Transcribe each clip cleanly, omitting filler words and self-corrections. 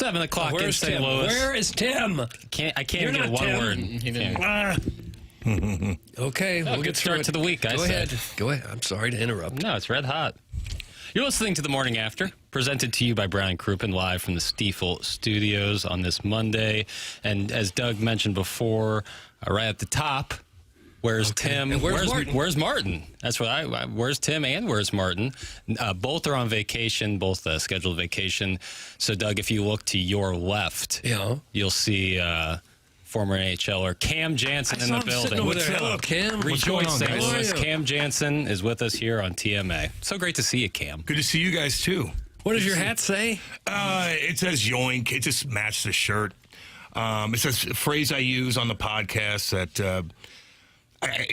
7 o'clock in St. Tim? Louis. Where is Tim? I can't You're even get not one Tim. word. Okay, we'll good get start to the week, I Go said. ahead. Go ahead. I'm sorry to interrupt. No, it's red hot. You're listening to The Morning After, presented to you by Brown & Crouppen, live from the Stiefel Studios on this Monday. And as Doug mentioned before, right at the top, where's Tim? And where's Martin? Where's Martin? That's what where's Tim and where's Martin? Both are on vacation, both scheduled vacation. So, Doug, if you look to your left, you'll see former NHLer Cam Jansen in the building. Over there. Hello, Cam. Rejoice, St. guys? Louis. Cam Jansen is with us here on TMA. So great to see you, Cam. Good to see you guys, too. What does your hat say? It says yoink. It just matched the shirt. It says a phrase I use on the podcast that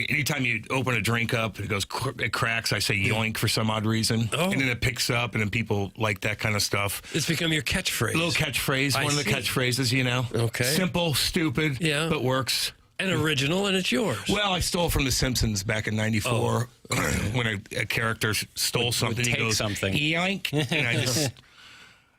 anytime you open a drink up, it cracks, I say yoink for some odd reason. Oh. And then it picks up, and then people like that kind of stuff. It's become your catchphrase. A little catchphrase, one of the catchphrases, you know. Okay. Simple, stupid, but works. And original, and it's yours. Well, I stole from The Simpsons back in '94 when a character stole something. Take he goes, something. Yoink. And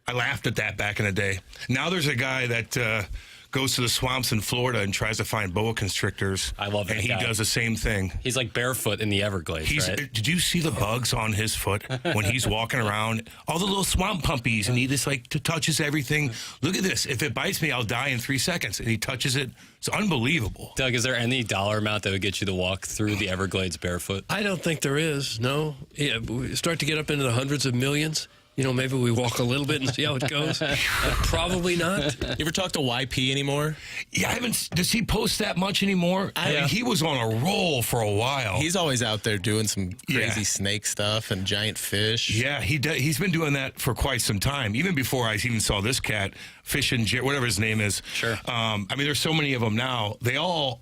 I laughed at that back in the day. Now there's a guy that goes to the swamps in Florida and tries to find boa constrictors. I love that And he guy. does the same thing. He's like barefoot in the Everglades, right? Did you see the bugs on his foot when he's walking around? All the little swamp puppies, and he just touches everything. Look at this. If it bites me, I'll die in 3 seconds. And he touches it. It's unbelievable. Doug, is there any dollar amount that would get you to walk through the Everglades barefoot? I don't think there is, no. Yeah, we start to get up into the hundreds of millions. You know, maybe we walk a little bit and see how it goes. But probably not. You ever talk to YP anymore? Yeah, I haven't. Does he post that much anymore? I mean, he was on a roll for a while. He's always out there doing some crazy snake stuff and giant fish. Yeah, he's been doing that for quite some time. Even before I even saw this cat, fishing, whatever his name is. Sure. I mean, there's so many of them now. They all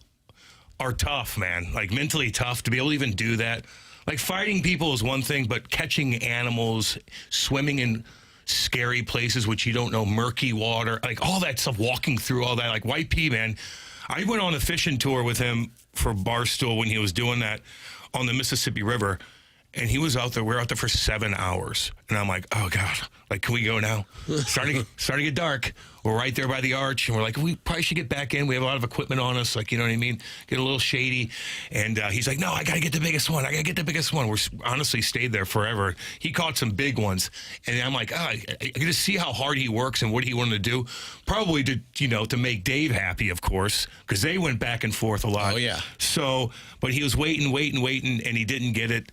are tough, man. Like mentally tough to be able to even do that. Like fighting people is one thing, but catching animals, swimming in scary places which you don't know, murky water, like all that stuff, walking through all that, like YP, man. I went on a fishing tour with him for Barstool when he was doing that on the Mississippi River, and he was out there. We were out there for 7 hours, and I'm like, oh God, like, can we go now? Starting to get dark. We're right there by the arch, and we're like, we probably should get back in. We have a lot of equipment on us, like, you know what I mean? Get a little shady. And he's like, no, I got to get the biggest one. I got to get the biggest one. We're honestly stayed there forever. He caught some big ones. And I'm like, I got to see how hard he works and what he wanted to do. Probably to, to make Dave happy, of course, because they went back and forth a lot. Oh, yeah. So, but he was waiting, and he didn't get it.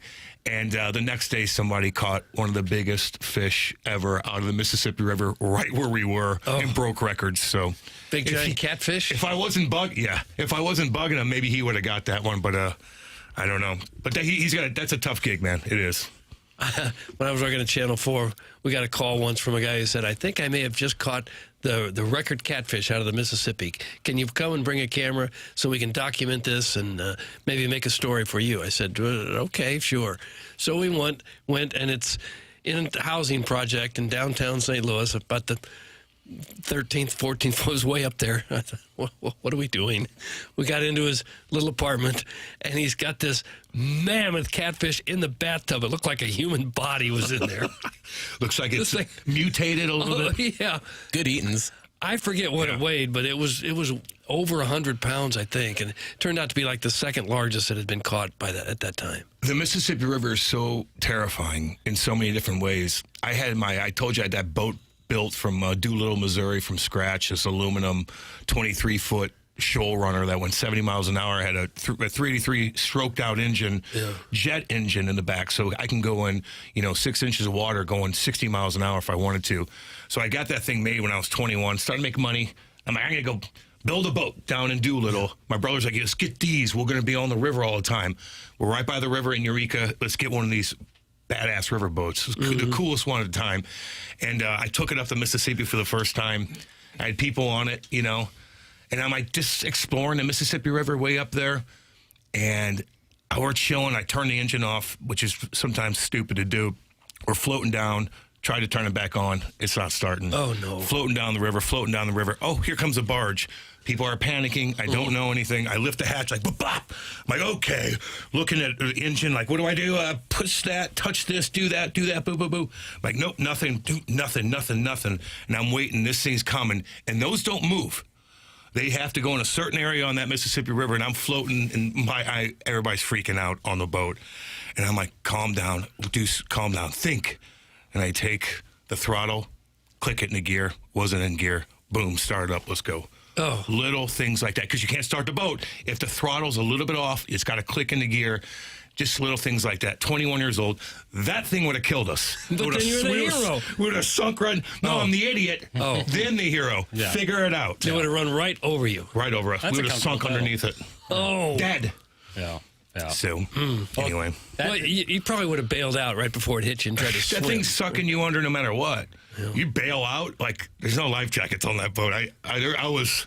And the next day, somebody caught one of the biggest fish ever out of the Mississippi River, right where we were, and broke records. So, Big giant catfish? If I wasn't bugging him, maybe he would have got that one. But I don't know. But that's a tough gig, man. It is. When I was working at Channel 4, we got a call once from a guy who said, I think I may have just caught the record catfish out of the Mississippi. Can you come and bring a camera so we can document this and maybe make a story for you? I said, okay, sure. So we went, and it's in a housing project in downtown St. Louis, about the 13th, 14th was way up there. I thought, what are we doing? We got into his little apartment, and he's got this mammoth catfish in the bathtub. It looked like a human body was in there. Looks like it's mutated a little bit. Yeah. Good eatings. I forget what it weighed, but it was over 100 pounds, I think, and it turned out to be like the second largest that had been caught at that time. The Mississippi River is so terrifying in so many different ways. I told you I had that boat built from Doolittle, Missouri from scratch, this aluminum 23-foot shoal runner that went 70 miles an hour, had a 383 stroked out engine, jet engine in the back, so I can go in 6 inches of water going 60 miles an hour if I wanted to. So I got that thing made when I was 21, started making money. I'm like, I'm going to go build a boat down in Doolittle. My brother's like, let's get these. We're going to be on the river all the time. We're right by the river in Eureka. Let's get one of these badass river boats. It was the coolest one at the time. And I took it up the Mississippi for the first time. I had people on it, and I'm like just exploring the Mississippi River way up there. And we're chilling. I turned the engine off, which is sometimes stupid to do. We're floating down, Tried to turn it back on. It's not starting. Oh, no. Floating down the river. Oh, here comes a barge. People are panicking. I don't know anything. I lift the hatch like, bop, bop. I'm like, okay. Looking at the engine, like, what do I do? Push that, touch this, do that, boo, boo, boo. I'm like, nope, nothing, nothing. And I'm waiting. This thing's coming. And those don't move. They have to go in a certain area on that Mississippi River, and I'm floating, and everybody's freaking out on the boat. And I'm like, calm down, Deuce, calm down, think. And I take the throttle, click it into gear, wasn't in gear, boom, start it up, let's go. Oh. Little things like that, because you can't start the boat. If the throttle's a little bit off, it's got to click into gear. Just little things like that. 21 years old. That thing would have killed us. But then you're the hero. We would have sunk right. No, I'm the idiot. Oh. Then the hero. Yeah. Figure it out. They would have run right over you. Right over us. That's We a would have sunk comfortable underneath it. Oh. Dead. Yeah. So, anyway. Well, you probably would have bailed out right before it hit you and tried to swim. That thing's sucking you under no matter what. Yeah. You bail out, like, there's no life jackets on that boat. I was,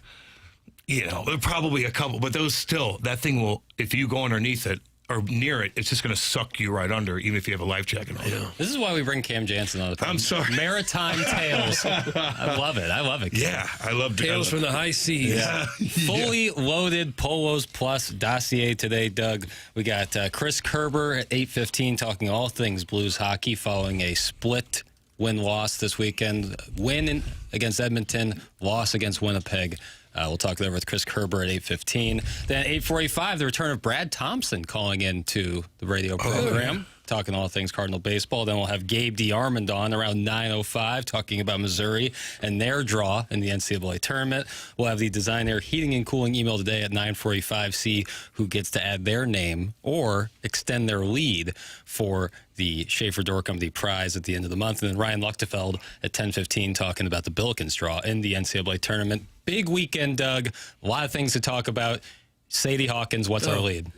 probably a couple, but those still, that thing will, if you go underneath it or near it, it's just going to suck you right under, even if you have a life jacket on. Yeah. This is why we bring Cam Jansen all the time. I'm sorry. Maritime Tales. I love it. Cam. Yeah, I love Tales from the high seas. Yeah. Fully loaded Polos Plus dossier today, Doug. We got Chris Kerber at 8:15 talking all things Blues hockey following a split win-loss this weekend. Win against Edmonton, loss against Winnipeg. We'll talk it over with Chris Kerber at 8:15. Then at 8:45, the return of Brad Thompson calling into the radio program, talking all things Cardinal baseball. Then we'll have Gabe DeArmond on around 9:05, talking about Missouri and their draw in the NCAA tournament. We'll have the Design Air Heating and Cooling email today at 9:45, see who gets to add their name or extend their lead for the Schaefer Door Company prize at the end of the month. And then Ryan Luechtefeld at 10:15 talking about the Billikens draw in the NCAA tournament. Big weekend, Doug. A lot of things to talk about. Sadie Hawkins, what's our lead?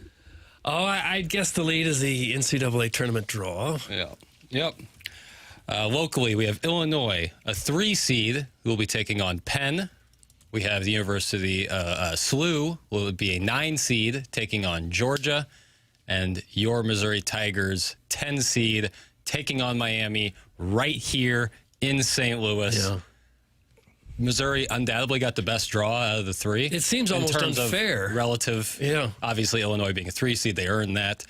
Oh, I guess the lead is the NCAA tournament draw. Yeah. Yep. Locally, we have Illinois, a 3 seed, who will be taking on Penn. We have the University SLU, will be a 9 seed, taking on Georgia. And your Missouri Tigers, 10 seed, taking on Miami right here in St. Louis. Yeah. Missouri undoubtedly got the best draw out of the 3. It seems almost in terms unfair. Of relative. Yeah. Obviously, Illinois being a 3 seed, they earned that.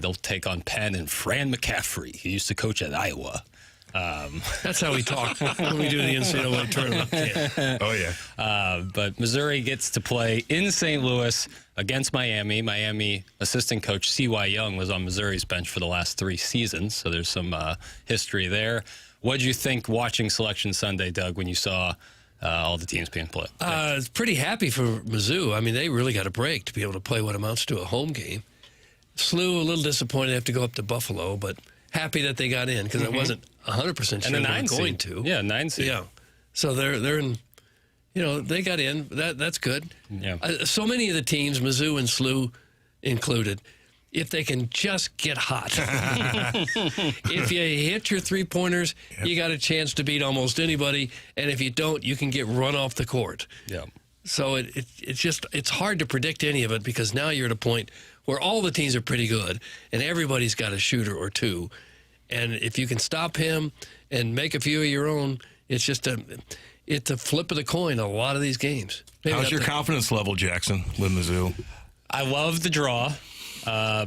They'll take on Penn and Fran McCaffrey, who used to coach at Iowa. That's how we talk when we do the NCAA tournament. Yeah. Oh, yeah. But Missouri gets to play in St. Louis against Miami. Miami assistant coach C.Y. Young was on Missouri's bench for the last 3 seasons, so there's some history there. What did you think watching Selection Sunday, Doug, when you saw all the teams being played? I was pretty happy for Mizzou. I mean, they really got a break to be able to play what amounts to a home game. SLU, a little disappointed to have to go up to Buffalo, but happy that they got in because I wasn't 100% sure And the they 9 were going seed. to. Yeah, 9 seed. Yeah. So they're in, they got in. That's good. Yeah. So many of the teams, Mizzou and SLU included, if they can just get hot. If you hit your 3-pointers, you got a chance to beat almost anybody. And if you don't, you can get run off the court. Yeah. So it's hard to predict any of it because now you're at a point where all the teams are pretty good and everybody's got a shooter or 2. And if you can stop him and make a few of your own, it's a flip of the coin a lot of these games. Maybe How's your confidence level, Jackson, with Mizzou? I love the draw.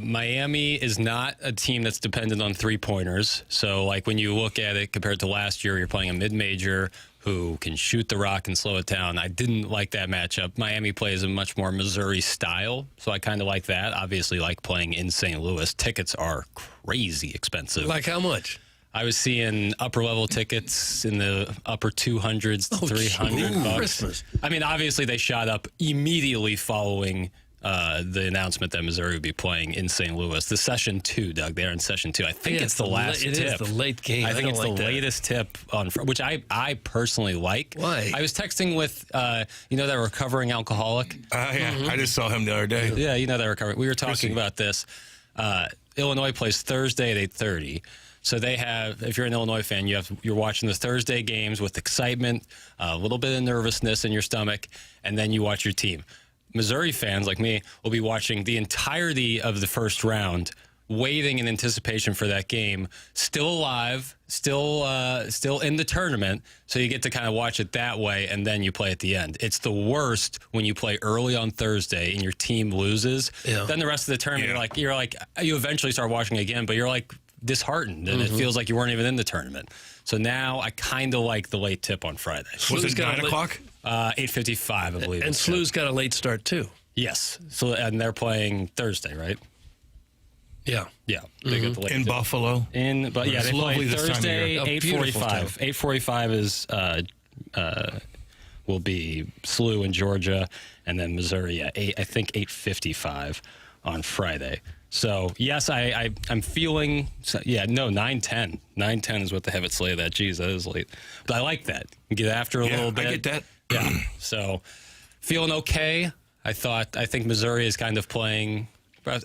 Miami is not a team that's dependent on 3-pointers. So, like, when you look at it compared to last year, you're playing a mid-major who can shoot the rock and slow it down. I didn't like that matchup. Miami plays a much more Missouri style, so I kind of like that. Obviously, like playing in St. Louis. Tickets are crazy expensive. Like how much? I was seeing upper-level tickets in the upper 200s to $300. Christmas. I mean, obviously, they shot up immediately following the announcement that Missouri would be playing in St.Louis. The session 2, Doug. They're in session 2. I think it's the last tip. It is the late game. I think it's like the that. latest tip on, which I personally like. Why? I was texting with, that recovering alcoholic. Yeah, I just saw him the other day. Yeah, that recovering. We were talking about this. Illinois plays Thursday at 8:30. So they have, if you're an Illinois fan, you're watching the Thursday games with excitement, a little bit of nervousness in your stomach, and then you watch your team. Missouri fans like me will be watching the entirety of the first round waiting in anticipation for that game, still alive, still in the tournament, so you get to kind of watch it that way, and then you play at the end. It's the worst when you play early on Thursday and your team loses. Yeah. Then the rest of the tournament, you eventually start watching again, but you're like disheartened, and it feels like you weren't even in the tournament. So now I kind of like the late tip on Friday. Was it 9 o'clock? 8:55, I believe. And SLU's got a late start too. Yes. So and they're playing Thursday, right? Yeah. Yeah. They get the late in tip. Buffalo. They play Thursday 8:45. 8:45 is will be SLU in Georgia, and then Missouri at 8:55 on Friday. So yes, I'm feeling 9:10. 9:10 is what they have it slated at. Geez, that is late. But I like that. Get after a little bit. I get that. Yeah. So feeling okay. I think Missouri is kind of playing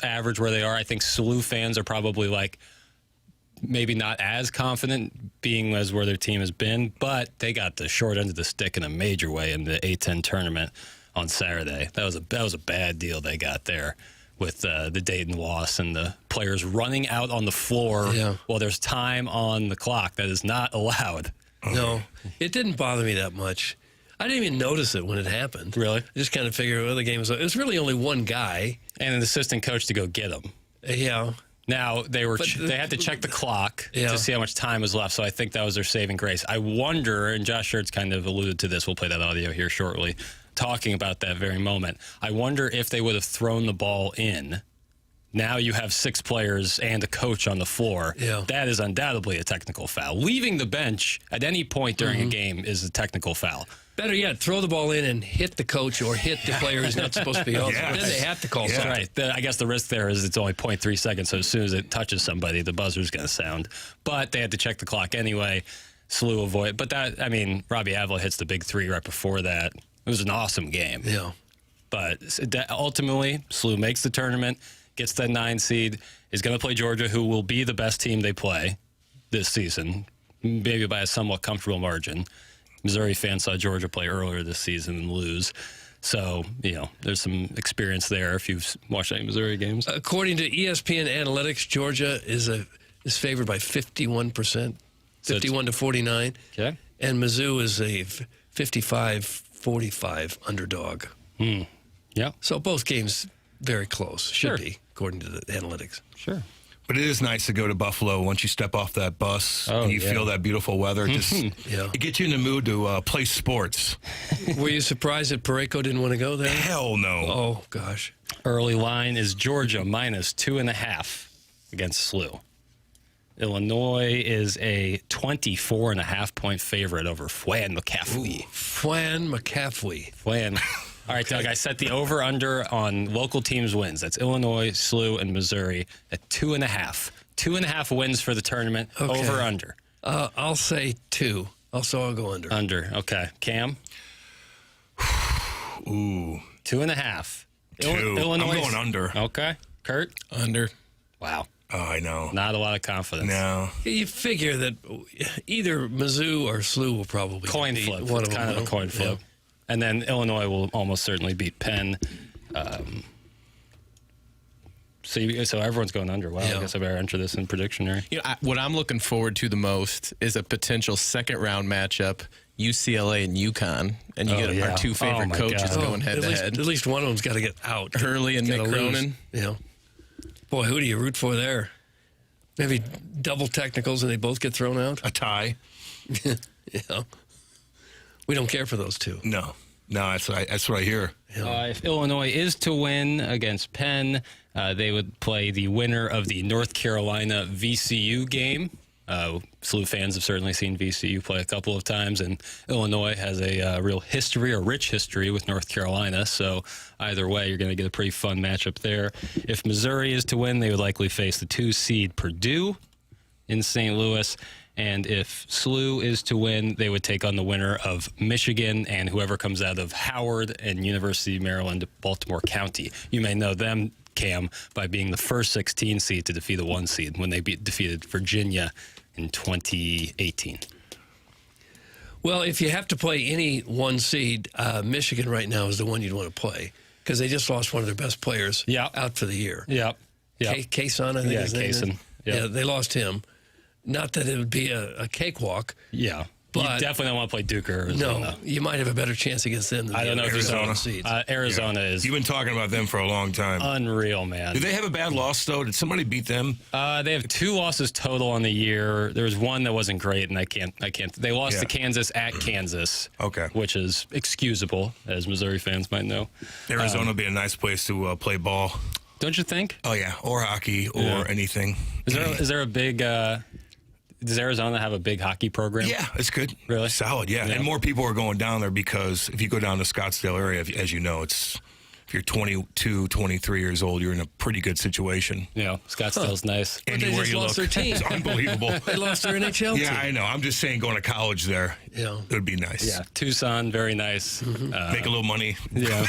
average where they are. I think SLU fans are probably like maybe not as confident being as where their team has been, but they got the short end of the stick in a major way in the A-10 tournament on Saturday. That was a bad deal they got there with the Dayton loss and the players running out on the floor while there's time on the clock. That is not allowed. No, it didn't bother me that much. I didn't even notice it when it happened. Really? I just kind of figured, well, the game was... It was really only one guy. And an assistant coach to go get him. Yeah. Now, they had to check the clock to see how much time was left, so I think that was their saving grace. I wonder, and Josh Schertz kind of alluded to this, we'll play that audio here shortly, talking about that very moment. I wonder if they would have thrown the ball in. Now you have 6 players and a coach on the floor. Yeah. That is undoubtedly a technical foul. Leaving the bench at any point during a game is a technical foul. Better yet, throw the ball in and hit the coach or hit the player who's not supposed to be on. Then they have to call something. Right. I guess the risk there is it's only 0.3 seconds, so as soon as it touches somebody, the buzzer's going to sound. But they had to check the clock anyway. SLU avoid. But Robbie Avila hits the big 3 right before that. It was an awesome game. Yeah. But ultimately, SLU makes the tournament, gets that 9 seed, is going to play Georgia, who will be the best team they play this season, maybe by a somewhat comfortable margin. Missouri fans saw Georgia play earlier this season and lose. So, there's some experience there if you've watched any Missouri games. According to ESPN analytics, Georgia is favored by 51%, 51 to 49. Okay. And Mizzou is a 55-45 underdog. Yeah. So both games very close, should Sure. be, according to the analytics. Sure. But it is nice to go to Buffalo once you step off that bus and you feel that beautiful weather. It gets you in the mood to play sports. Were you surprised that Parayko didn't want to go there? Hell no. Oh, gosh. Early line is Georgia minus 2.5 against SLU. Illinois is a 24.5-point favorite over Fwan McCaffrey. Fwan McCaffrey. Fwan. All right, Doug, I set the over-under on local teams' wins. That's Illinois, SLU, and Missouri at 2.5. 2.5 wins for the tournament, over-under. I'll say 2. Also, I'll go under. Under, okay. Cam? Ooh. 2.5. 2. Illinois. I'm going under. Okay. Kurt? Under. Wow. Oh, I know. Not a lot of confidence. No. You figure that either Mizzou or SLU will probably Coin beat flip. one It's of kind them. of a coin flip. Yeah. And then Illinois will almost certainly beat Penn. So everyone's going under. Wow, I guess I better enter this in predictionary. What I'm looking forward to the most is a potential second-round matchup, UCLA and UConn, and you get our 2 favorite coaches going head-to-head. At least one of them's got to get out. Hurley and McKernan. Yeah. Boy, who do you root for there? Maybe double technicals and they both get thrown out? A tie? Yeah. We don't care for those 2. No, that's what I hear. If Illinois is to win against Penn, they would play the winner of the North Carolina VCU game. SLU fans have certainly seen VCU play a couple of times, and Illinois has a rich history with North Carolina. So either way, you're going to get a pretty fun matchup there. If Missouri is to win, they would likely face the 2-seed Purdue in St. Louis. And if SLU is to win, they would take on the winner of Michigan and whoever comes out of Howard and University of Maryland, Baltimore County. You may know them, Cam, by being the first 16 seed to defeat a 1 seed when they defeated Virginia in 2018. Well, if you have to play any 1 seed, Michigan right now is the one you'd want to play because they just lost one of their best players out for the year. Yep. Yeah. Kaysen, I think his name is. Kaysen. Yep. Yeah, they lost him. Not that it would be a cakewalk. Yeah. But you definitely don't want to play Duke or Arizona. No, you might have a better chance against them than I don't know who's Arizona. on seeds. Arizona is You've been talking about them for a long time. unreal, man. Do they have a bad loss, though? Did somebody beat them? They have 2 losses total on the year. There was one that wasn't great, and I can't. They lost to Kansas at Kansas. Okay. Which is excusable, as Missouri fans might know. Arizona would be a nice place to play ball. Don't you think? Oh, yeah. Or hockey or anything. Is there a big... does Arizona have a big hockey program? Yeah, it's good. Really? Solid, yeah. And more people are going down there because if you go down to Scottsdale area, as you know, if you're 22, 23 years old, you're in a pretty good situation. Yeah, Scottsdale's nice. But they Anywhere just you lost look, their team. it's unbelievable. They lost their NHL Yeah, team. I know. I'm just saying going to college there, Yeah. it would be nice. Yeah, Tucson, very nice. Make a little money. Yeah.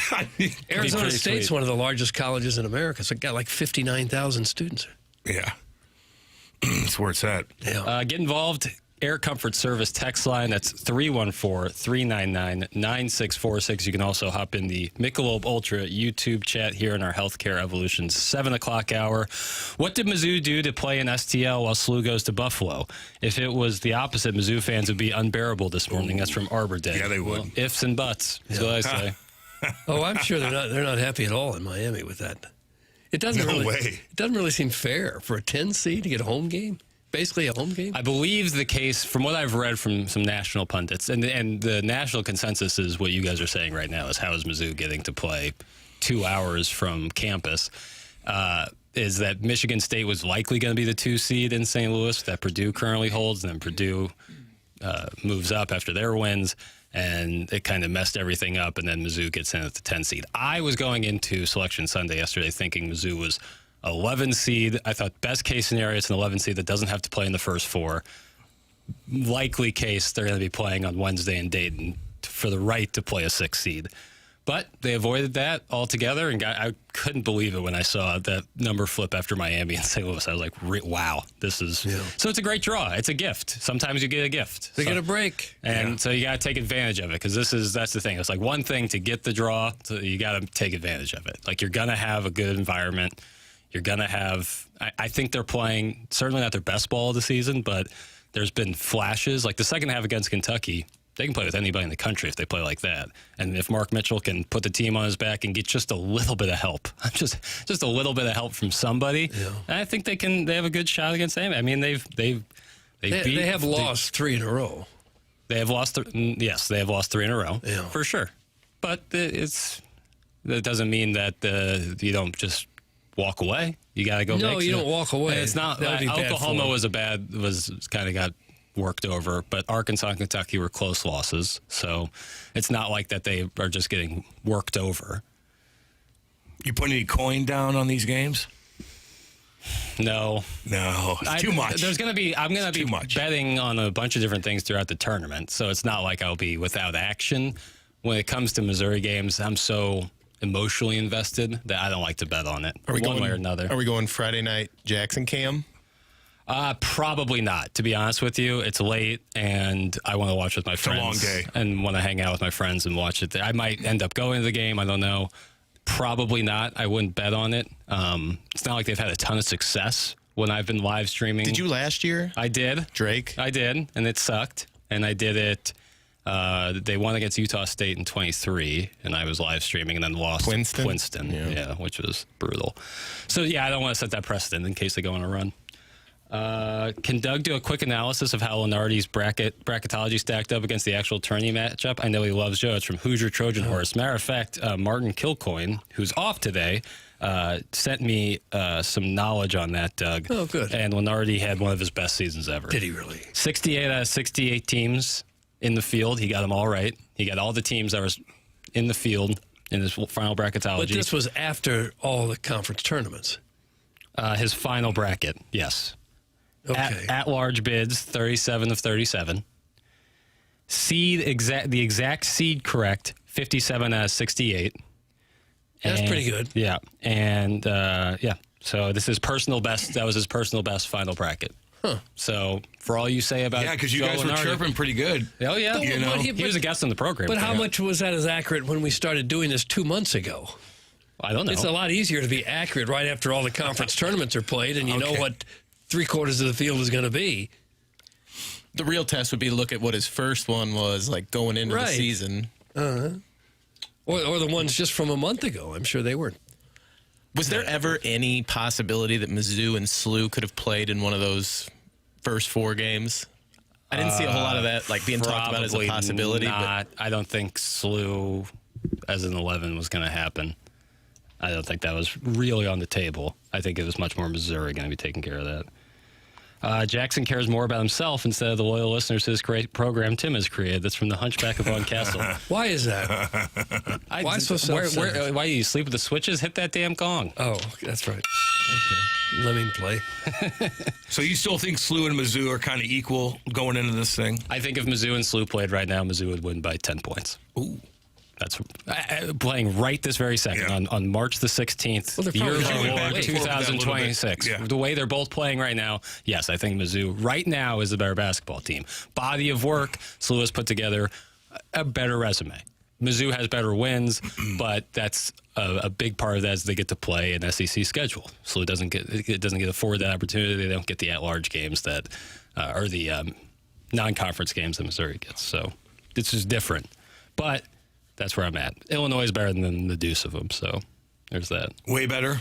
Arizona pretty State's sweet. one of the largest colleges in America. So it got like 59,000 students. Yeah. That's where it's at. Yeah. Get involved. Air Comfort Service text line. That's 314-399-9646. You can also hop in the Michelob Ultra YouTube chat here in our Healthcare Evolution 7 o'clock hour. What did Mizzou do to play in STL while SLU goes to Buffalo? If it was the opposite, Mizzou fans would be unbearable this morning. That's from Arbor Day. Yeah, they would. Well, ifs and buts is what I say. Oh, I'm sure they're not happy at all in Miami with that. It doesn't No really. way. It doesn't really seem fair for a 10 seed to get a home game. Basically, a home game. I believe the case, from what I've read from some national pundits, and the national consensus is what you guys are saying right now, is how is Mizzou getting to play 2 hours from campus, is that Michigan State was likely going to be the 2 seed in St. Louis that Purdue currently holds, and then Purdue moves up after their wins, and it kind of messed everything up, and then Mizzou gets in at the 10 seed. I was going into Selection Sunday yesterday thinking Mizzou was 11 seed. I thought best case scenario, it's an 11 seed that doesn't have to play in the first 4. Likely case, they're going to be playing on Wednesday in Dayton for the right to play a 6 seed. But they avoided that altogether, and I couldn't believe it when I saw that number flip after Miami and St. Louis. I was like, wow, this is... Yeah. So it's a great draw. It's a gift. Sometimes you get a gift. They get a break. And so you got to take advantage of it, because that's the thing. It's like one thing to get the draw, so you got to take advantage of it. Like, you're going to have a good environment. You're going to have, I think they're playing, certainly not their best ball of the season, but there's been flashes. Like the second half against Kentucky, they can play with anybody in the country if they play like that. And if Mark Mitchell can put the team on his back and get just a little bit of help, just a little bit of help from somebody, I think they have a good shot against them. I mean, they have lost 3 in a row. They have lost, yes, they have lost 3 in a row, for sure. But that doesn's mean that you don't just walk away. You got to go. No, you don't walk away. And it's not. Oklahoma was kind of got worked over, but Arkansas and Kentucky were close losses, so it's not like that they are just getting worked over. You put any coin down on these games? No, it's too much. I'm going to be betting on a bunch of different things throughout the tournament, so it's not like I'll be without action. When it comes to Missouri games, I'm so emotionally invested that I don't like to bet on it one way or another. Are we going Friday night Jackson Cam? Probably not, to be honest with you. It's late, and I want to watch with my friends. It's a long day. And want to hang out with my friends and watch it there. I might end up going to the game. I don't know. Probably not. I wouldn't bet on it. It's not like they've had a ton of success when I've been live streaming. Did you last year? I did. Drake? I did, and it sucked. And I did it. They won against Utah State in 23, and I was live streaming and then lost Princeton. Yeah, which was brutal. So, I don't want to set that precedent in case they go on a run. Can Doug do a quick analysis of how Lenardi's bracketology stacked up against the actual tourney matchup? I know he loves Joe. It's from Hoosier Trojan Horse. Matter of fact, Martin Kilcoyne, who's off today, sent me some knowledge on that, Doug. Oh, good. And Lenardi had one of his best seasons ever. Did he really? 68 out of 68 teams in the field. He got them all right. He got all the teams that were in the field in his final bracketology. But this was after all the conference tournaments. His final bracket, yes. Okay. At large bids, 37 of 37. The exact seed correct, 57 out of 68. That's pretty good. Yeah. And, so this is personal best. That was his personal best final bracket. Huh. So for all you say about because you guys were chirping pretty good. Oh, yeah. But he was a guest on the program. But how much was that as accurate when we started doing this 2 months ago? I don't know. It's a lot easier to be accurate right after all the conference tournaments are played and you know what 3/4 of the field is going to be. The real test would be to look at what his first one was like going into the season. Or the ones just from a month ago. I'm sure they weren't. Was there ever any possibility that Mizzou and SLU could have played in one of those first 4 games? I didn't see a whole lot of that like being talked about as a possibility. Not. But I don't think SLU as an 11 was going to happen. I don't think that was really on the table. I think it was much more Missouri going to be taking care of that. Jackson cares more about himself instead of the loyal listeners to this great program Tim has created. That's from the Hunchback of Vaughn Castle. Why is that? Why so self-centered? Why do you sleep with the switches? Hit that damn gong. Oh, that's right. Okay. Let me play. So you still think SLU and Mizzou are kind of equal going into this thing? I think if Mizzou and SLU played right now, Mizzou would win by 10 points. Ooh. That's playing right this very second on March the 16th, year of our Lord 2026. Yeah. The way they're both playing right now, yes, I think Mizzou right now is the better basketball team. Body of work, SLU has put together a better resume. Mizzou has better wins, but that's a big part of that is they get to play an SEC schedule. SLU doesn't get afforded that opportunity. They don't get the at-large games that or the non-conference games that Missouri gets. So it's just different. But that's where I'm at. Illinois is better than the deuce of them, so there's that. Way better?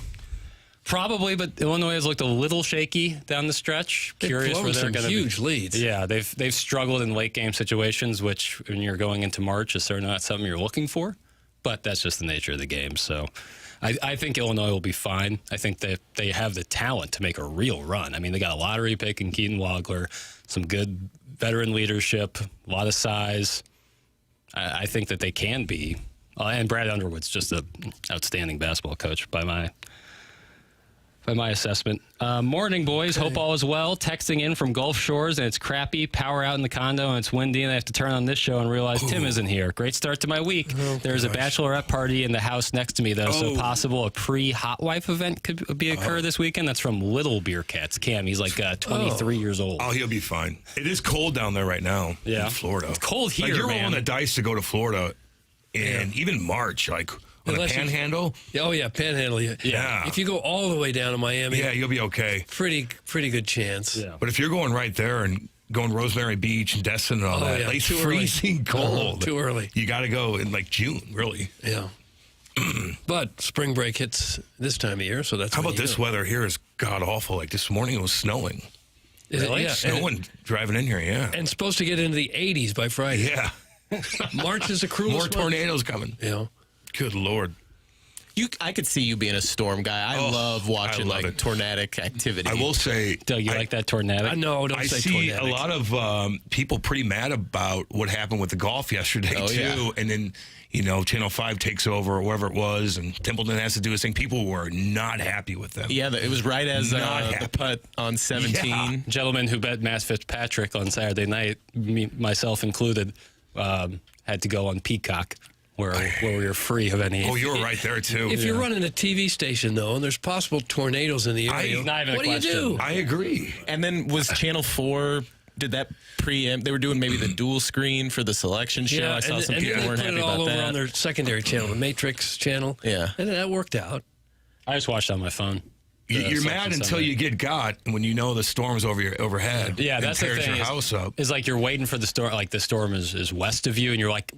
Probably, but Illinois has looked a little shaky down the stretch. Curious where they're going to huge leads. Yeah, they've struggled in late game situations, which when you're going into March is certainly not something you're looking for. But that's just the nature of the game. So I think Illinois will be fine. I think that they have the talent to make a real run. I mean, they got a lottery pick in Keaton Wagler, some good veteran leadership, a lot of size. I think that they can be. And Brad Underwood's just an outstanding basketball coach by my assessment. Morning, boys. Hope all is well. Texting in from Gulf Shores, and it's crappy. Power out in the condo, and it's windy, and I have to turn on this show and realize Tim isn't here. Great start to my week. There's a bachelorette party in the house next to me, though, so possible a pre-hot wife event could occur this weekend. That's from Little Beer Cats. Cam, he's like 23 years old. Oh, he'll be fine. It is cold down there right now in Florida. It's cold here, like you're man. rolling the dice to go to Florida in even March, like on the Panhandle. Panhandle. Yeah. If you go all the way down to Miami, you'll be okay. Pretty good chance. Yeah. But if you're going right there and going Rosemary Beach and Destin and all that, it's freezing cold. Too early. You got to go in like June, really. Yeah. But spring break hits this time of year, so that's How about this weather here is god awful. Like this morning it was snowing. Yeah. Snowing driving in here, yeah. And supposed to get into the 80s by Friday. Yeah. March is the cruelest More tornadoes coming. Yeah. Good Lord. I could see you being a storm guy. I love watching tornadic activity. I will say, Doug, you like that tornadic? No, don't I say see tornadic. a lot of people pretty mad about what happened with the golf yesterday too. Yeah. And then Channel 5 takes over or whoever it was, and Templeton has to do his thing. People were not happy with them. Yeah, it was right as the putt on 17. Yeah. Gentleman who bet Matt Fitzpatrick on Saturday night, myself included, had to go on Peacock. Where we were free of any. Oh, you were right there too. If you're running a TV station though, and there's possible tornadoes in the area, not even a what do question. you do? I agree. And then was Channel 4, did that preempt? They were doing maybe the dual screen for the selection show. I saw some people weren't happy about that. They put it all over that. on their secondary channel, the Matrix channel. Yeah. And that worked out. I just watched it on my phone. You're mad until you get got when you know the storm's overhead. Yeah, that's the thing. Your house up. It's like you're waiting for the storm. Like the storm is west of you, and you're like,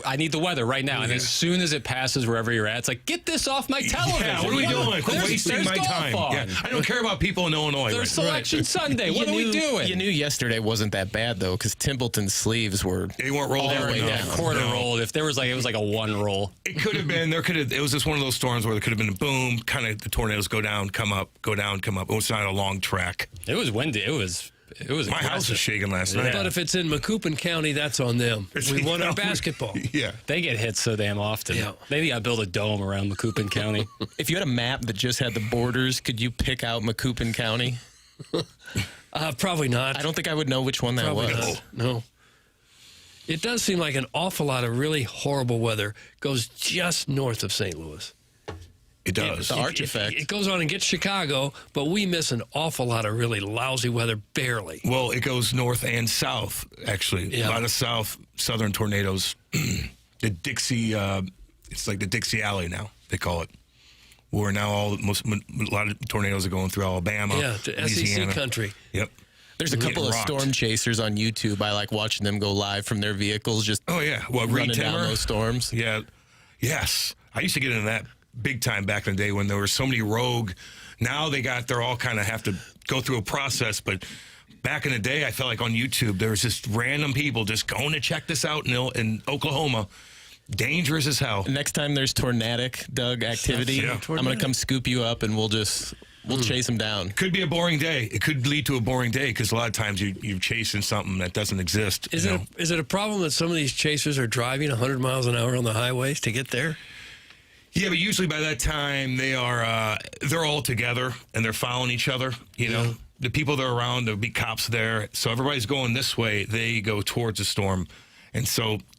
I need the weather right now. And as soon as it passes wherever you're at, it's like, get this off my television. Yeah, what are we doing? Quit wasting my time. Yeah, I don't care about people in Illinois. There's Selection Sunday. What are we doing? You knew yesterday wasn't that bad though, because Templeton's sleeves weren't rolled all the way down. Quarter rolled. If there was it was like a one roll. It could have been. It was just one of those storms where there could have been a boom, kind of the tornadoes go down, come up, go down, come up. It was not a long track. It was windy. It was. My house was shaking last night. But if it's in Macoupin County, that's on them. We won our basketball. Yeah. They get hit so damn often. Yeah. Maybe got to build a dome around Macoupin County. If you had a map that just had the borders, could you pick out Macoupin County? Probably not. I don't think I would know which one that Probably was. not. No. It does seem like an awful lot of really horrible weather goes just north of St. Louis. It does. The arch effect. It goes on and gets Chicago, but we miss an awful lot of really lousy weather, barely. Well, it goes north and south, actually. Yeah. A lot of southern tornadoes. The Dixie, it's like the Dixie Alley now, they call it. where now a lot of tornadoes are going through Alabama. Yeah, to Louisiana. SEC country. Yep. There's a couple of storm chasers on YouTube. I like watching them go live from their vehicles, just running down those storms. Yeah. Yes. I used to get into that big time back in the day when there were so many rogue. Now they're all kind of have to go through a process, but back in the day, I felt like on YouTube, there was just random people just going to check this out in Oklahoma. Dangerous as hell. Next time there's tornadic, Doug, activity, I'm going to come scoop you up and we'll chase them down. Could be a boring day. It could lead to a boring day because a lot of times you're chasing something that doesn't exist. Is it a problem that some of these chasers are driving 100 miles an hour on the highways to get there? Yeah, but usually by that time they're all together and they're following each other. You know, the people that are around, there'll be cops there, so everybody's going this way. They go towards the storm, and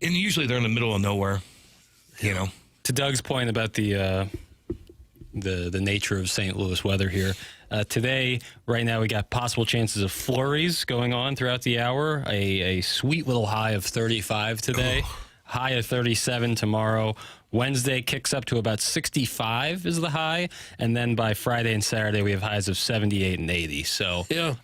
usually they're in the middle of nowhere. You know, to Doug's point about the nature of St. Louis weather here. Today, right now, we got possible chances of flurries going on throughout the hour. A sweet little high of 35 today, high of 37 tomorrow. Wednesday kicks up to about 65 is the high, and then by Friday and Saturday we have highs of 78 and 80. So you're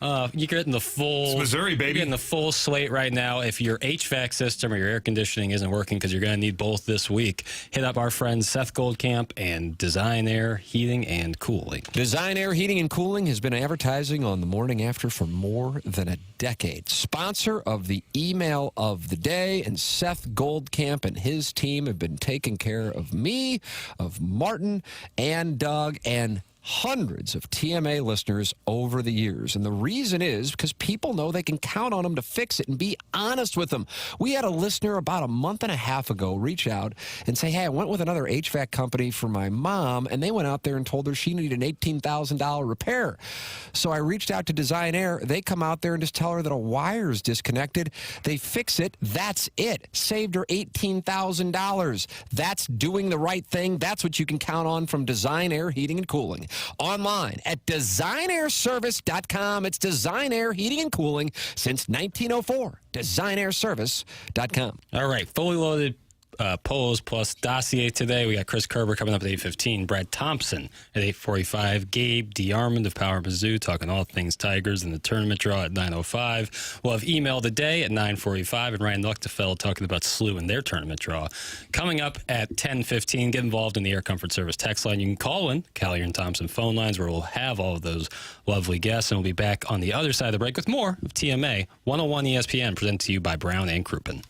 getting the full it's Missouri, baby. You're getting the full slate right now. If your HVAC system or your air conditioning isn't working, because you're going to need both this week, hit up our friends Seth Goldcamp and Design Air Heating and Cooling. Design Air Heating and Cooling has been advertising on the Morning After for more than a decade. Sponsor of the email of the day, and Seth Goldcamp and his team have been taking care of me, of Martin, and Doug, and hundreds of TMA listeners over the years. And the reason is because people know they can count on them to fix it and be honest with them. We had a listener about a month and a half ago reach out and say, hey, I went with another HVAC company for my mom, and they went out there and told her she needed an $18,000 repair. So I reached out to Design Air. They come out there and just tell her that a wire's disconnected. They fix it. That's it. Saved her $18,000. That's doing the right thing. That's what you can count on from Design Air Heating and Cooling. Online at designairservice.com. It's Design Air Heating and Cooling since 1904. Designairservice.com. All right, fully loaded polls plus dossier today. We got Chris Kerber coming up at 8:15. Brad Thompson at 8:45. Gabe DeArmond of Power Mizzou talking all things Tigers and the tournament draw at 9:05. We'll have email today at 9:45, and Ryan Luechtefeld talking about SLU and their tournament draw. Coming up at 10:15, get involved in the Air Comfort Service text line. You can call in Callier and Thompson phone lines where we'll have all of those lovely guests, and we'll be back on the other side of the break with more of TMA 101 ESPN, presented to you by Brown and Crouppen.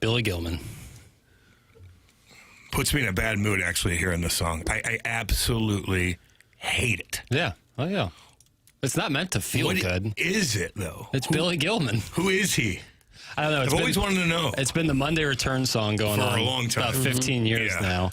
Billy Gilman. Puts me in a bad mood, actually, hearing this song. I absolutely hate it. Yeah. Oh, yeah. It's not meant to feel good. What is it, though? It's Billy Gilman. Who is he? I don't know. I've always wanted to know. It's been the Monday Return song going For on a long time. about 15 years Yeah. now.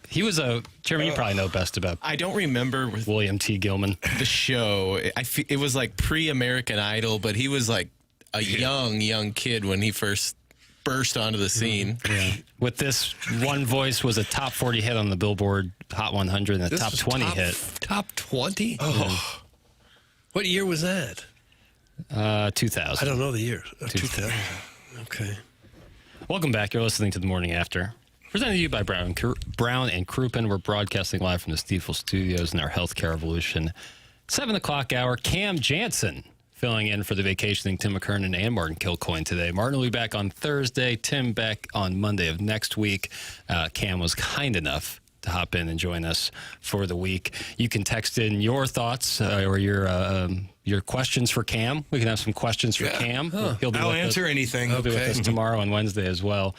He was Jeremy, you probably know best about I don't remember with William T. Gilman. the show. It was like pre-American Idol, but he was like a young kid when he first burst onto the scene. Yeah. With this, One Voice was a top 40 hit on the Billboard Hot 100 and a This top was 20 top, hit. Top 20? Oh. What year was that? 2000. I don't know the year. 2000. Okay. Welcome back. You're listening to The Morning After. Presented to you by Brown and Crouppen. We're broadcasting live from the Stiefel Studios in our Healthcare Revolution 7 o'clock hour. Cam Jansen filling in for the vacationing Tim McKernan and Martin Kilcoyne today. Martin will be back on Thursday. Tim back on Monday of next week. Cam was kind enough to hop in and join us for the week. You can text in your thoughts or your questions for Cam. We can have some questions for Cam. He'll be I'll answer anything. He'll be with us tomorrow and Wednesday as well.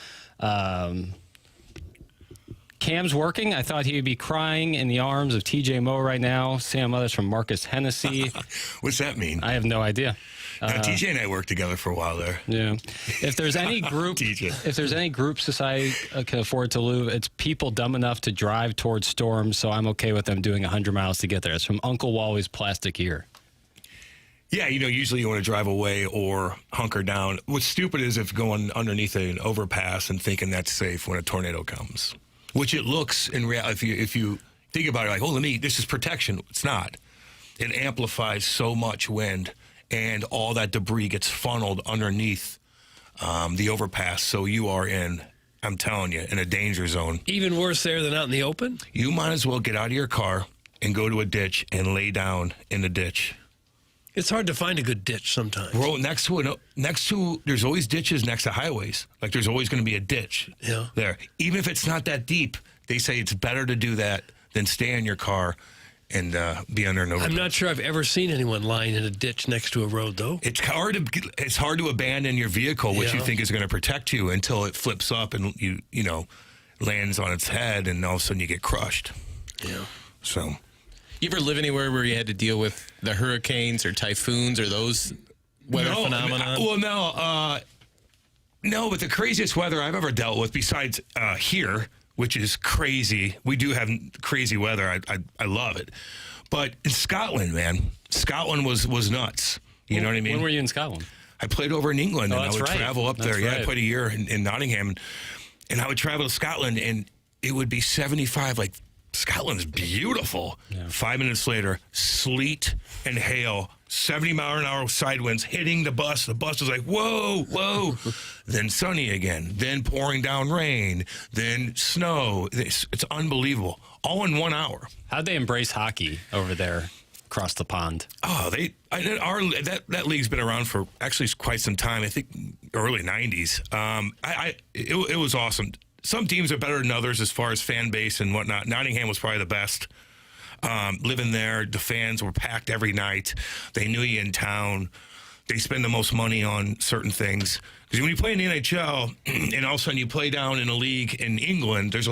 Cam's working. I thought he would be crying in the arms of TJ Moe right now. Sam Others from Marcus Hennessy. What's that mean? I have no idea. TJ and I worked together for a while there. Yeah. If there's any group, TJ. if there's any group society can afford to lose, it's people dumb enough to drive towards storms. So I'm okay with them doing 100 miles to get there. It's from Uncle Wally's Plastic Ear. Yeah, usually you want to drive away or hunker down. What's stupid is if going underneath an overpass and thinking that's safe when a tornado comes, which it looks in reality. If you think about it, like, this is protection. It's not. It amplifies so much wind, and all that debris gets funneled underneath the overpass. So you are I'm telling you, in a danger zone. Even worse there than out in the open? You might as well get out of your car and go to a ditch and lay down in the ditch. It's hard to find a good ditch sometimes. Bro, there's always ditches next to highways. Like, there's always going to be a ditch there. Even if it's not that deep, they say it's better to do that than stay in your car and be under an overpass. I'm not sure I've ever seen anyone lying in a ditch next to a road, though. It's hard to abandon your vehicle, which you think is going to protect you, until it flips up and lands on its head, and all of a sudden you get crushed. Yeah. So, You ever live anywhere where you had to deal with the hurricanes or typhoons or those weather phenomena? No, but the craziest weather I've ever dealt with, besides here, which is crazy. We do have crazy weather. I love it. But in Scotland, man, Scotland was nuts. You know what I mean? When were you in Scotland? I played over in England, and I would right. travel up there. That's Yeah, right. I played a year in Nottingham, and I would travel to Scotland, and it would be 75. Like, Scotland's beautiful. Yeah. 5 minutes later, sleet and hail, 70-mile-an-hour side winds hitting the bus. The bus was like, whoa, whoa. Then sunny again. Then pouring down rain. Then snow. It's unbelievable. All in 1 hour. How'd they embrace hockey over there across the pond? Oh, that league's been around for actually quite some time. I think early 90s. It was awesome. Some teams are better than others as far as fan base and whatnot. Nottingham was probably the best. Living there, the fans were packed every night. They knew you in town. They spend the most money on certain things. Because when you play in the NHL and all of a sudden you play down in a league in England, there's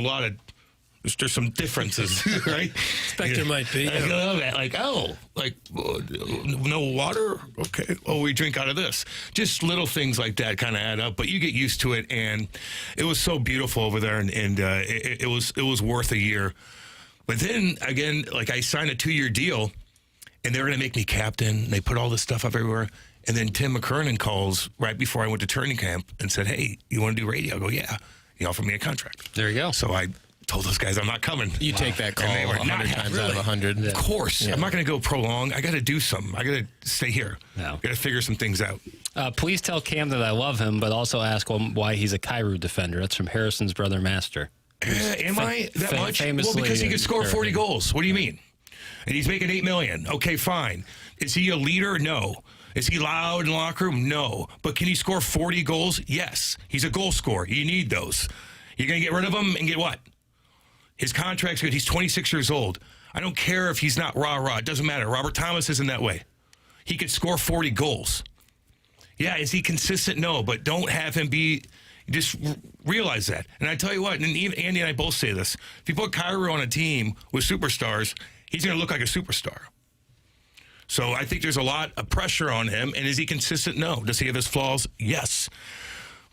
some differences, right? Spectre might be. I Yeah. love that. No water? Okay. Oh, we drink out of this. Just little things like that kind of add up, but you get used to it, and it was so beautiful over there, and it was worth a year. But then, again, like, I signed a 2-year deal, and they were going to make me captain. They put all this stuff up everywhere. And then Tim McKernan calls right before I went to training camp and said, hey, you want to do radio? I go, yeah. He offered me a contract. There you go. So I told those guys I'm not coming. You take that call And they were 100 times out of 100. Of course. I'm not going to go prolong. I got to do something. I got to stay here. No. Got to figure some things out. Please tell Cam that I love him, but also ask why he's a Kairu defender. That's from Harrison's brother Master. Am I that much? Well, famously because he could score 40 Carolina. goals. What do you mean? And he's making $8 million. Okay, fine. Is he a leader? No. Is he loud in the locker room? No. But can he score 40 goals? Yes. He's a goal scorer. You need those. You're going to get rid of him and get what? His contract's good. He's 26 years old. I don't care if he's not rah-rah. It doesn't matter. Robert Thomas isn't that way. He could score 40 goals. Yeah, is he consistent? No, but don't have him be, Just realize that. And I tell you what, and even Andy and I both say this, if you put Kyrie on a team with superstars, he's going to look like a superstar. So I think there's a lot of pressure on him. And is he consistent? No. Does he have his flaws? Yes.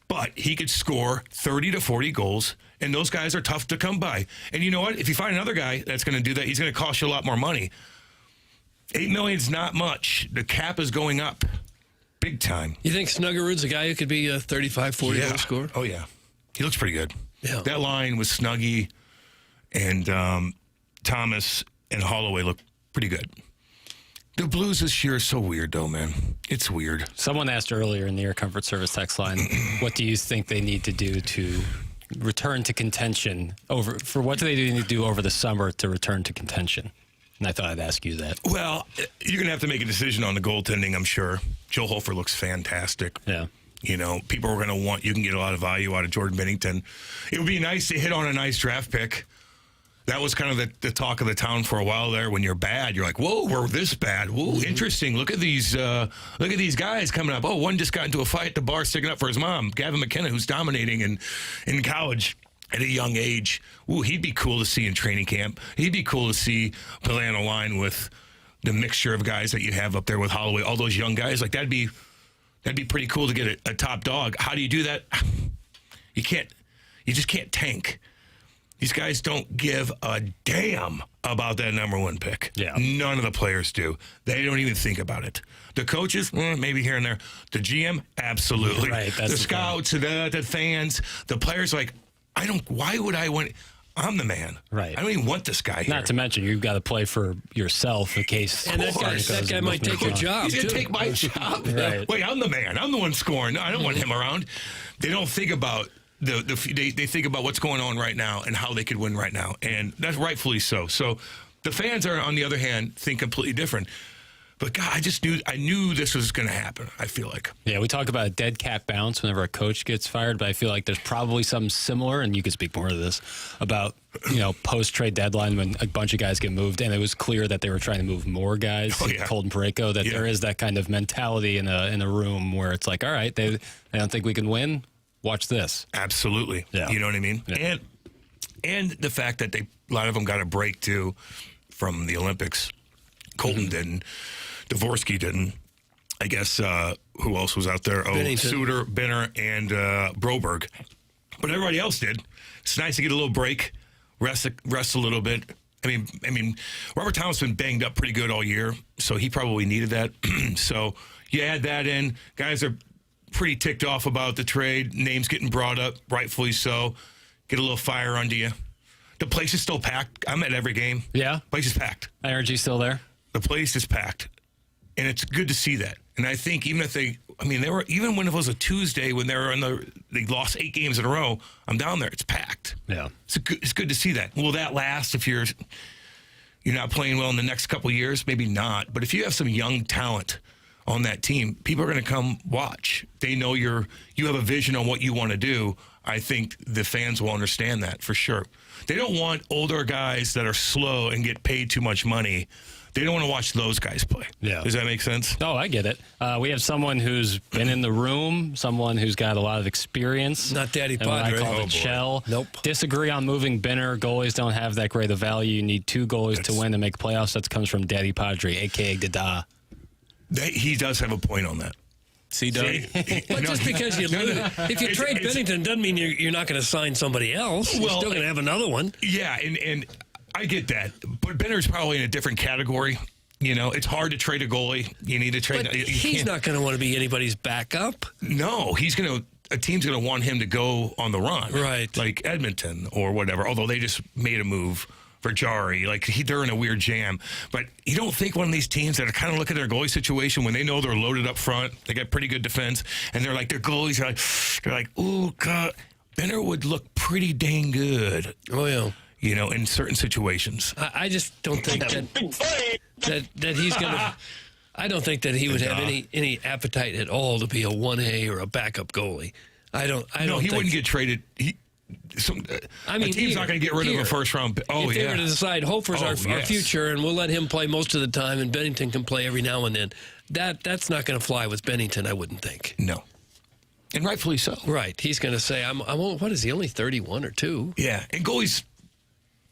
But he could score 30 to 40 goals, and those guys are tough to come by. And you know what? If you find another guy that's going to do that, he's going to cost you a lot more money. $8 million is not much. The cap is going up big time. You think Snuggerud's a guy who could be a 35, 40 goal scorer? Oh, yeah. He looks pretty good. Yeah. That line with Snuggie and Thomas and Holloway look pretty good. The Blues this year is so weird, though, man. It's weird. Someone asked earlier in the Air Comfort Service text line, what do you think they need to do to return to contention? What do they need to do over the summer to return to contention? And I thought I'd ask you that. Well, you're going to have to make a decision on the goaltending, I'm sure. Joe Hofer looks fantastic. Yeah. You know, people are going to want, you can get a lot of value out of Jordan Bennington. It would be nice to hit on a nice draft pick. That was kind of the talk of the town for a while there. When you're bad, you're like, whoa, we're this bad. Whoa, interesting. Look at these guys coming up. Oh, one just got into a fight at the bar sticking up for his mom, Gavin McKernan, who's dominating in college at a young age. Ooh, he'd be cool to see in training camp. He'd be cool to see play on a line with the mixture of guys that you have up there with Holloway, all those young guys. Like that'd be pretty cool to get a top dog. How do you do that? You just can't tank. These guys don't give a damn about that number one pick. Yeah. None of the players do. They don't even think about it. The coaches, maybe here and there. The GM, absolutely. Right, that's the the scouts, the fans, the players, like, why would I want, I'm the man. Right. I don't even want this guy here. Not to mention, you've got to play for yourself in case. And that guy might take your job, He's too. going to take my job. Right. Wait, I'm the man. I'm the one scoring. No, I don't want him around. They don't think about they think about what's going on right now and how they could win right now, and that's rightfully so. So the fans are, on the other hand, think completely different. But God, I knew this was going to happen. I feel like. Yeah, we talk about a dead cat bounce whenever a coach gets fired, but I feel like there's probably something similar, and you could speak more to this about post-trade deadline when a bunch of guys get moved, and it was clear that they were trying to move more guys. Oh, yeah. Colton Parayko, that there is that kind of mentality in a room where it's like, all right, they don't think we can win. Watch this. Absolutely. Yeah. You know what I mean? Yeah. And the fact that a lot of them got a break too from the Olympics. Colton didn't. Dvorsky didn't. I guess who else was out there? Oh, Bennington. Suter, Benner, and Broberg. But everybody else did. It's nice to get a little break, rest a little bit. I mean, Robert Thompson been banged up pretty good all year, so he probably needed that. So you add that in. Guys are pretty ticked off about the trade. Names getting brought up, rightfully so. Get a little fire under you. The place is still packed. I'm at every game. Yeah. Place is packed. Energy still there? The place is packed. And it's good to see that. And I think even if they were, even when it was a Tuesday when they lost 8 games in a row, I'm down there. It's packed. Yeah. It's good to see that. Will that last if you're not playing well in the next couple of years? Maybe not. But if you have some young talent on that team, people are going to come watch. They know you have a vision on what you want to do. I think the fans will understand that for sure. They don't want older guys that are slow and get paid too much money. They don't want to watch those guys play. Yeah. Does that make sense? Oh, I get it. We have someone who's been in the room, someone who's got a lot of experience. Not Daddy and what I Padre. call Oh, the boy. shell. Nope. Disagree on moving Benner. Goalies don't have that great of value. You need 2 goalies to win and make playoffs. That comes from Daddy Padre, a.k.a. Dada. He does have a point on that. See, Doug? But just because you lose, if you trade Bennington, doesn't mean you're not going to sign somebody else. You're Well, still going to have another one. Yeah, and I get that. But Benner's probably in a different category. It's hard to trade a goalie. You need to trade. But he's not going to want to be anybody's backup. No, a team's going to want him to go on the run. Right. Like Edmonton or whatever, although they just made a move for Jari. Like, they're in a weird jam. But you don't think one of these teams that are kind of looking at their goalie situation when they know they're loaded up front, they got pretty good defense, and their goalies are like, oh, God, Benner would look pretty dang good. Oh, yeah. In certain situations. I just don't think that he's going to. I don't think that he would have any appetite at all to be a 1A or a backup goalie. I don't. No, he wouldn't get traded. A team's not going to get rid of a first round. Oh, if they were to decide Hofer's our yes. future and we'll let him play most of the time and Bennington can play every now and then, that's not going to fly with Bennington, I wouldn't think. No. And rightfully so. Right. He's going to say, what is he, only 31 or 2? Yeah. And goalies,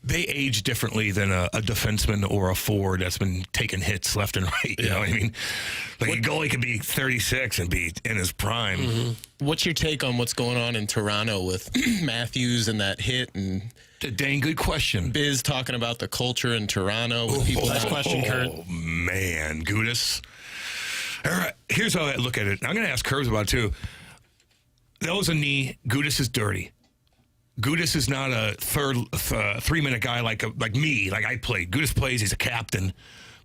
they age differently than a defenseman or a forward that's been taking hits left and right. You know what I mean? Like a goalie could be 36 and be in his prime. Mm-hmm. What's your take on what's going on in Toronto with Matthews and that hit and a dang good question. Biz talking about the culture in Toronto with people. Last question, Kurt. Oh, man. Gudis. All right. Here's how I look at it. I'm going to ask Curbs about it, too. That was a knee. Gudis is dirty. Gudis is not a 3-minute guy like me. Like I played. Gudis plays. He's a captain.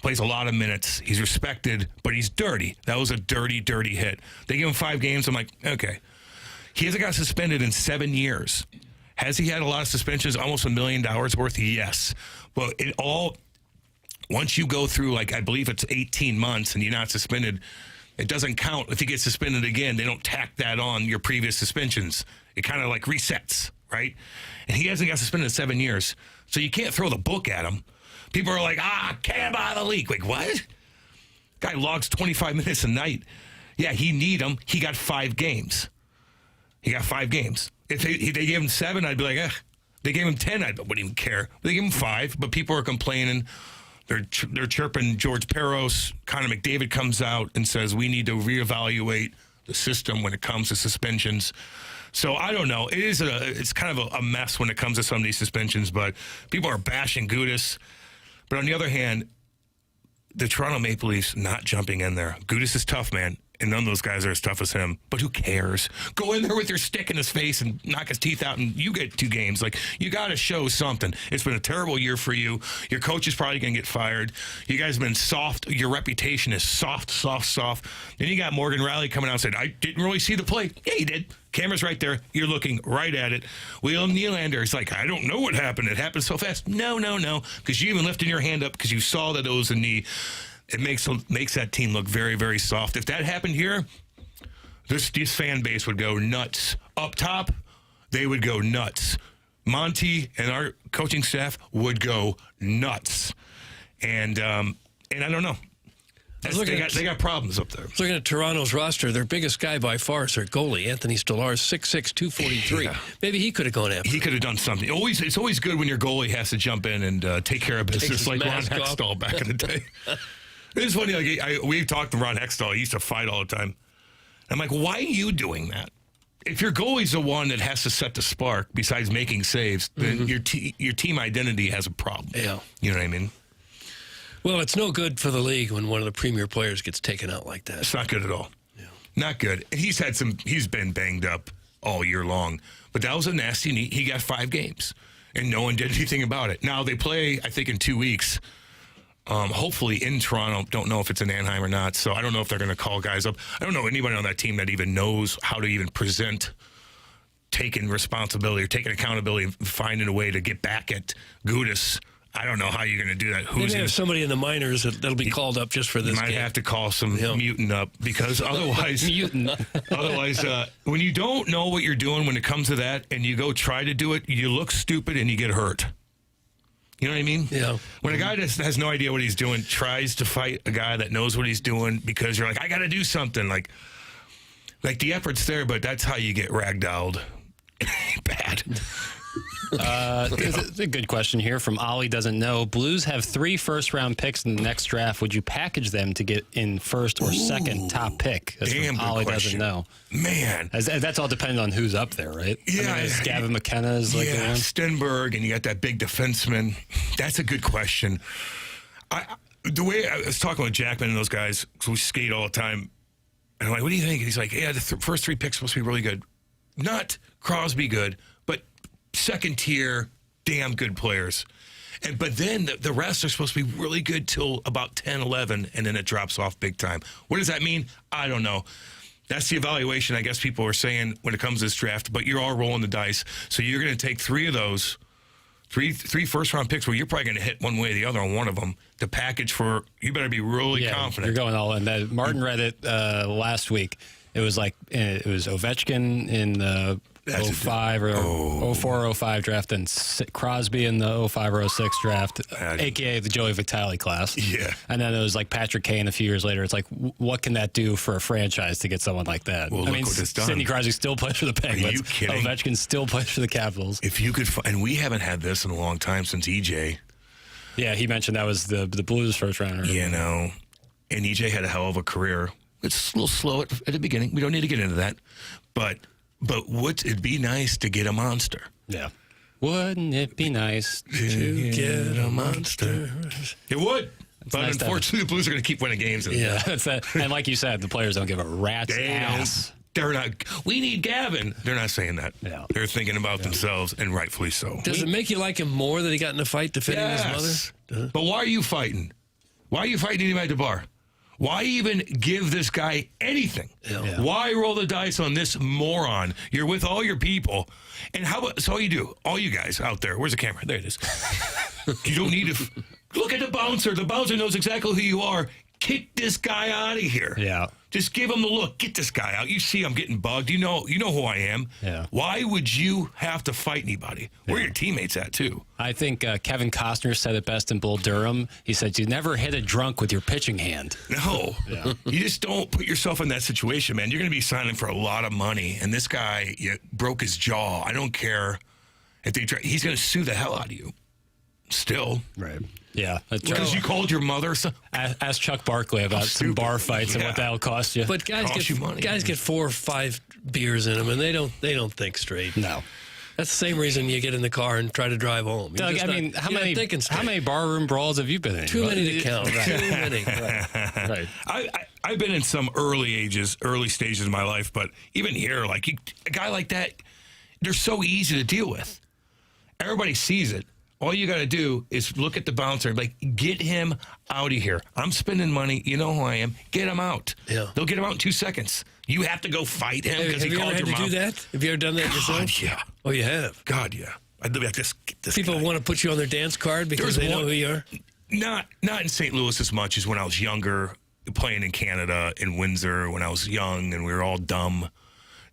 Plays a lot of minutes. He's respected, but he's dirty. That was a dirty, dirty hit. They give him 5 games. I'm like, okay. He hasn't got suspended in 7 years. Has he had a lot of suspensions? Almost $1 million worth? Yes. But it all, once you go through, like I believe it's 18 months and you're not suspended, it doesn't count. If you get suspended again, they don't tack that on your previous suspensions. It kind of like resets. Right? And he hasn't got suspended in 7 years. So you can't throw the book at him. People are like, can't buy the league. Like, what? Guy logs 25 minutes a night. Yeah, he need him. He got 5 games. If they gave him 7, I'd be like, They gave him 10, I wouldn't even care. They gave him 5, but people are complaining. They're chirping George Peros. Connor McDavid comes out and says, we need to reevaluate the system when it comes to suspensions. So I don't know. It's kind of a mess when it comes to some of these suspensions, but people are bashing Gudis. But on the other hand, the Toronto Maple Leafs not jumping in there. Gudis is tough, man, and none of those guys are as tough as him. But who cares? Go in there with your stick in his face and knock his teeth out, and you get 2 games. Like, you got to show something. It's been a terrible year for you. Your coach is probably going to get fired. You guys have been soft. Your reputation is soft. Then you got Morgan Riley coming out and said, I didn't really see the play. Yeah, you did. Camera's right there. You're looking right at it. William Nylander is like, I don't know what happened. It happened so fast. No. Because you even lifted your hand up because you saw that it was a knee. It makes that team look very, very soft. If that happened here, this fan base would go nuts. Up top, they would go nuts. Monty and our coaching staff would go nuts. And I don't know. They got problems up there. Looking at Toronto's roster, their biggest guy by far is their goalie, Anthony Stolarz, 6'6", 243. Yeah. Maybe he could have gone after. He could have done something. It's always good when your goalie has to jump in and take care of business, like Ron Hextall back in the day. It's funny. Like we've talked to Ron Hextall. He used to fight all the time. I'm like, why are you doing that? If your goalie's the one that has to set the spark, besides making saves, then your team identity has a problem. Yeah, you know what I mean. Well, it's no good for the league when one of the premier players gets taken out like that. It's not good at all. Yeah. Not good. He's been banged up all year long. But that was a nasty knee. He got 5 games, and no one did anything about it. Now, they play, I think, in 2 weeks, hopefully in Toronto. Don't know if it's in Anaheim or not, so I don't know if they're going to call guys up. I don't know anybody on that team that even knows how to even present taking responsibility or taking accountability and finding a way to get back at Gudis. I don't know how you're going to do that. Maybe have somebody in the minors that'll be called up just for this. You might have to call some mutant up, because otherwise, when you don't know what you're doing when it comes to that, and you go try to do it, you look stupid and you get hurt. You know what I mean? Yeah. When a guy that has no idea what he's doing tries to fight a guy that knows what he's doing because you're like, I got to do something. Like the effort's there, but that's how you get ragdolled. Bad. It's a good question here from Ollie Doesn't Know. Blues have 3 first-round picks in the next draft. Would you package them to get in first or second top pick? That's damn from good Ollie question. Doesn't Know. Man. That's all dependent on who's up there, right? Yeah. I mean, Gavin McKenna is like the one. Stenberg, and you got that big defenseman. That's a good question. The way I was talking with Jackman and those guys, because we skate all the time, and I'm like, what do you think? He's like, yeah, the first 3 picks supposed to be really good. Not Crosby good, but second tier, damn good players. But then the rest are supposed to be really good till about 10, 11, and then it drops off big time. What does that mean? I don't know. That's the evaluation I guess people are saying when it comes to this draft, but you're all rolling the dice. So you're going to take 3 of those, three first-round picks where you're probably going to hit one way or the other on one of them. The package for, you better be really confident. You're going all in. Martin read it last week. It was Ovechkin in the That's 05 or 04 or 05 draft, and Crosby in the 05 or 06 draft, a.k.a. the Joey Vitale class. Yeah. And then it was like Patrick Kane a few years later. It's like, what can that do for a franchise to get someone like that? Well, I mean, what it's done. Sidney Crosby still plays for the Penguins. Are you kidding? Ovechkin still plays for the Capitals. If you could, and we haven't had this in a long time since EJ. Yeah, he mentioned that was the Blues first rounder. You know, and EJ had a hell of a career. It's a little slow at the beginning. We don't need to get into that. But it'd be nice to get a monster. Yeah. Wouldn't it be nice to get a monster? It would. But nice unfortunately, the Blues are going to keep winning games. Yeah, that's that. And like you said, the players don't give a rat's ass. They're not. We need Gavin. They're not saying that. Yeah. They're thinking about themselves, and rightfully so. Does it make you like him more that he got in a fight defending his mother? But why are you fighting? Why are you fighting anybody at the bar? Why even give this guy anything? Yeah. Why roll the dice on this moron? You're with all your people. And how about, so all you do, all you guys out there, where's the camera? There it is. You don't need to, look at the bouncer. The bouncer knows exactly who you are. Kick this guy out of here. Yeah. Just give him the look. Get this guy out. You see I'm getting bugged. You know who I am. Yeah. Why would you have to fight anybody? Where are your teammates at, too? I think Kevin Costner said it best in Bull Durham. He said, you never hit a drunk with your pitching hand. No. Yeah. You just don't put yourself in that situation, man. You're going to be signing for a lot of money, and this guy broke his jaw. I don't care if he's going to sue the hell out of you. Still. Right. Yeah. Because you called your mother. Ask Chuck Barkley about some bar fights and what that'll cost you. But guys get 4 or 5 beers in them, and they don't think straight. No. That's the same reason you get in the car and try to drive home. Doug, I mean, how many barroom brawls have you been in? Too many to count. Right. Too many. Right. I've been in some early stages of my life, but even here, like a guy like that, they're so easy to deal with. Everybody sees it. All you got to do is look at the bouncer, like, get him out of here. I'm spending money. You know who I am. Get him out. Yeah. They'll get him out in 2 seconds. You have to go fight him because he called your mom. Have you ever had to do that? Have you ever done that yourself? Yeah. Oh, you have? God, yeah. I'd be like, get this People guy. want to put you on their dance card because they know who you are? Not in St. Louis as much as when I was younger, playing in Canada, in Windsor, when I was young and we were all dumb.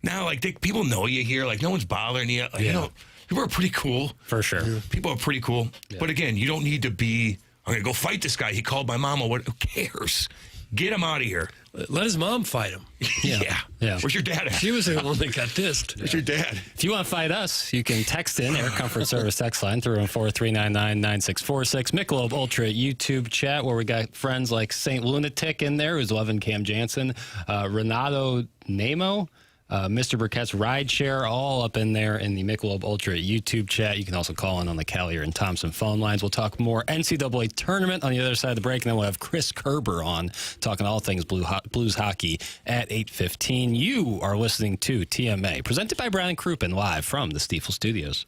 Now, like, people know you here. Like, no one's bothering you. Like, people are pretty cool. For sure. People are pretty cool. Yeah. But again, you don't need to be, I'm going to go fight this guy. He called my mama. Who cares? Get him out of here. Let his mom fight him. Yeah. Where's your dad at? She was the one that got dissed. Where's your dad? If you want to fight us, you can text in Air Comfort Service text line 314-399-9646. Michelob Ultra YouTube chat where we got friends like Saint Lunatic in there who's loving Cam Jansen, Renato Nemo, Mr. Burkett's Rideshare, all up in there in the Michelob Ultra YouTube chat. You can also call in on the Callier and Thompson phone lines. We'll talk more NCAA tournament on the other side of the break, and then we'll have Chris Kerber on talking all things Blues hockey at 8:15. You are listening to TMA, presented by Brown & Crouppen, live from the Stiefel Studios.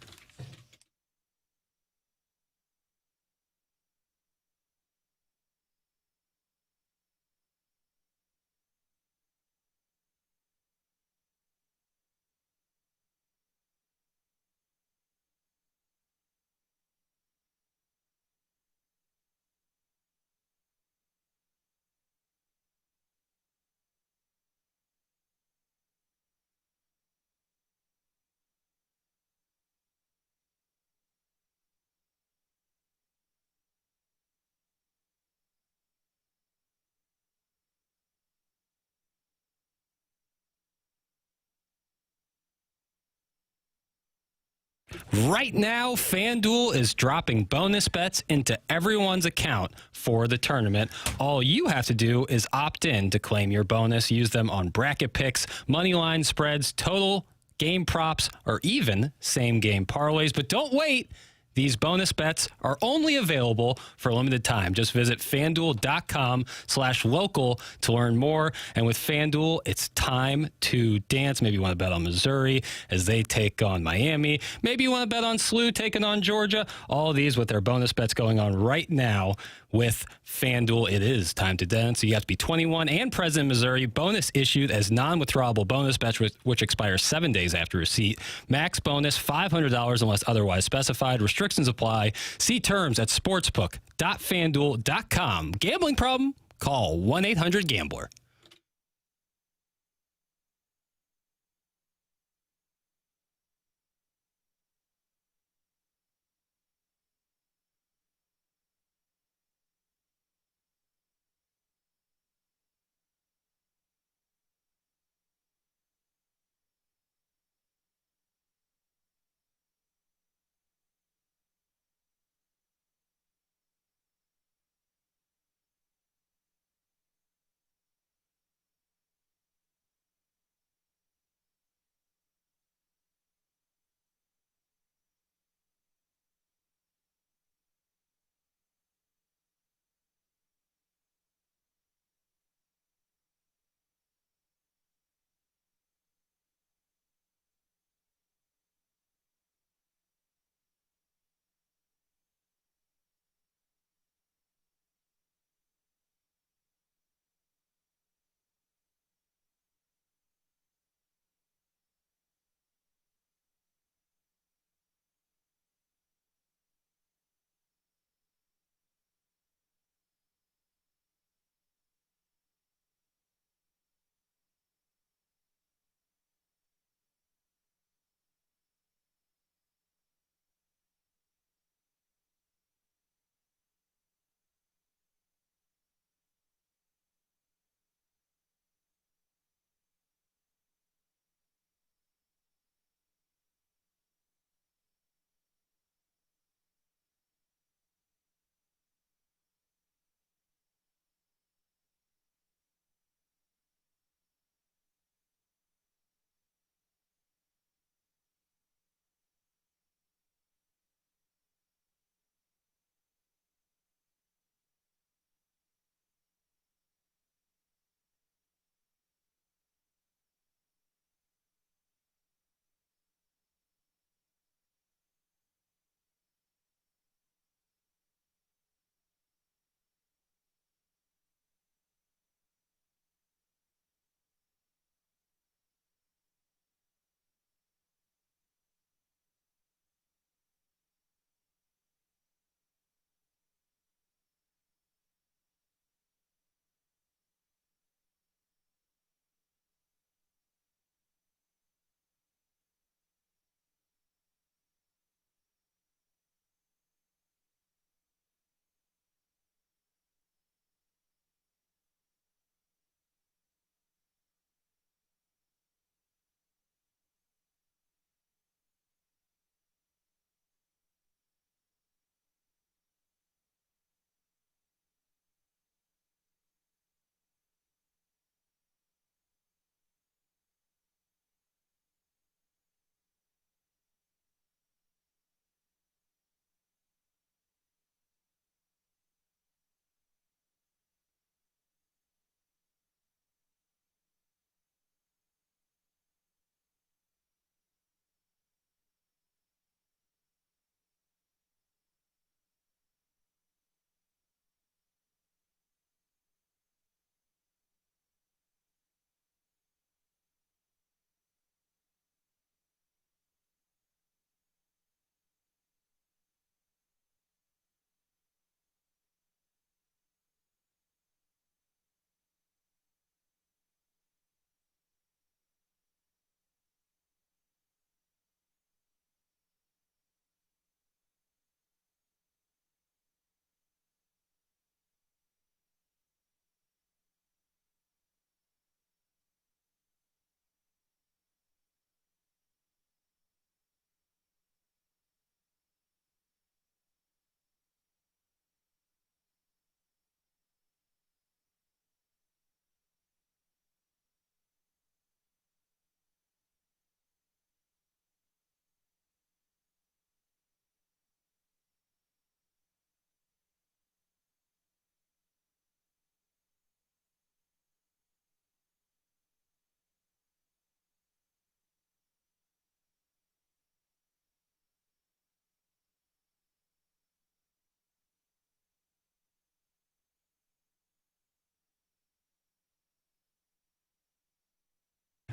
Right now, FanDuel is dropping bonus bets into everyone's account for the tournament. All you have to do is opt in to claim your bonus. Use them on bracket picks, money line spreads, total, game props, or even same-game parlays. But don't wait. These bonus bets are only available for a limited time. Just visit FanDuel.com/local to learn more. And with FanDuel, it's time to dance. Maybe you want to bet on Missouri as they take on Miami. Maybe you want to bet on SLU taking on Georgia. All of these with their bonus bets going on right now with FanDuel. It is time to dance. So you have to be 21 and present in Missouri. Bonus issued as non-withdrawable bonus bets, which expires 7 days after receipt. Max bonus $500 unless otherwise specified. Restrictions apply. See terms at sportsbook.fanduel.com. Gambling problem? Call 1-800-GAMBLER.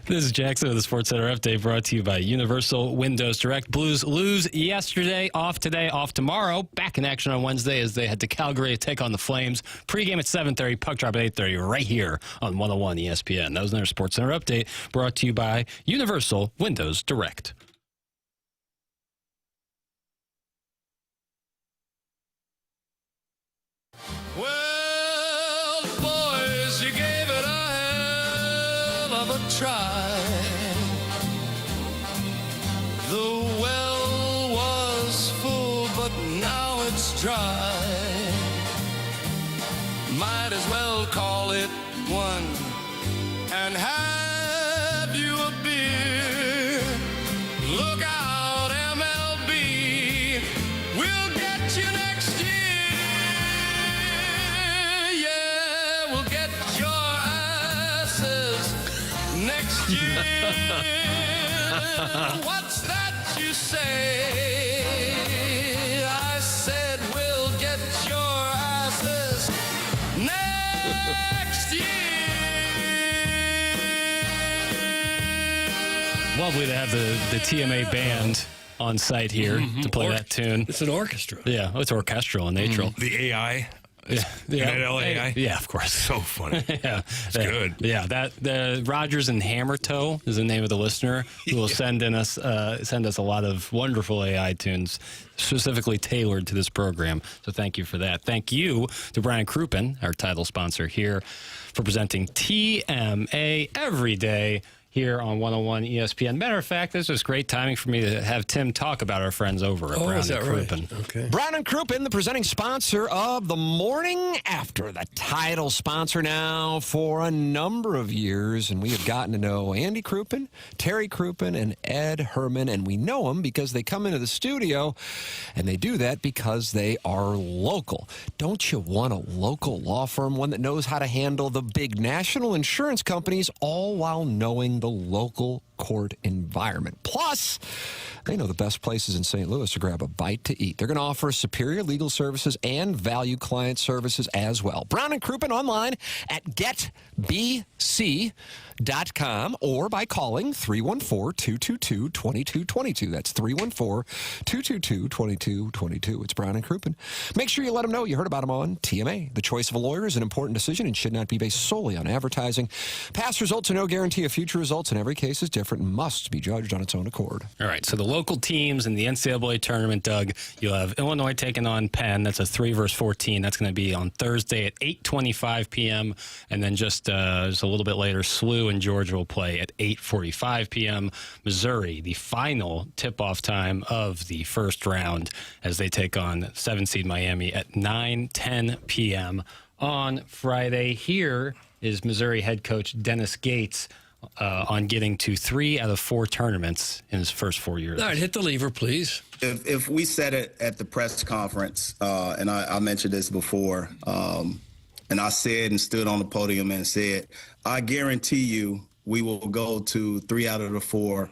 This is Jackson with the Sports Center Update, brought to you by Universal Windows Direct. Blues lose yesterday, off today, off tomorrow. Back in action on Wednesday as they head to Calgary to take on the Flames. Pre-game at 7:30, puck drop at 8:30, right here on 101 ESPN. That was another Sports Center Update, brought to you by Universal Windows Direct. Well, boys, you gave it a hell of a try. The well was full, but now it's dry. Might as well call it one and have you a beer. Look out, MLB, we'll get you next year. Yeah, we'll get your asses next year. What's that you say? I said we'll get your asses next year. Lovely to have the TMA band on site here to play that tune. It's an orchestra. Yeah, it's orchestral in nature. The AI. Yeah, AI? Yeah, of course. So funny. Yeah, It's good. Yeah, the Rogers and Hammertoe is the name of the listener who will send us a lot of wonderful AI tunes specifically tailored to this program. So thank you for that. Thank you to Brian Crouppen, our title sponsor here, for presenting TMA every day here on 101 ESPN. Matter of fact, this was great timing for me to have Tim talk about our friends over at Brown is that and right? Crouppen. Okay. Brown and Crouppen, the presenting sponsor of The Morning After, the title sponsor now for a number of years. And we have gotten to know Andy Crouppen, Terry Crouppen, and Ed Herman. And we know them because they come into the studio, and they do that because they are local. Don't you want a local law firm, one that knows how to handle the big national insurance companies, all while knowing the local court environment? Plus, they know the best places in St. Louis to grab a bite to eat. They're going to offer superior legal services and value client services as well. Brown and Crouppen online at getbc.com or by calling 314-222-2222. That's 314-222-2222. It's Brown and Crouppen. Make sure you let them know you heard about them on TMA. The choice of a lawyer is an important decision and should not be based solely on advertising. Past results are no guarantee of future results, and every case is different and must be judged on its own accord. All right, so the local teams in the NCAA tournament, Doug, you'll have Illinois taking on Penn. That's a 3 versus 14. That's going to be on Thursday at 8:25 p.m. And then just a little bit later, SLU and Georgia will play at 8:45 p.m. Missouri, the final tip-off time of the first round as they take on 7-seed Miami at 9:10 p.m. on Friday. Here is Missouri head coach Dennis Gates on getting to 3 out of 4 tournaments in his first 4 years. All right, hit the lever, please. If we said it at the press conference, and I mentioned this before, and I said and stood on the podium and said, I guarantee you we will go to 3 out of the 4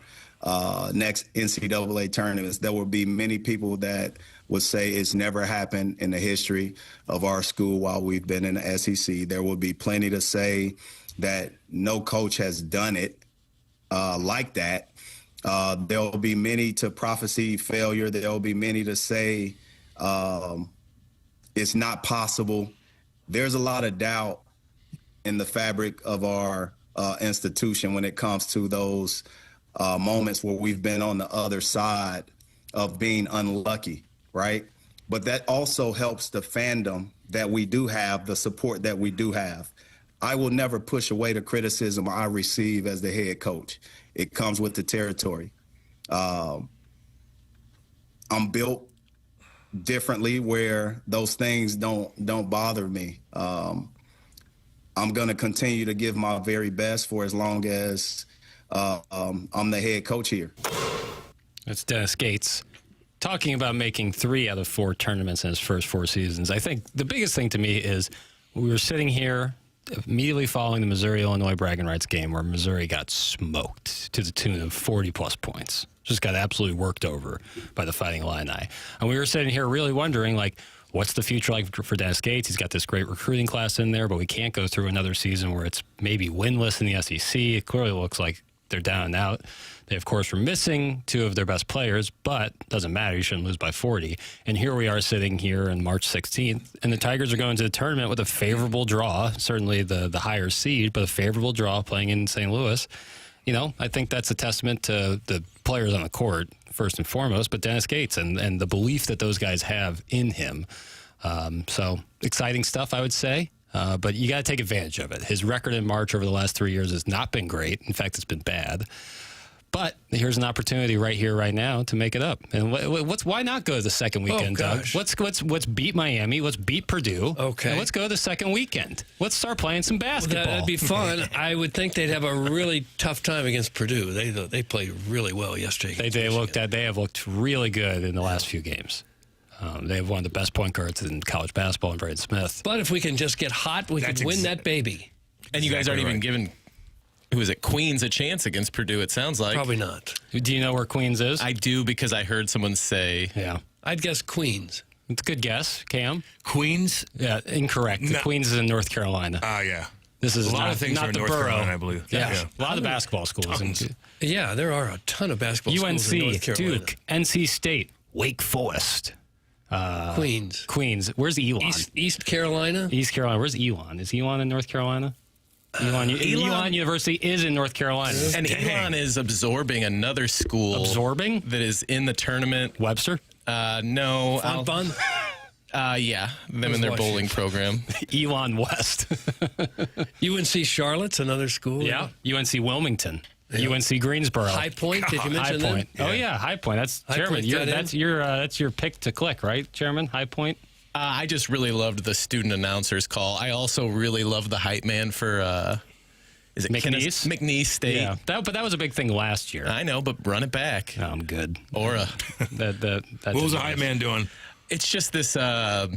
next NCAA tournaments. There will be many people that would say it's never happened in the history of our school while we've been in the SEC. There will be plenty to say that no coach has done it like that. There will be many to prophesy failure. There will be many to say it's not possible. There's a lot of doubt in the fabric of our institution when it comes to those moments where we've been on the other side of being unlucky, right? But that also helps the fandom that we do have, the support that we do have. I will never push away the criticism I receive as the head coach. It comes with the territory. I'm built differently where those things don't bother me. I'm going to continue to give my very best for as long as I'm the head coach here. That's Dennis Gates talking about making 3 out of 4 tournaments in his first 4 seasons. I think the biggest thing to me is we were sitting here immediately following the Missouri-Illinois bragging rights game where Missouri got smoked to the tune of 40-plus points. Just got absolutely worked over by the Fighting Illini. And we were sitting here really wondering, like, what's the future like for Dennis Gates? He's got this great recruiting class in there, but we can't go through another season where it's maybe winless in the SEC. It clearly looks like they're down and out. They, of course, were missing 2 of their best players, but doesn't matter. You shouldn't lose by 40. And here we are sitting here on March 16th, and the Tigers are going to the tournament with a favorable draw, certainly the higher seed, but a favorable draw playing in St. Louis. You know, I think that's a testament to the players on the court, first and foremost, but Dennis Gates and the belief that those guys have in him. So exciting stuff, I would say. But you got to take advantage of it. His record in March over the last 3 years has not been great. In fact, it's been bad. But here's an opportunity right here, right now, to make it up. And why not go to the second weekend, Doug? Let's beat Miami. Let's beat Purdue. Okay. And let's go to the second weekend. Let's start playing some basketball. That'd be fun. I would think they'd have a really tough time against Purdue. They played really well yesterday. They have looked really good in the last few games. They have one of the best point guards in college basketball in Braden Smith. But if we can just get hot, we could win that baby. And you guys aren't even giving, who is it, Queens a chance against Purdue, it sounds like. Probably not. Do you know where Queens is? I do, because I heard someone say. Yeah. I'd guess Queens. It's a good guess, Cam. Queens? Yeah, incorrect. No. Queens is in North Carolina. Yeah. This is a lot of things not are in the North borough. Carolina, I believe. Yeah. A lot of basketball schools. Yeah, there are a ton of basketball schools in North UNC, Carolina. Duke, NC State, Wake Forest. Queens. Where's Elon? East Carolina? East Carolina. Where's Elon? Is Elon in North Carolina? Elon University is in North Carolina. And Elon is absorbing another school. Absorbing? That is in the tournament. Webster? No. Fun? Yeah, them in their bowling program. Elon West. UNC Charlotte's another school? Yeah. UNC Wilmington. UNC Greensboro. High Point, did you mention High Point. them? Oh yeah, High Point. That's High Chairman. Point That's your pick to click, right, Chairman? High Point. I just really loved the student announcers call. I also really loved the hype man for is it McNeese? McNeese State. Yeah, but that was a big thing last year. I know, but run it back. Oh, I'm good. Aura. What was the hype man doing? It's just this. I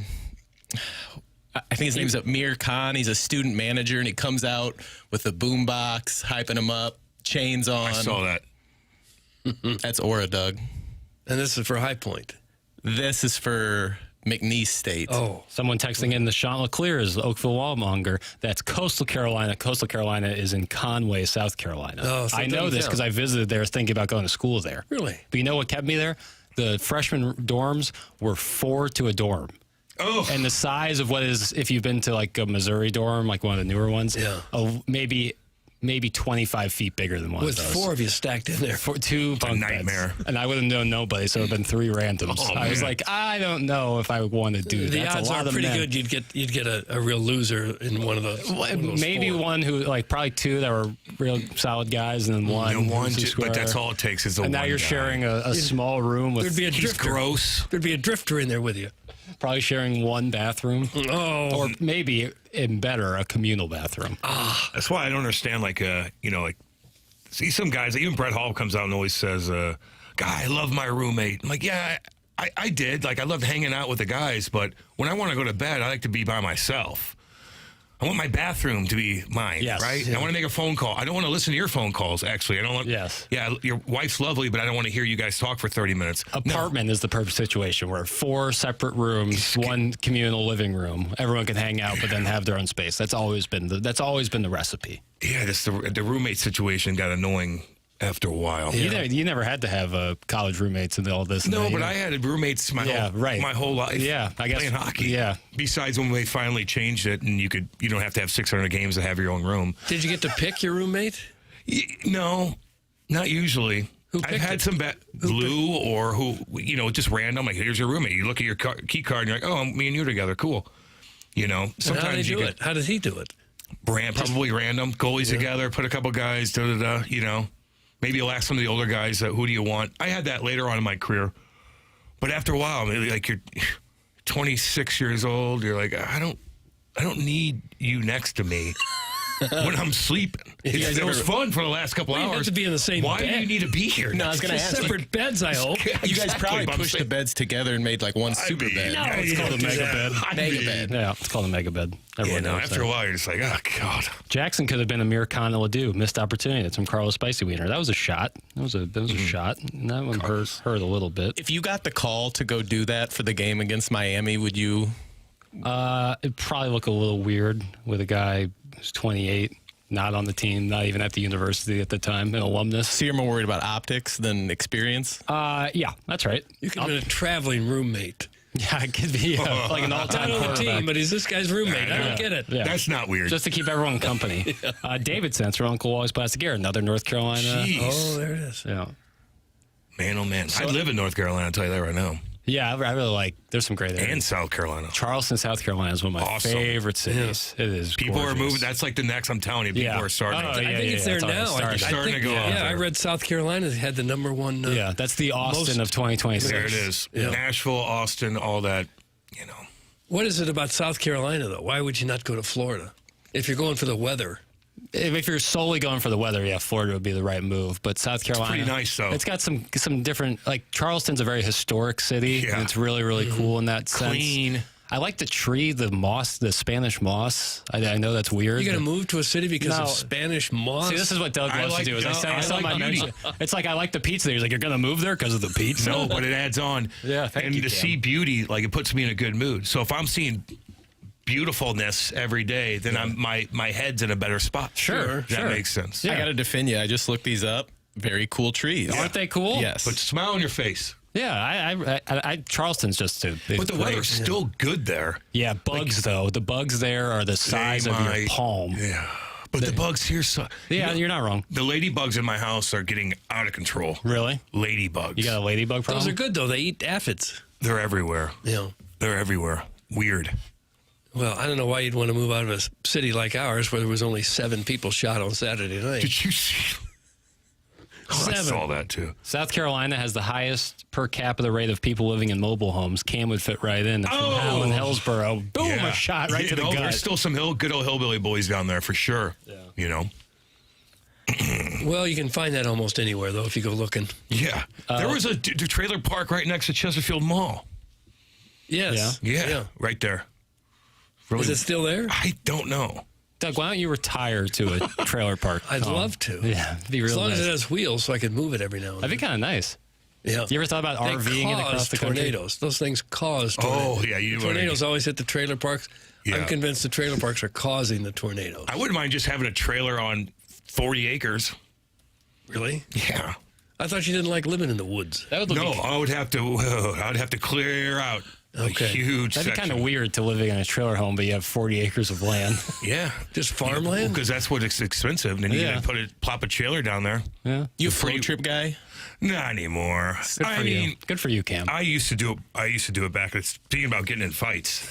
think his name's Amir Khan. He's a student manager, and he comes out with a boombox, hyping him up, chains on. I saw that. That's Aura, Doug. And this is for High Point. This is for McNeese State. Oh. Someone texting in the Sean LeClaire is Oakville Wallmonger. That's Coastal Carolina. Coastal Carolina is in Conway, South Carolina. Oh, so I know this because I visited there thinking about going to school there. Really? But you know what kept me there? The freshman dorms were 4 to a dorm. Oh. And the size of what is, if you've been to like a Missouri dorm, like one of the newer ones, maybe 25 feet bigger than one With of those. 4 of you stacked in there. 2 bunk nightmare. beds. And I would have known nobody, so it would have been 3 randoms. Oh, I was man. like, I don't know if I would want to do that. The That's odds a lot are of pretty men. good you'd get a real loser in one of those. Maybe 4. one who, like, probably 2 that were real solid guys, and then one. But that's all it takes is the and one now you're guy. sharing a small room with. There'd be a He's drifter. gross. There'd be a drifter in there with you. Probably sharing one bathroom. Oh. Or maybe, and better, a communal bathroom. That's why I don't understand, see some guys, even Brett Hall comes out and always says, "Guy, I love my roommate." I'm like, yeah, I did. Like, I loved hanging out with the guys, but when I want to go to bed, I like to be by myself. I want my bathroom to be mine, Yes. right? Yeah. I want to make a phone call. I don't want to listen to your phone calls, actually. I don't want. Yes. Yeah, your wife's lovely, but I don't want to hear you guys talk for 30 minutes. Apartment is the perfect situation where 4 separate rooms, 1 communal living room. Everyone can hang out, but then have their own space. That's always been the recipe. Yeah, the roommate situation got annoying after a while. You never had to have college roommates and all this. No, and but I had roommates my whole life. Yeah, I guess playing hockey. Yeah. Besides when they finally changed it, and you don't have to have 600 games to have your own room. Did you get to pick your roommate? No, not usually. Who I've had some Blue or who just random. Like, here's your roommate. You look at your key card and you're like, oh, me and you together, cool. Sometimes How did he do it? How did he do it? Probably random. Goalies together, put a couple guys. Maybe you'll ask some of the older guys, who do you want? I had that later on in my career. But after a while, like you're 26 years old, you're like, I don't need you next to me when I'm sleeping. It was fun for the last couple You hours. have to be in the same Why bed. do you need to be here? No, I was going to ask. Separate beds, I hope. You guys probably pushed the beds together and made like one super bed. No, It's called a mega bed. Mega bed. Yeah, it's called a mega bed. Everyone knows after that. a while, you're just like, oh, God. Jackson could have been Amir Khan Ledoux. Missed opportunity. That's from Carlos Spicy Wiener. That was a shot. That was a shot. And that one hurt a little bit. If you got the call to go do that for the game against Miami, would you? It'd probably look a little weird with a guy who's 28. not on the team, not even at the university at the time, an alumnus. So you're more worried about optics than experience? Yeah, that's right. You could have been a traveling roommate. Yeah, it could be like an all-time Not on the quarterback. team, but he's this guy's roommate. I don't get it. Yeah. That's not weird. Just to keep everyone company. David Sensor, Uncle Wally's Plastic Gear, another North Carolina. Jeez. Oh, there it is. Yeah. Man, oh, man. I live in North Carolina, I'll tell you that right now. Yeah, I really like, there's some great areas. And South Carolina. Charleston, South Carolina is one of my Awesome. favorite cities. It is People gorgeous. are moving. That's like the next, I'm telling you, people Yeah. are starting. Oh, to, yeah. I think it's there it's already now. started. It's starting to go out Yeah, I there. read South Carolina had the number one. Yeah, that's the Austin of 2026. There it is. Yeah. Nashville, Austin, all that, you know. What is it about South Carolina, though? Why would you not go to Florida if you're going for the weather? If you're solely going for the weather, yeah, Florida would be the right move. But South Carolina, pretty nice, though. It's got some different. Like Charleston's a very historic city. Yeah. And it's really really cool in that sense. Clean. I like the tree, the moss, the Spanish moss. I know that's weird. You're going to move to a city because No. of Spanish moss? See, this is what Doug I wants like to do. Is the- I something like I mentioned. It's like I like the pizza. He's like, you're going to move there because of the pizza. No, but it adds on. Yeah, thank and you, to Cam. see beauty, like it puts me in a good mood. So if I'm seeing beautifulness every day, then my head's in a better spot. Sure, That makes sense. I got to defend you. I just looked these up. Very cool trees. Aren't they cool? Yes. But smile on your face. Yeah, I Charleston's just too. But the weather's still good there. Yeah, bugs though. The bugs there are the size of your palm. Yeah. But the bugs here suck. Yeah, you're not wrong. The ladybugs in my house are getting out of control. Really? Ladybugs. You got a ladybug problem? Those are good, though. They eat aphids. They're everywhere. Yeah. They're everywhere. Weird. Well, I don't know why you'd want to move out of a city like ours where there was only 7 people shot on Saturday night. Did you see? Oh, I 7. saw that too. South Carolina has the highest per capita rate of people living in mobile homes. Cam would fit right in. From Howland, Hillsboro. Boom, Yeah. a shot right to the gut. There's still some good old hillbilly boys down there for sure. Yeah. You know? Well, you can find that almost anywhere, though, if you go looking. Yeah. There was a trailer park right next to Chesterfield Mall. Yes. Yeah. Right there. Really, Is it still there? I don't know. Doug, why don't you retire to a trailer park? I'd love to. Yeah, it'd be real As long nice. as it has wheels so I can move it every now and That'd then. be kind of nice. Yeah. You ever thought about They RVing it across cause the country? tornadoes. Those things cause tornadoes. Oh, yeah. You Tornadoes always hit the trailer parks. Yeah. I'm convinced the trailer parks are causing the tornadoes. I wouldn't mind just having a trailer on 40 acres. Really? Yeah. I thought you didn't like living in the woods. That would look No, I would have to clear out Okay. a huge That'd be section. kind of weird to living in a trailer home, but you have 40 acres of land. Yeah. Just farmland? Because that's what it's expensive. And then you Yeah. can plop a trailer down there. Yeah, You a float trip guy? Not anymore. good for you. Good for you, Cam. I used to do it back. Speaking about getting in fights.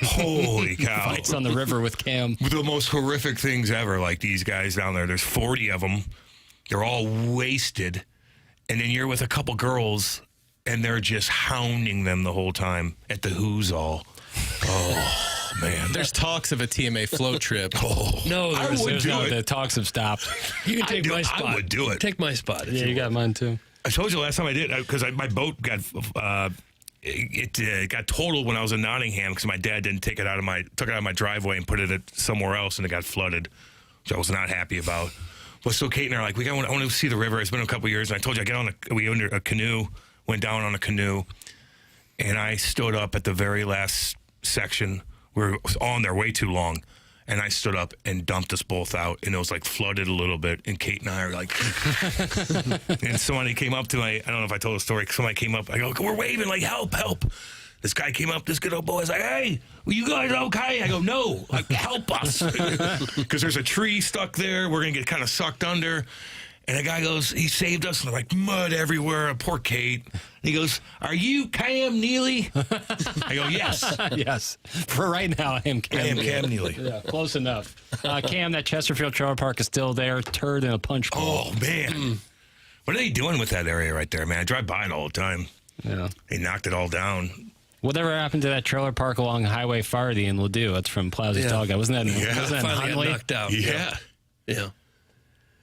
Holy cow. Fights on the river with Cam. The most horrific things ever, like these guys down there. There's 40 of them. They're all wasted. And then you're with a couple girls, and they're just hounding them the whole time at the Who's All. Oh, man. There's talks of a TMA float trip. No, I there's, would there's do no. it. The talks have stopped. You can take do- my I spot. would do it. Take my spot. if Yeah, you got mine too. I told you last time I did, because my boat got it got totaled when I was in Nottingham because my dad didn't took it out of my driveway and put it somewhere else, and it got flooded, which I was not happy about. But so Kate and I are like, I want to see the river. It's been a couple of years, and I told you we owned a canoe, went down on a canoe, and I stood up at the very last section. We were on there way too long. And I stood up and dumped us both out, and it was like flooded a little bit. And Kate and I are like, and somebody came up to I don't know if I told the story. Somebody came up, I go, we're waving like help. This guy came up, this good old boy is like, hey, well, you guys okay? I go, no, like, help us. Because there's a tree stuck there. We're going to get kind of sucked under. And the guy goes, he saved us, and like mud everywhere. Poor Kate. He goes, are you Cam Neely? I go, yes. Yes. For right now, I am Cam. I am Cam Neely. Yeah, close enough. Cam, that Chesterfield Trailer Park is still there. Turd in a punch bowl. Oh, man. What are they doing with that area right there, man? I drive by it all the time. Yeah. They knocked it all down. Whatever happened to that trailer park along Highway Fardy in Ladue? That's from Plowsy's Yeah. Dog. Wasn't that in Finally got Huntley? knocked out. Yeah. Yeah.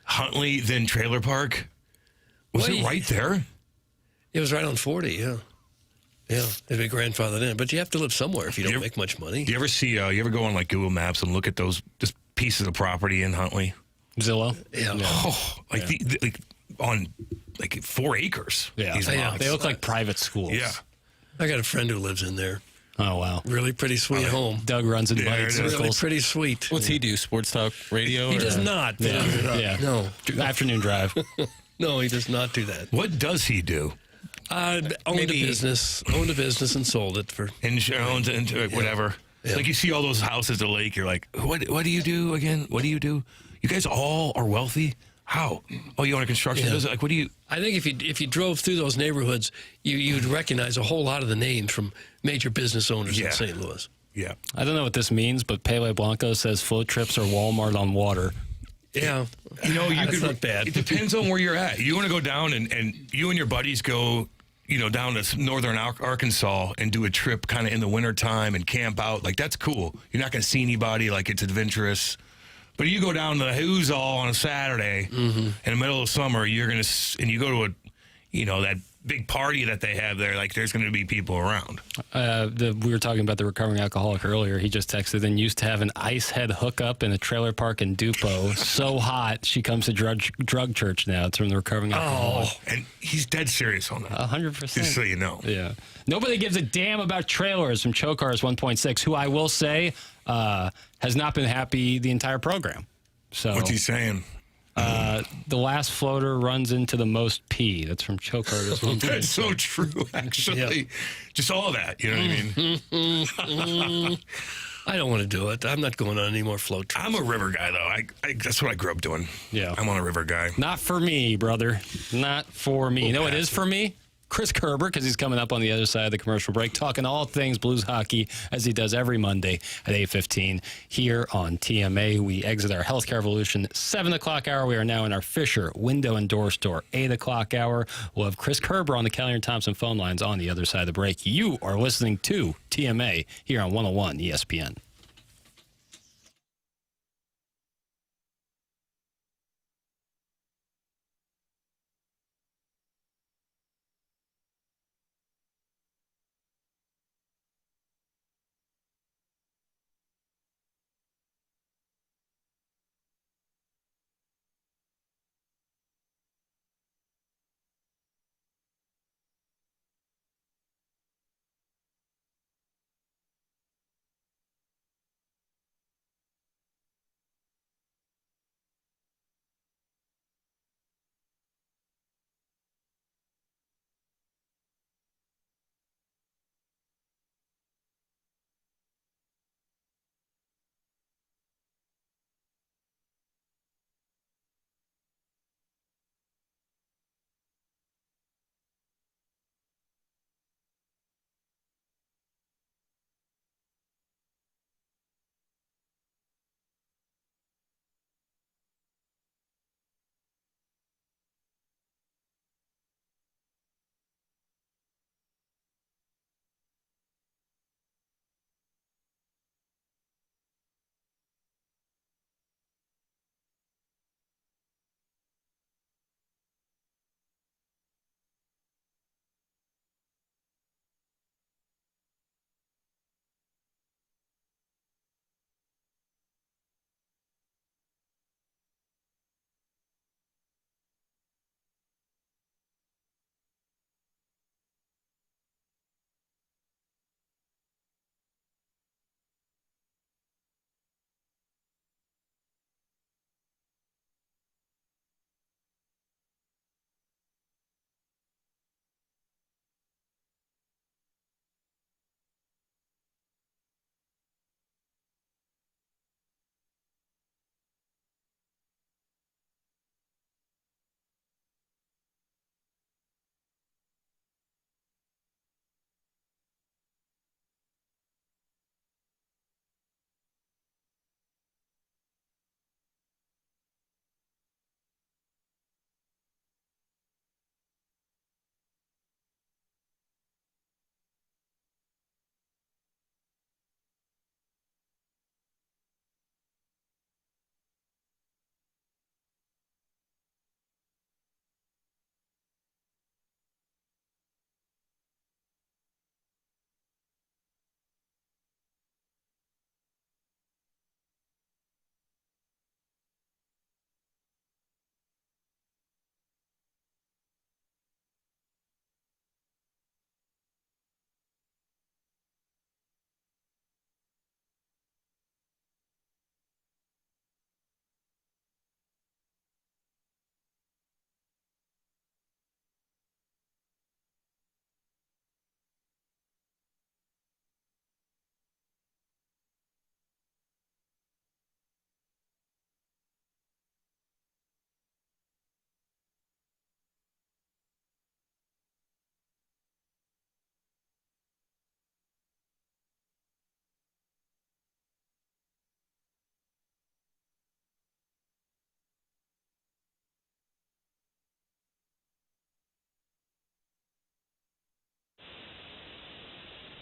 Huntley, then Trailer Park. Was Well, it right there? It was right on 40, yeah. Yeah, it'd be grandfathered in. But you have to live somewhere if you don't make much money. Do you ever see, you ever go on like Google Maps and look at those just pieces of property in Huntley? Zillow? Yeah. Oh, like, like on like 4 acres. Yeah. These Yeah. lots. They look like private schools. Yeah. I got a friend who lives in there. Oh, wow. Really pretty sweet home. Doug runs in white Really circles. pretty sweet. What's he do? Sports talk radio? He or- does not. Yeah. No. Afternoon drive. No, he does not do that. What does he do? Owned a business and sold it for. Insurance and whatever. Yeah. Like you see all those houses at the lake, you're like, what do you do again? What do you do? You guys all are wealthy? How? Oh, you own a construction business? Like, what do you? I think if you drove through those neighborhoods, you'd recognize a whole lot of the names from major business owners in St. Louis. Yeah. I don't know what this means, but Pele Blanco says float trips are Walmart on water. Yeah. You know, That's not bad. It depends on where you're at. You want to go down and you and your buddies go, down to northern Arkansas and do a trip kind of in the wintertime and camp out. Like, that's cool. You're not going to see anybody. Like, it's adventurous. But you go down to Hoozall on a Saturday in the middle of summer, you're going to, and you go to that big party that they have there, like there's going to be people around. We were talking about the recovering alcoholic earlier. He just texted and used to have an ice head hookup in a trailer park in Dupo. So hot, she comes to drug church now. It's from the recovering alcoholic. And he's dead serious on that. 100%. Just so you know. Yeah. Nobody gives a damn about trailers from Chokars 1.6, who I will say has not been happy the entire program. So What's he saying? the last floater runs into the most pee. That's from Chokars 1.6. That's so true, actually. Yeah. Just all that, you know what I mean? I don't want to do it. I'm not going on any more float trips. I'm a river guy, though. I that's what I grew up doing. Yeah. I'm on a river guy. Not for me, brother. Not for me. You know what it is for me? Chris Kerber, because he's coming up on the other side of the commercial break, talking all things Blues hockey, as he does every Monday at 8:15 here on TMA. We exit our Healthcare Revolution 7 o'clock hour. We are now in our Fisher Window and Door Store 8 o'clock hour. We'll have Chris Kerber on the Kelly and Thompson phone lines on the other side of the break. You are listening to TMA here on 101 ESPN.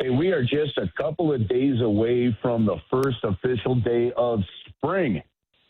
Hey, we are just a couple of days away from the first official day of spring.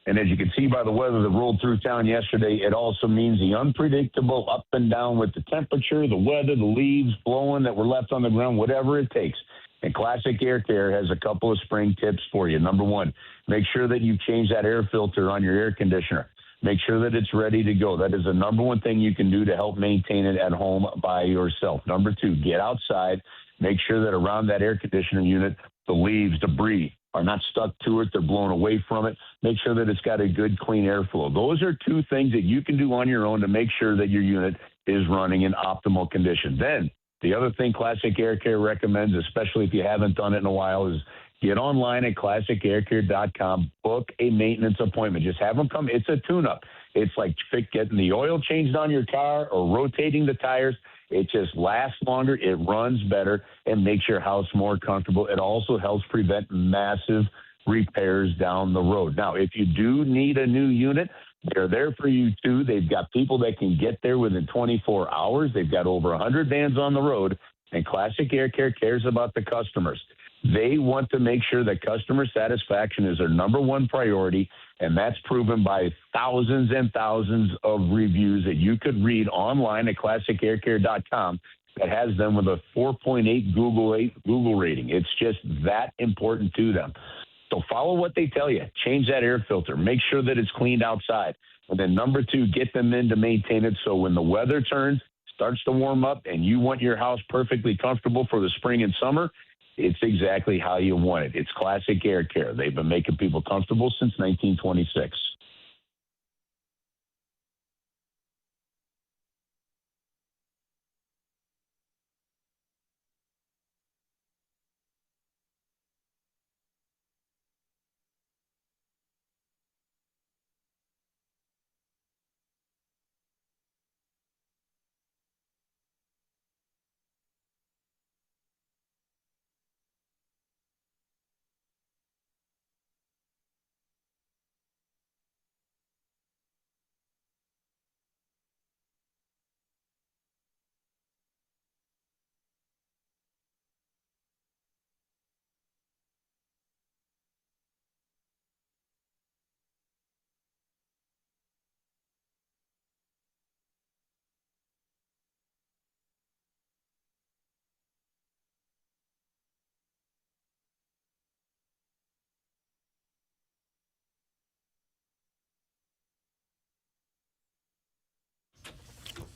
And as you can see by the weather that rolled through town yesterday, it also means the unpredictable up and down with the temperature, the weather, the leaves blowing that were left on the ground, whatever it takes. And Classic Air Care has a couple of spring tips for you. Number one, make sure that you change that air filter on your air conditioner. Make sure that it's ready to go. That is the number one thing you can do to help maintain it at home by yourself. Number two, get outside. Make sure that around that air conditioner unit, the leaves, debris are not stuck to it. They're blown away from it. Make sure that it's got a good, clean airflow. Those are two things that you can do on your own to make sure that your unit is running in optimal condition. Then the other thing Classic Air Care recommends, especially if you haven't done it in a while, is get online at classicaircare.com, book a maintenance appointment. Just have them come. It's a tune-up. It's like getting the oil changed on your car or rotating the tires. It just lasts longer, it runs better, and makes your house more comfortable. It also helps prevent massive repairs down the road. Now, if you do need a new unit, they're there for you, too. They've got people that can get there within 24 hours. They've got over 100 vans on the road, and Classic Air Care cares about the customers. They want to make sure that customer satisfaction is their number one priority, and that's proven by thousands and thousands of reviews that you could read online at classicaircare.com that has them with a 4.8 Google rating. It's just that important to them. So follow what they tell you. Change that air filter. Make sure that it's cleaned outside. And then number two, get them in to maintain it so when the weather turns, starts to warm up, and you want your house perfectly comfortable for the spring and summer, it's exactly how you want it. It's Classic Air Care. They've been making people comfortable since 1926.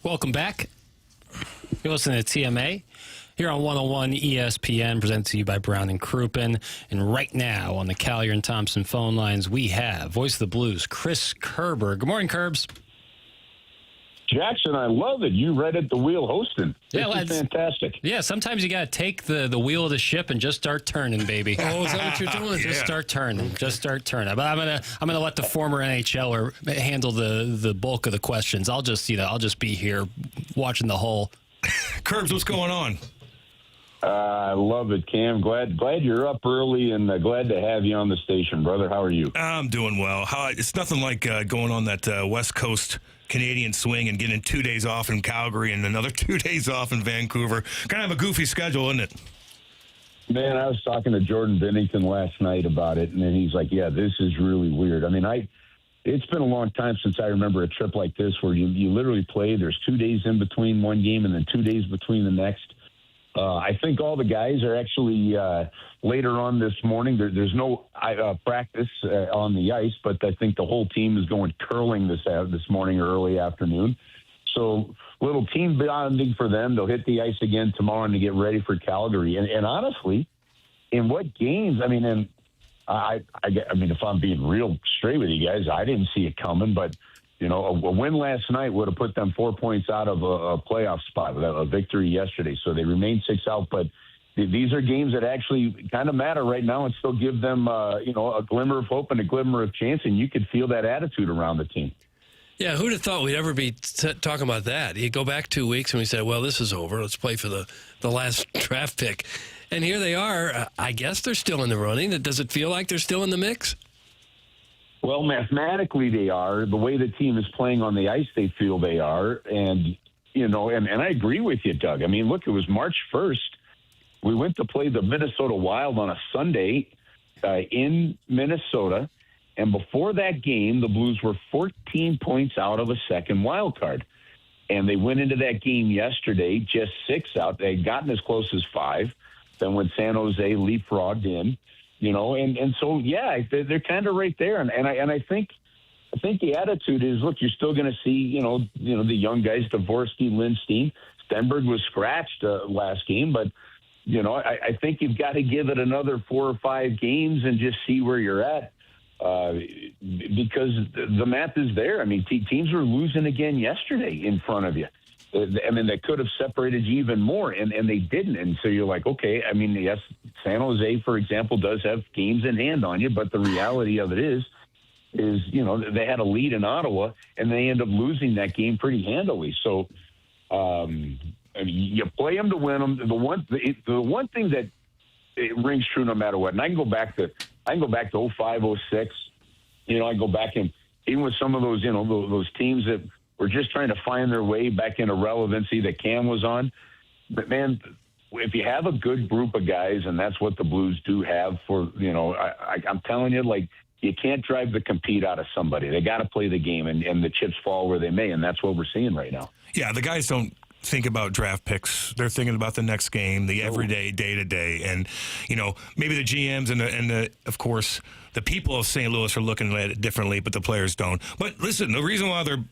Welcome back. You're listening to TMA here on 101 ESPN, presented to you by Brown and Crouppen. And right now on the Callier and Thompson phone lines, we have Voice of the Blues, Chris Kerber. Good morning, Kerbs. Jackson, I love it. You read at the wheel hosting. This is fantastic. Yeah, sometimes you got to take the wheel of the ship and just start turning, baby. Oh, is that what you're doing? Just start turning. Okay. Just start turning. But I'm gonna let the former NHLer handle the bulk of the questions. I'll just be here watching the whole. Kerbs, what's going on? I love it, Cam. Glad you're up early, and glad to have you on the station, brother. How are you? I'm doing well. It's nothing like going on that West Coast Canadian swing and getting 2 days off in Calgary and another 2 days off in Vancouver. Kind of a goofy schedule, isn't it? Man, I was talking to Jordan Bennington last night about it, and then he's like, yeah, this is really weird. I mean, it's been a long time since I remember a trip like this where you literally play. There's 2 days in between one game and then 2 days between the next. I think all the guys are actually later on this morning. There's no practice on the ice, but I think the whole team is going curling this morning or early afternoon. So little team bonding for them. They'll hit the ice again tomorrow to get ready for Calgary. And honestly, in what games? I mean, and I mean, if I'm being real straight with you guys, I didn't see it coming, but. You know, a win last night would have put them 4 points out of a playoff spot with a victory yesterday. So they remain 6 out. But these are games that actually kind of matter right now and still give them, a glimmer of hope and a glimmer of chance. And you could feel that attitude around the team. Yeah, who'd have thought we'd ever be talking about that? You go back 2 weeks and we said, well, this is over. Let's play for the last draft pick. And here they are. I guess they're still in the running. Does it feel like they're still in the mix? Well, mathematically they are. The way the team is playing on the ice, they feel they are. And, and I agree with you, Doug. I mean, look, it was March 1st, We went to play the Minnesota Wild on a Sunday in Minnesota, and before that game, the Blues were 14 points out of a second wild card. And they went into that game yesterday just 6 out. They had gotten as close as 5. Then when San Jose leapfrogged in, and so, yeah, they're kind of right there. And I think the attitude is, look, you're still going to see, the young guys, Dvorsky, Lindstein. Stenberg was scratched last game, but, I think you've got to give it another 4 or 5 games and just see where you're at. Because the math is there. I mean, teams were losing again yesterday in front of you. I mean, they could have separated you even more, and they didn't. And so you're like, okay, I mean, yes, San Jose, for example, does have games in hand on you, but the reality of it is, they had a lead in Ottawa, and they end up losing that game pretty handily. So I mean, you play them to win them. The one thing that it rings true no matter what, and I can go back to 05, 06. I go back and even with some of those, those teams that were just trying to find their way back into relevancy that Cam was on. But, man, if you have a good group of guys, and that's what the Blues do have for, I'm telling you, like, you can't drive the compete out of somebody. They got to play the game, and the chips fall where they may, and that's what we're seeing right now. Yeah, the guys don't think about draft picks. They're thinking about the next game, the everyday, day-to-day. And, maybe the GMs and the of course, the people of St. Louis are looking at it differently, but the players don't. But listen, the reason why they're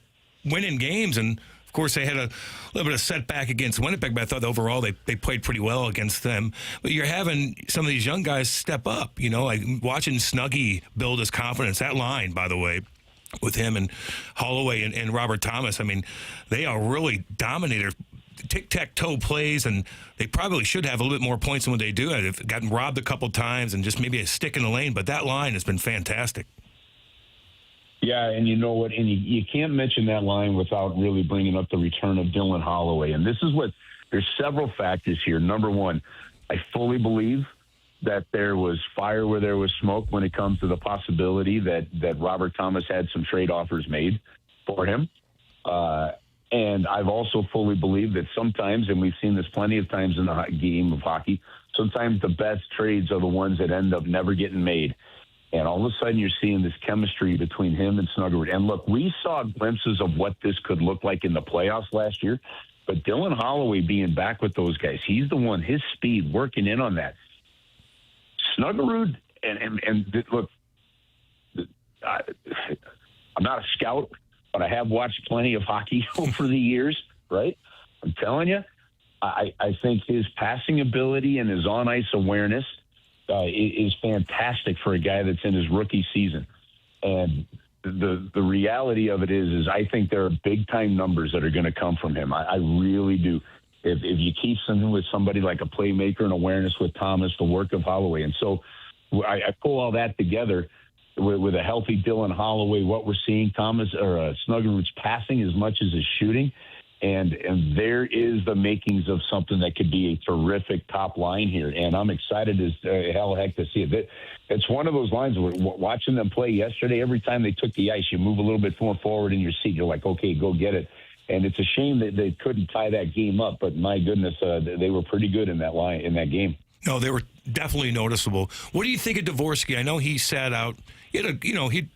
winning games, and, of course, they had a little bit of setback against Winnipeg, but I thought overall they played pretty well against them. But you're having some of these young guys step up, like watching Snuggie build his confidence. That line, by the way, with him and Holloway and Robert Thomas, I mean, they are really dominators. Tic-tac-toe plays, and they probably should have a little bit more points than what they do. They've gotten robbed a couple times and just maybe a stick in the lane, but that line has been fantastic. Yeah, and you know what? And you can't mention that line without really bringing up the return of Dylan Holloway. And this is there's several factors here. Number one, I fully believe that there was fire where there was smoke when it comes to the possibility that Robert Thomas had some trade offers made for him. And I've also fully believed that sometimes, and we've seen this plenty of times in the game of hockey, sometimes the best trades are the ones that end up never getting made. And all of a sudden you're seeing this chemistry between him and Snuggerud. And look, we saw glimpses of what this could look like in the playoffs last year. But Dylan Holloway being back with those guys, he's the one, his speed, working in on that. Snuggerud, and look, I'm not a scout, but I have watched plenty of hockey over the years, right? I'm telling you, I think his passing ability and his on-ice awareness is fantastic for a guy that's in his rookie season. And the reality of it is I think there are big-time numbers that are going to come from him. I really do. If you keep something with somebody like a playmaker and awareness with Thomas, the work of Holloway. And so I pull all that together with a healthy Dylan Holloway, what we're seeing, Thomas or Snuggerud's passing as much as his shooting. And there is the makings of something that could be a terrific top line here. And I'm excited as hell heck to see it. It's one of those lines where watching them play yesterday, every time they took the ice, you move a little bit more forward in your seat. You're like, okay, go get it. And it's a shame that they couldn't tie that game up. But my goodness, they were pretty good in that game. No, they were definitely noticeable. What do you think of Dvorsky? I know he sat out. He'd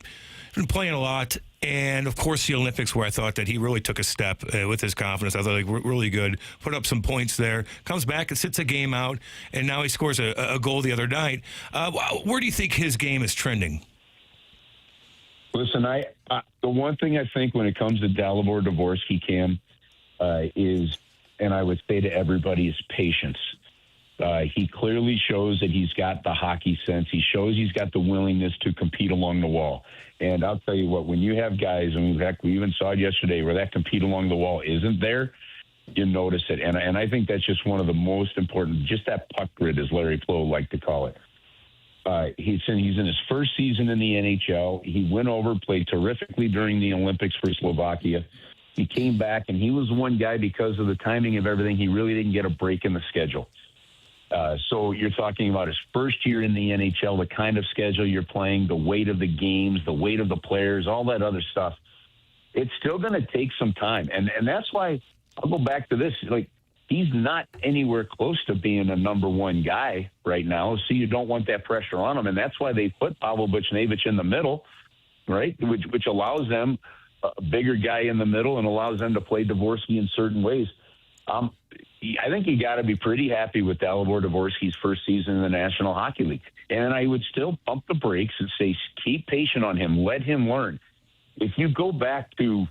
been playing a lot. And, of course, the Olympics, where I thought that he really took a step with his confidence. I thought really good. Put up some points there. Comes back and sits a game out. And now he scores a goal the other night. Where do you think his game is trending? Listen, the one thing I think when it comes to Dalibor Dvorsky, Cam, is, and I would say to everybody, is patience. He clearly shows that he's got the hockey sense. He shows he's got the willingness to compete along the wall. And I'll tell you what, when you have guys, and heck, we even saw it yesterday, where that compete along the wall isn't there, you notice it. And I think that's just one of the most important, just that puck grid, as Larry Plow liked to call it. He's in his first season in the NHL. He went over, played terrifically during the Olympics for Slovakia. He came back, and he was the one guy, because of the timing of everything, he really didn't get a break in the schedule. So you're talking about his first year in the NHL, the kind of schedule you're playing, the weight of the games, the weight of the players, all that other stuff. It's still going to take some time. And that's why I'll go back to this. Like, he's not anywhere close to being a number one guy right now. So you don't want that pressure on him. And that's why they put Pavel Buchnevich in the middle, right? Which allows them a bigger guy in the middle and allows them to play Dvorsky in certain ways. I think you got to be pretty happy with Dalibor Dvorsky's first season in the National Hockey League. And I would still pump the brakes and say, keep patient on him. Let him learn. If you go back to,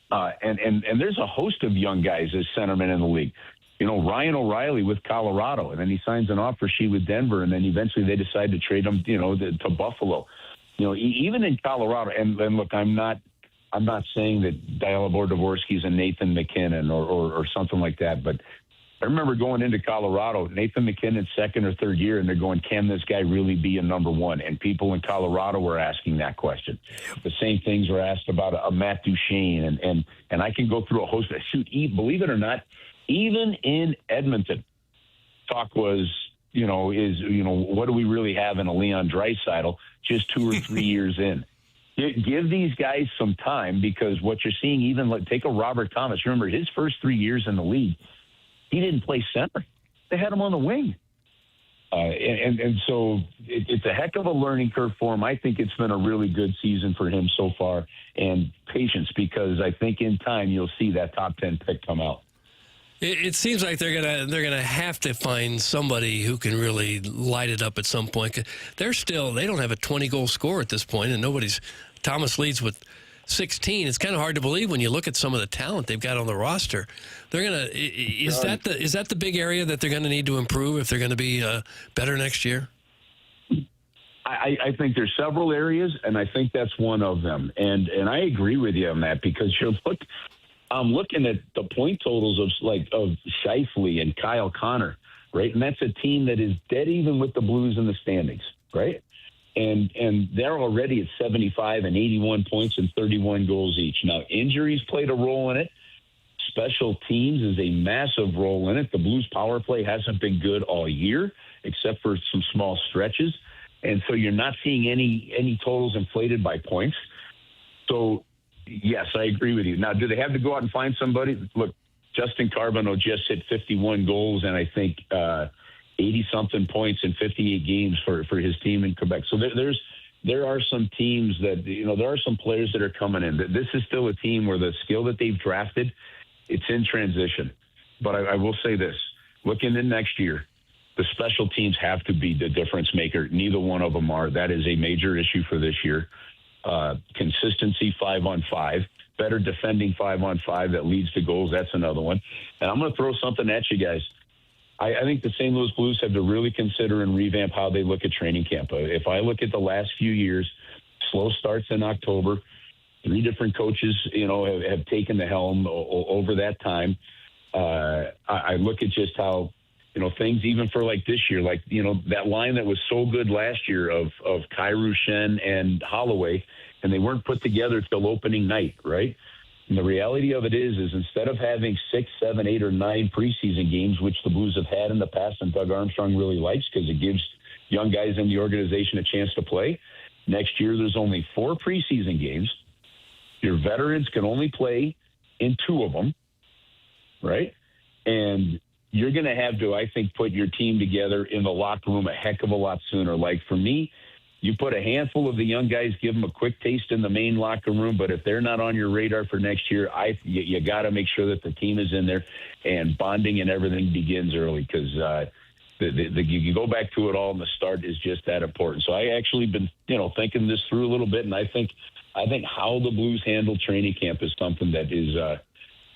and there's a host of young guys as centermen in the league. You know, Ryan O'Reilly with Colorado, and then he signs an offer sheet with Denver, and then eventually they decide to trade him, you know, to Buffalo. You know, even in Colorado, and look, I'm not saying that Dalibor Dvorsky's a Nathan McKernan or something like that, but I remember going into Colorado, Nathan McKinnon's second or third year, and they're going, can this guy really be a number one? And people in Colorado were asking that question. The same things were asked about a Matt Duchene, and I can go through a host of, believe it or not, even in Edmonton, talk was, what do we really have in a Leon Draisaitl just 2 or 3 years in? Give these guys some time, because what you're seeing, even take a Robert Thomas. Remember, his first 3 years in the league, he didn't play center. They had him on the wing. And so it's a heck of a learning curve for him. I think it's been a really good season for him so far. And patience, because I think in time you'll see that top 10 pick come out. It seems like they're gonna have to find somebody who can really light it up at some point. They don't have a 20-goal scorer at this point, and Thomas leads with 16. It's kind of hard to believe when you look at some of the talent they've got on the roster. Is that the big area that they're gonna need to improve if they're gonna be better next year? I think there's several areas, and I think that's one of them. And I agree with you on that, because I'm looking at the point totals of Scheifele and Kyle Connor, right? And that's a team that is dead even with the Blues in the standings, right? And they're already at 75 and 81 points and 31 goals each. Now, injuries played a role in it. Special teams is a massive role in it. The Blues power play hasn't been good all year, except for some small stretches. And so you're not seeing any totals inflated by points. So, yes, I agree with you. Now, do they have to go out and find somebody? Look, Justin Carbonneau just hit 51 goals and I think 80-something points in 58 games for his team in Quebec. So there are some teams that, there are some players that are coming in. This is still a team where the skill that they've drafted, it's in transition. But I will say this, looking in next year, the special teams have to be the difference maker. Neither one of them are. That is a major issue for this year. Consistency 5-on-5, better defending 5-on-5 that leads to goals. That's another one. And I'm going to throw something at you guys. I think the St. Louis Blues have to really consider and revamp how they look at training camp. If I look at the last few years, slow starts in October, 3 different coaches, have taken the helm over that time. I look at just how, things even for this year, that line that was so good last year of Kyrou, Shen, and Holloway, and they weren't put together till opening night, right? And the reality of it is instead of having 6, 7, 8, or 9 preseason games, which the Blues have had in the past, and Doug Armstrong really likes because it gives young guys in the organization a chance to play, next year there's only 4 preseason games. Your veterans can only play in 2 of them, right? And you're going to have to, I think, put your team together in the locker room a heck of a lot sooner. Like for me, you put a handful of the young guys, give them a quick taste in the main locker room, but if they're not on your radar for next year, you got to make sure that the team is in there and bonding and everything begins early, because you go back to it all, and the start is just that important. So I actually been, thinking this through a little bit, and I think how the Blues handle training camp is something that is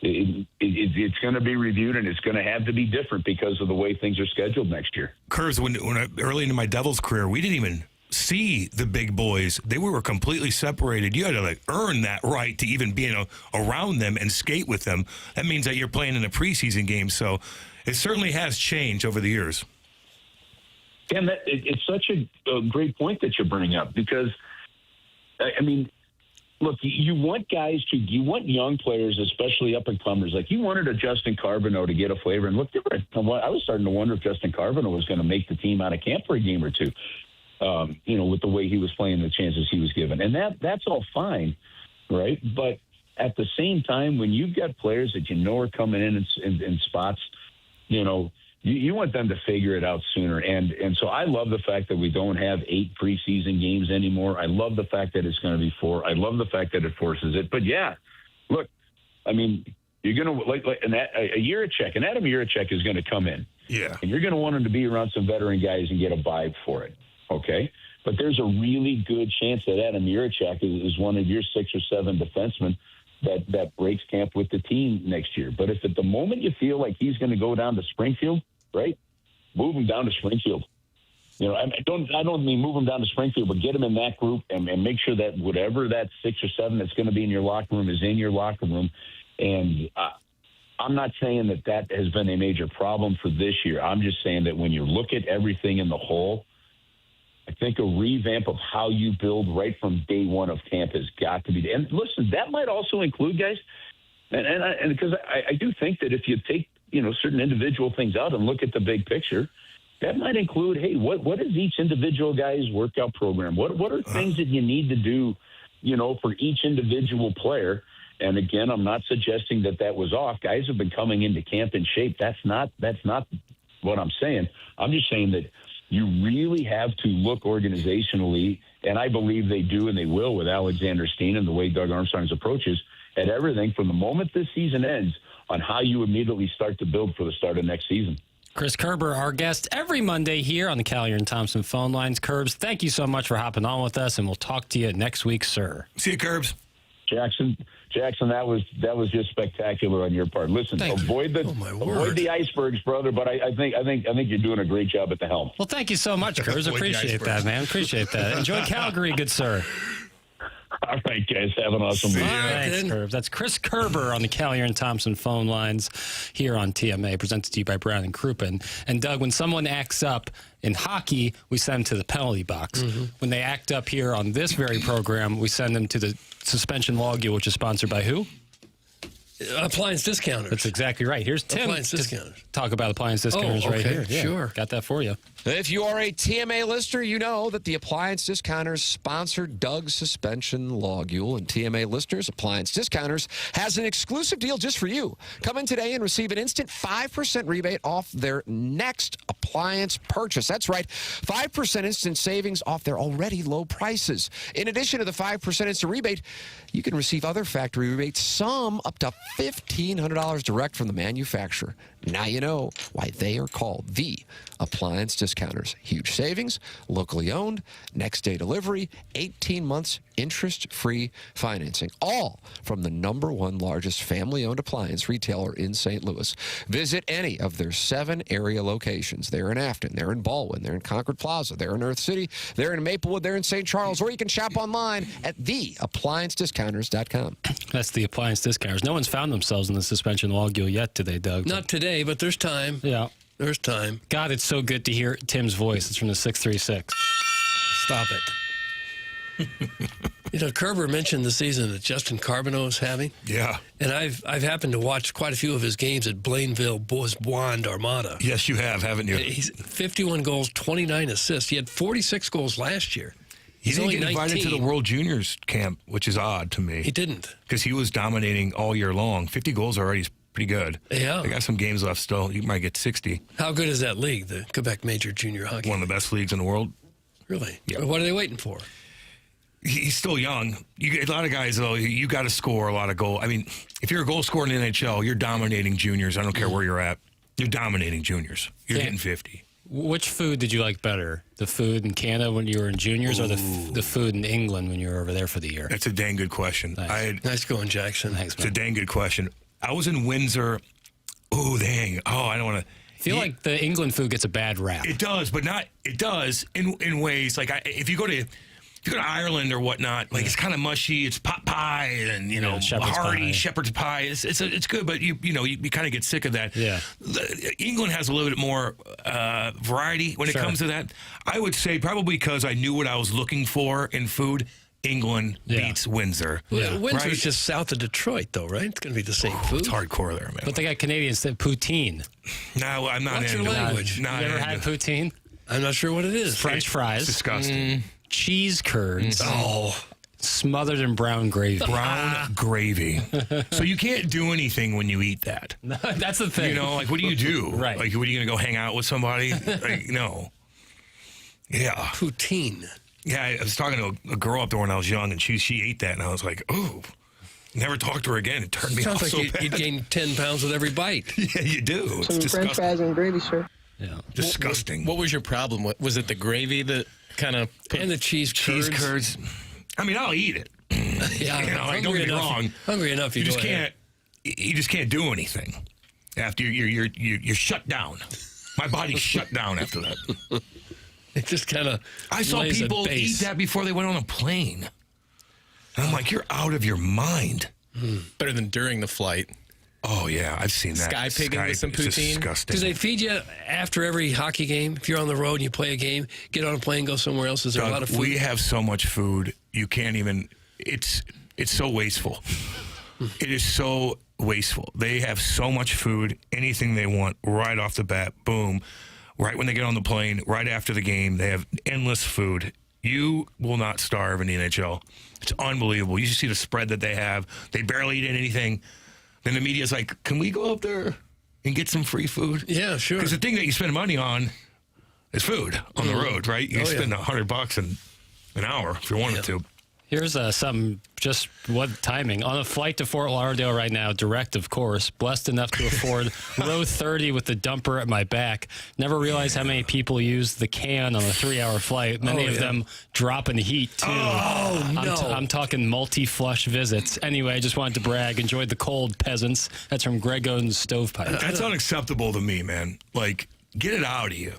it's going to be reviewed, and it's going to have to be different because of the way things are scheduled next year. Curves, when early into my Devils career, we didn't even see the big boys. They were completely separated. You had to earn that right to even be around them and skate with them. That means that you're playing in a preseason game. So it certainly has changed over the years. And it's such a great point that you're bringing up, because, I mean, look, you want young players, especially up-and-comers. Like, you wanted a Justin Carbonneau to get a flavor. And look, I was starting to wonder if Justin Carbonneau was going to make the team out of camp for a game or two, with the way he was playing, the chances he was given. And that's all fine, right? But at the same time, when you've got players that are coming in spots You want them to figure it out sooner. And so I love the fact that we don't have 8 preseason games anymore. I love the fact that it's going to be 4. I love the fact that it forces it. But, yeah, look, I mean, you're going to like a Yurichek. An Adam Yurichek is going to come in. Yeah. And you're going to want him to be around some veteran guys and get a vibe for it, okay? But there's a really good chance that Adam Yurichek is one of your 6 or 7 defensemen that breaks camp with the team next year. But if at the moment you feel like he's going to go down to Springfield, right, move him down to Springfield. I don't mean move him down to Springfield, but get him in that group and make sure that whatever that 6 or 7 that's going to be in your locker room is in your locker room. And I'm not saying that has been a major problem for this year. I'm just saying that when you look at everything in the whole, I think a revamp of how you build right from day one of camp has got to be. And listen, that might also include, guys, and because I do think that if you take certain individual things out and look at the big picture, that might include, hey, what is each individual guy's workout program? What are things that you need to do, for each individual player? And again, I'm not suggesting that was off. Guys have been coming into camp in shape. That's not what I'm saying. I'm just saying that you really have to look organizationally, and I believe they do and they will with Alexander Steen and the way Doug Armstrong's approaches at everything from the moment this season ends on how you immediately start to build for the start of next season. Chris Kerber, our guest every Monday here on the Callier and Thompson phone lines. Kerbs, thank you so much for hopping on with us, and we'll talk to you next week, sir. See you, Kerbs. Jackson, that was just spectacular on your part. Listen, avoid the icebergs, brother. But I think you're doing a great job at the helm. Well, thank you so much, Kerbs. Appreciate that, man. Appreciate that. Enjoy Calgary, good sir. All right, guys. Have an awesome week. Thanks, Kerbs. That's Chris Kerber on the Callier and Thompson phone lines here on TMA, presented to you by Brown and Crouppen. And Doug, when someone acts up in hockey, we send them to the penalty box. Mm-hmm. When they act up here on this very program, we send them to the suspension logule, which is sponsored by who? Appliance Discounters. That's exactly right. Here's Tim. Appliance Discounters. Talk about Appliance Discounters right here. Yeah, sure. Got that for you. If you are a TMA listener, you know that the Appliance Discounters sponsored Doug's suspension logule. And TMA listeners, Appliance Discounters has an exclusive deal just for you. Come in today and receive an instant 5% rebate off their next appliance purchase. That's right, 5% instant savings off their already low prices. In addition to the 5% instant rebate, you can receive other factory rebates, some up to $1,500 direct from the manufacturer. Now you know why they are called the Appliance Discounters. Huge savings, locally owned, next day delivery, 18 months interest-free financing, all from the #1 largest family-owned appliance retailer in St. Louis. Visit any of their 7 area locations. They're in Afton, they're in Baldwin, they're in Concord Plaza, they're in Earth City, they're in Maplewood, they're in St. Charles, or you can shop online at theappliancediscounters.com. That's the Appliance Discounters. No one's found themselves in the suspension logule yet today, Doug. Not today, but there's time. Yeah. There's time. God, it's so good to hear Tim's voice. It's from the 636. Stop it. Kerber mentioned the season that Justin Carbonneau is having. Yeah. And I've happened to watch quite a few of his games at Blainville Bois Armada. Yes, you have, haven't you? He's 51 goals, 29 assists. He had 46 goals last year. He didn't get invited to the World Juniors camp, which is odd to me. He didn't. Because he was dominating all year long. 50 goals already is pretty good. Yeah. They got some games left still. You might get 60. How good is that league, the Quebec Major Junior Hockey? One of the best leagues in the world. Really? Yeah. What are they waiting for? He's still young. A lot of guys, though, you got to score a lot of goals. I mean, if you're a goal scorer in the NHL, you're dominating juniors. I don't care where you're at. You're dominating juniors. You're getting 50. Which food did you like better? The food in Canada when you were in juniors or the food in England when you were over there for the year? That's a dang good question. Nice, nice going, Jackson. Thanks, man. It's a dang good question. I was in Windsor. Oh, dang. Oh, I don't want to. I feel like the England food gets a bad rap. It does, but not. It does in ways like if you go to Ireland or whatnot, like it's kind of mushy. It's pot pie and shepherd's pie. It's good, but you kind of get sick of that. Yeah. England has a little bit more variety when it comes to that. I would say probably because I knew what I was looking for in food. England beats Windsor. Yeah. Windsor's just south of Detroit, though, right? It's going to be the same food. It's hardcore there, man. But they got Canadians that poutine. No, I'm not What's into your language? You ever had poutine? I'm not sure what it is. French fries. It's disgusting. Cheese curds. smothered in brown gravy. Brown gravy. So you can't do anything when you eat that. That's the thing. You know, like, what do you do? Right. Like, what are you going to go hang out with somebody? Like, no. Yeah. Poutine. Yeah, I was talking to a girl up there when I was young, and she ate that, and I was like, ooh. Never talked to her again. It turned me off Sounds like so bad. you gain 10 pounds with every bite. Yeah, you do. It's Some French disgusting. fries and gravy, sir. Yeah. Disgusting. What was your problem? Was it the gravy that kind of And the cheese curds. I mean, I'll eat it. Yeah, You know, like, don't get me wrong. Hungry enough, You go just ahead. can't. You just can't do anything after you're shut down. My body's shut down after that. It just kind of. I saw people eat that before they went on a plane. And I'm like, you're out of your mind. better than during the flight? Oh yeah, I've seen that. Sky pigging with some is poutine? disgusting. Do they feed you after every hockey game? If you're on the road and you play a game, get on a plane, go somewhere else. Is there a lot of food? We have so much food, you can't even. It's so wasteful. It is so wasteful. They have so much food, anything they want, right off the bat. Boom, right when they get on the plane, right after the game, they have endless food. You will not starve in the NHL. It's unbelievable. You should see the spread that they have. They barely eat anything. Then the media's like, can we go up there and get some free food? Yeah, sure. Because the thing that you spend money on is food on the road, right? You spend $100 an hour if you wanted to. Here's something, just what timing. On a flight to Fort Lauderdale right now, direct, of course, blessed enough to afford row 30 with the dumper at my back. Never realized how many people use the can on a 3-hour flight. Many of them drop in heat, too. Oh, no. I'm talking multi-flush visits. Anyway, I just wanted to brag. Enjoyed the cold, peasants. That's from Greg Oden's Stovepipe. That's unacceptable to me, man. Like, get it out of you.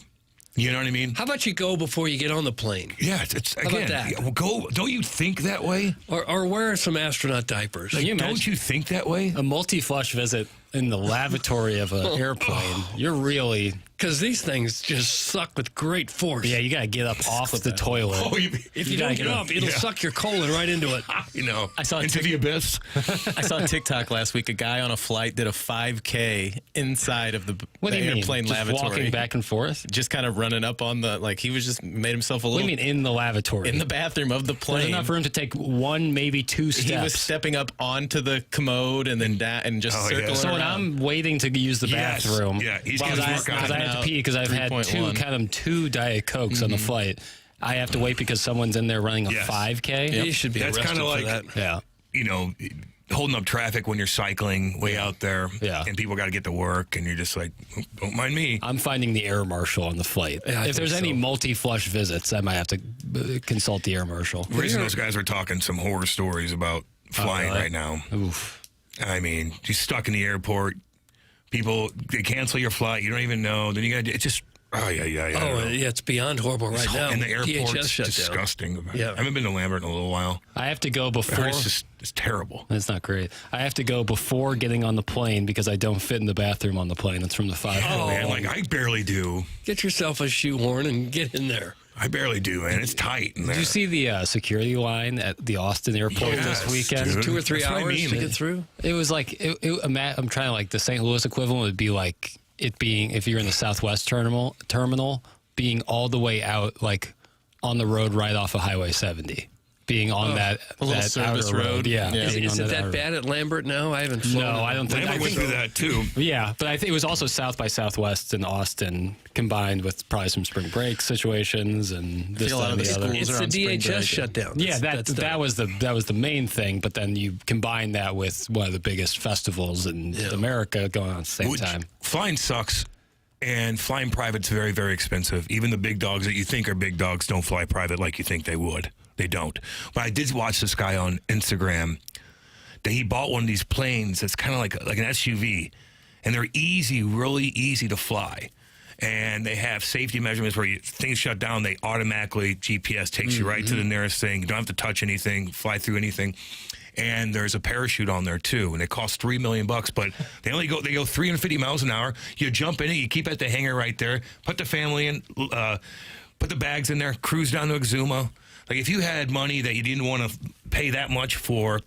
You know what I mean? How about you go before you get on the plane? Yeah, it's about again. that? Yeah, well, go. Don't you think that way? Or wear some astronaut diapers. Can you Don't imagine you think that way? a multi-flush visit in the lavatory of an airplane? You're really... Because these things just suck with great force. Yeah, you got to get up off the toilet. Oh, If you gotta don't get get up, it'll suck your colon right into it. you know, I saw a into the abyss. I saw a TikTok last week. A guy on a flight did a 5K inside of the What do you mean? airplane Just lavatory. walking back and forth? Just kind of running up on the, like, he was just made himself a What do little. you mean in the lavatory? In the bathroom of the There's plane. enough room to take one, maybe two steps. He was stepping up onto the commode and then and just Oh, yeah. circling So when around. I'm waiting to use the Yes. bathroom, Yeah, he's because getting I, his workout. because I have to Knocking pee because I've had 3.1. two Diet Cokes on the flight. I have to wait because someone's in there running a Yes. 5K. You should be That's arrested kinda for like- that. Yeah. You know, holding up traffic when you're cycling way out there. Yeah. And people got to get to work, and you're just like, don't mind me. I'm finding the air marshal on the flight. Yeah, I if there's think any so. multi-flush visits, I might have to consult the air marshal. The reason those guys are talking some horror stories about flying really? right now. Oof. I mean, you're stuck in the airport. People, they cancel your flight. You don't even know. Then you got to, it's just, Oh, yeah, it's beyond horrible right now. And the airport's DHS shut disgusting. down. Yeah. I haven't been to Lambert in a little while. I have to go before. It's terrible. That's not great. I have to go before getting on the plane because I don't fit in the bathroom on the plane. That's from the 5. Oh, man, like I barely do. Get yourself a shoehorn and get in there. I barely do, man. It's tight in there. Did you see the security line at the Austin airport Yes, this weekend? dude. 2 or 3 That's what I hours mean. to get through. It was like I'm trying to, like, the St. Louis equivalent would be like it being, if you're in the Southwest terminal being all the way out, like on the road right off of Highway 70, being on that little that service outer road. Yeah, Yeah. being Is on it that outer- bad at Lambert now? I haven't flown. No, I don't think. Lambert went through that too. Yeah, but I think it was also South by Southwest in Austin, combined with probably some spring break situations and this, feel a lot that, of and the the other. schools It's are the on spring DHS break. shutdown. Yeah, That's that was the main thing. But then you combine that with one of the biggest festivals in America going on at the same time. Flying sucks, and flying private's very, very expensive. Even the big dogs that you think are big dogs don't fly private like you think they would. They don't. But I did watch this guy on Instagram that he bought one of these planes that's kind of like an SUV, and they're easy, really easy to fly. And they have safety measurements where things shut down, they automatically, GPS takes you right to the nearest thing. You don't have to touch anything, fly through anything. And there's a parachute on there too, and it costs $3 million. But they go 350 miles an hour. You jump in it, you keep it at the hangar right there, put the family in, put the bags in there, cruise down to Exuma. Like if you had money that you didn't want to pay that much for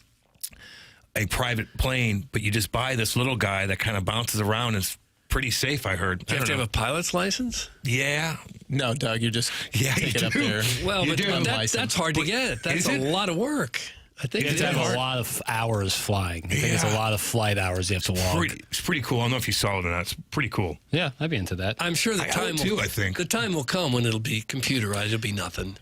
a private plane, but you just buy this little guy that kind of bounces around and is pretty safe, I heard. Do you have to have a pilot's license? Yeah. No, Doug, you just take it up there. Well, You but do. that's hard to get. That's Is a it? lot of work. I think You have to have a lot of hours flying. I think it's a lot of flight hours you have to log. It's pretty cool. I don't know if you saw it or not. It's pretty cool. Yeah, I'd be into that. I'm sure the I time would too, I think. the time will come when it'll be computerized. It'll be nothing.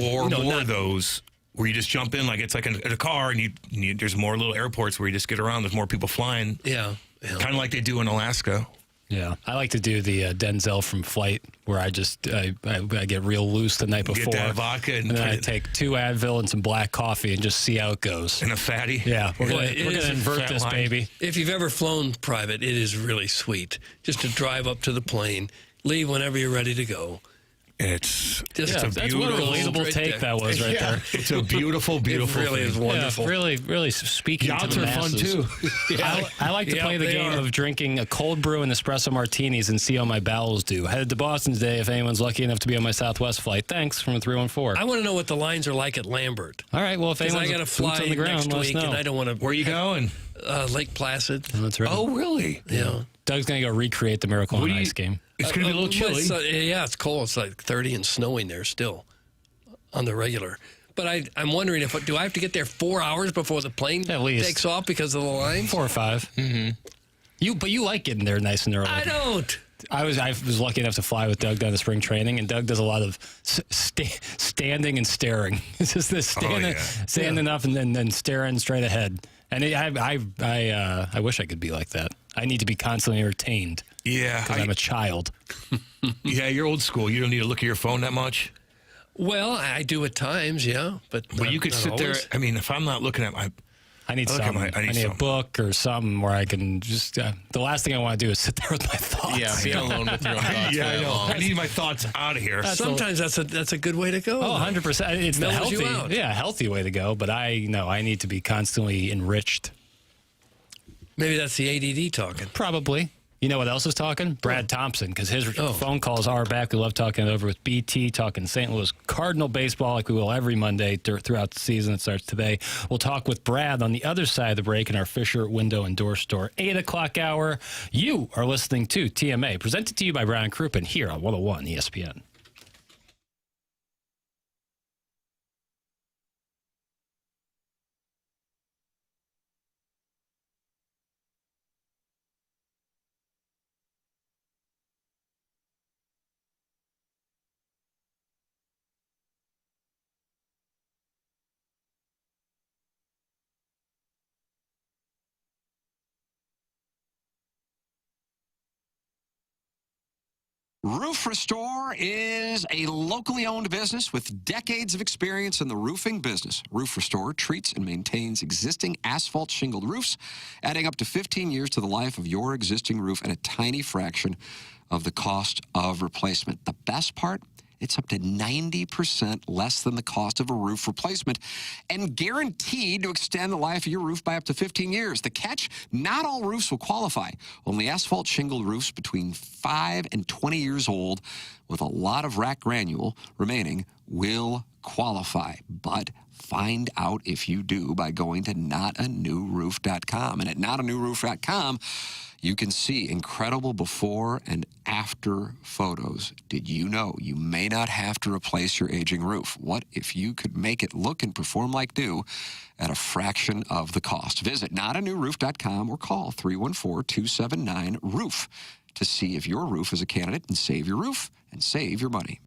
Or more of those where you just jump in like it's like in a car and you there's more little airports where you just get around. There's more people flying. Yeah. Kind of like they do in Alaska. Yeah, I like to do the Denzel from Flight, where I get real loose the night before. Get that vodka and then put I it take 2 Advil and some black coffee and just see how it goes. in a fatty. Yeah, we're Boy, it gonna is a invert fat this, line. baby. If you've ever flown private, it is really sweet. Just to drive up to the plane, leave whenever you're ready to go. It's Just a That's what a beautiful. relatable Right take there. that was right there. It's a beautiful, beautiful It really thing. is wonderful. Yeah, really speaking to Yachts the are fun masses. too. I like to Yeah, play the they game are. of drinking a cold brew and espresso martinis and see how my bowels do. Headed to Boston today if anyone's lucky enough to be on my Southwest flight. Thanks from 314. I want to know what the lines are like at Lambert. All right, well, if Because anyone's I got to fly on the ground, next let us week, know. and I don't want to. Where you going? Lake Placid. That's right. Oh, really? Yeah. Doug's going to go recreate the Miracle What on do you- Ice game. It's going to be a little chilly. Yeah, it's cold. It's like 30 and snowing there still on the regular. But I'm wondering do I have to get there 4 hours before the plane At least. takes off because of the line? 4 or 5. Mm-hmm. But you like getting there nice and early. I don't. I was lucky enough to fly with Doug down to spring training, and Doug does a lot of standing and staring. It's just this standing up and then staring straight ahead. And I wish I could be like that. I need to be constantly entertained. Yeah. Because I'm a child. Yeah, you're old school. You don't need to look at your phone that much. Well, I do at times, yeah. But You could not sit there. always. I mean, if I'm not looking at my. I need I look at something. my- I need a something. book or something where I can just. The last thing I want to do is sit there with my thoughts. Yeah, be alone with your own thoughts. Yeah, I for that know. long. I need my thoughts out of here. Sometimes that's a good way to go. Oh, 100%. It's the Mellows you healthy, out. healthy way to go. But I need to be constantly enriched. Maybe that's the ADD talking. Probably. You know what else is talking? Brad Thompson, because his phone calls are back. We love talking it over with BT, talking St. Louis Cardinal baseball like we will every Monday throughout the season. It starts today. We'll talk with Brad on the other side of the break in our Fisher Window and Door Store 8 o'clock hour. You are listening to TMA, presented to you by Brian Crouppen here on 101 ESPN. Roof Restore is a locally owned business with decades of experience in the roofing business. Roof Restore treats and maintains existing asphalt shingled roofs, adding up to 15 years to the life of your existing roof at a tiny fraction of the cost of replacement. The best part? It's up to 90% less than the cost of a roof replacement and guaranteed to extend the life of your roof by up to 15 years. The catch? Not all roofs will qualify. Only asphalt shingled roofs between 5 and 20 years old with a lot of rack granule remaining will qualify. But find out if you do by going to notanewroof.com. And at notanewroof.com, you can see incredible before and after photos. Did you know you may not have to replace your aging roof? What if you could make it look and perform like new at a fraction of the cost? Visit notanewroof.com or call 314-279-ROOF to see if your roof is a candidate and save your roof and save your money.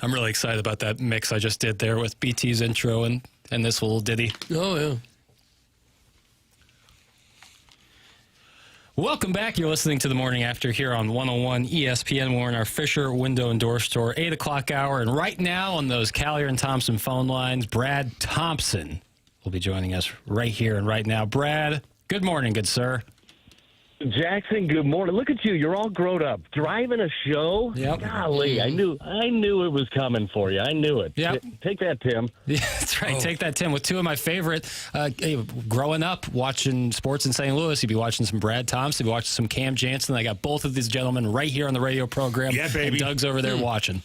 I'm really excited about that mix I just did there with BT's intro and this little ditty. Oh, yeah. Welcome back. You're listening to The Morning After here on 101 ESPN. We're in our Fisher Window and Door Store, 8 o'clock hour. And right now on those Collier and Thompson phone lines, Brad Thompson will be joining us right here and right now. Brad, good morning, good sir. Jackson, good morning. Look at you. You're all grown up. Driving a show? Yep. Golly, I knew it was coming for you. I knew it. Yep. Take that, Tim. Yeah, that's right. Take that, Tim. With two of my favorite, growing up watching sports in St. Louis, you'd be watching some Brad Thompson, you'd be watching some Cam Jansen. I got both of these gentlemen right here on the radio program. Yeah, baby. And Doug's over there watching.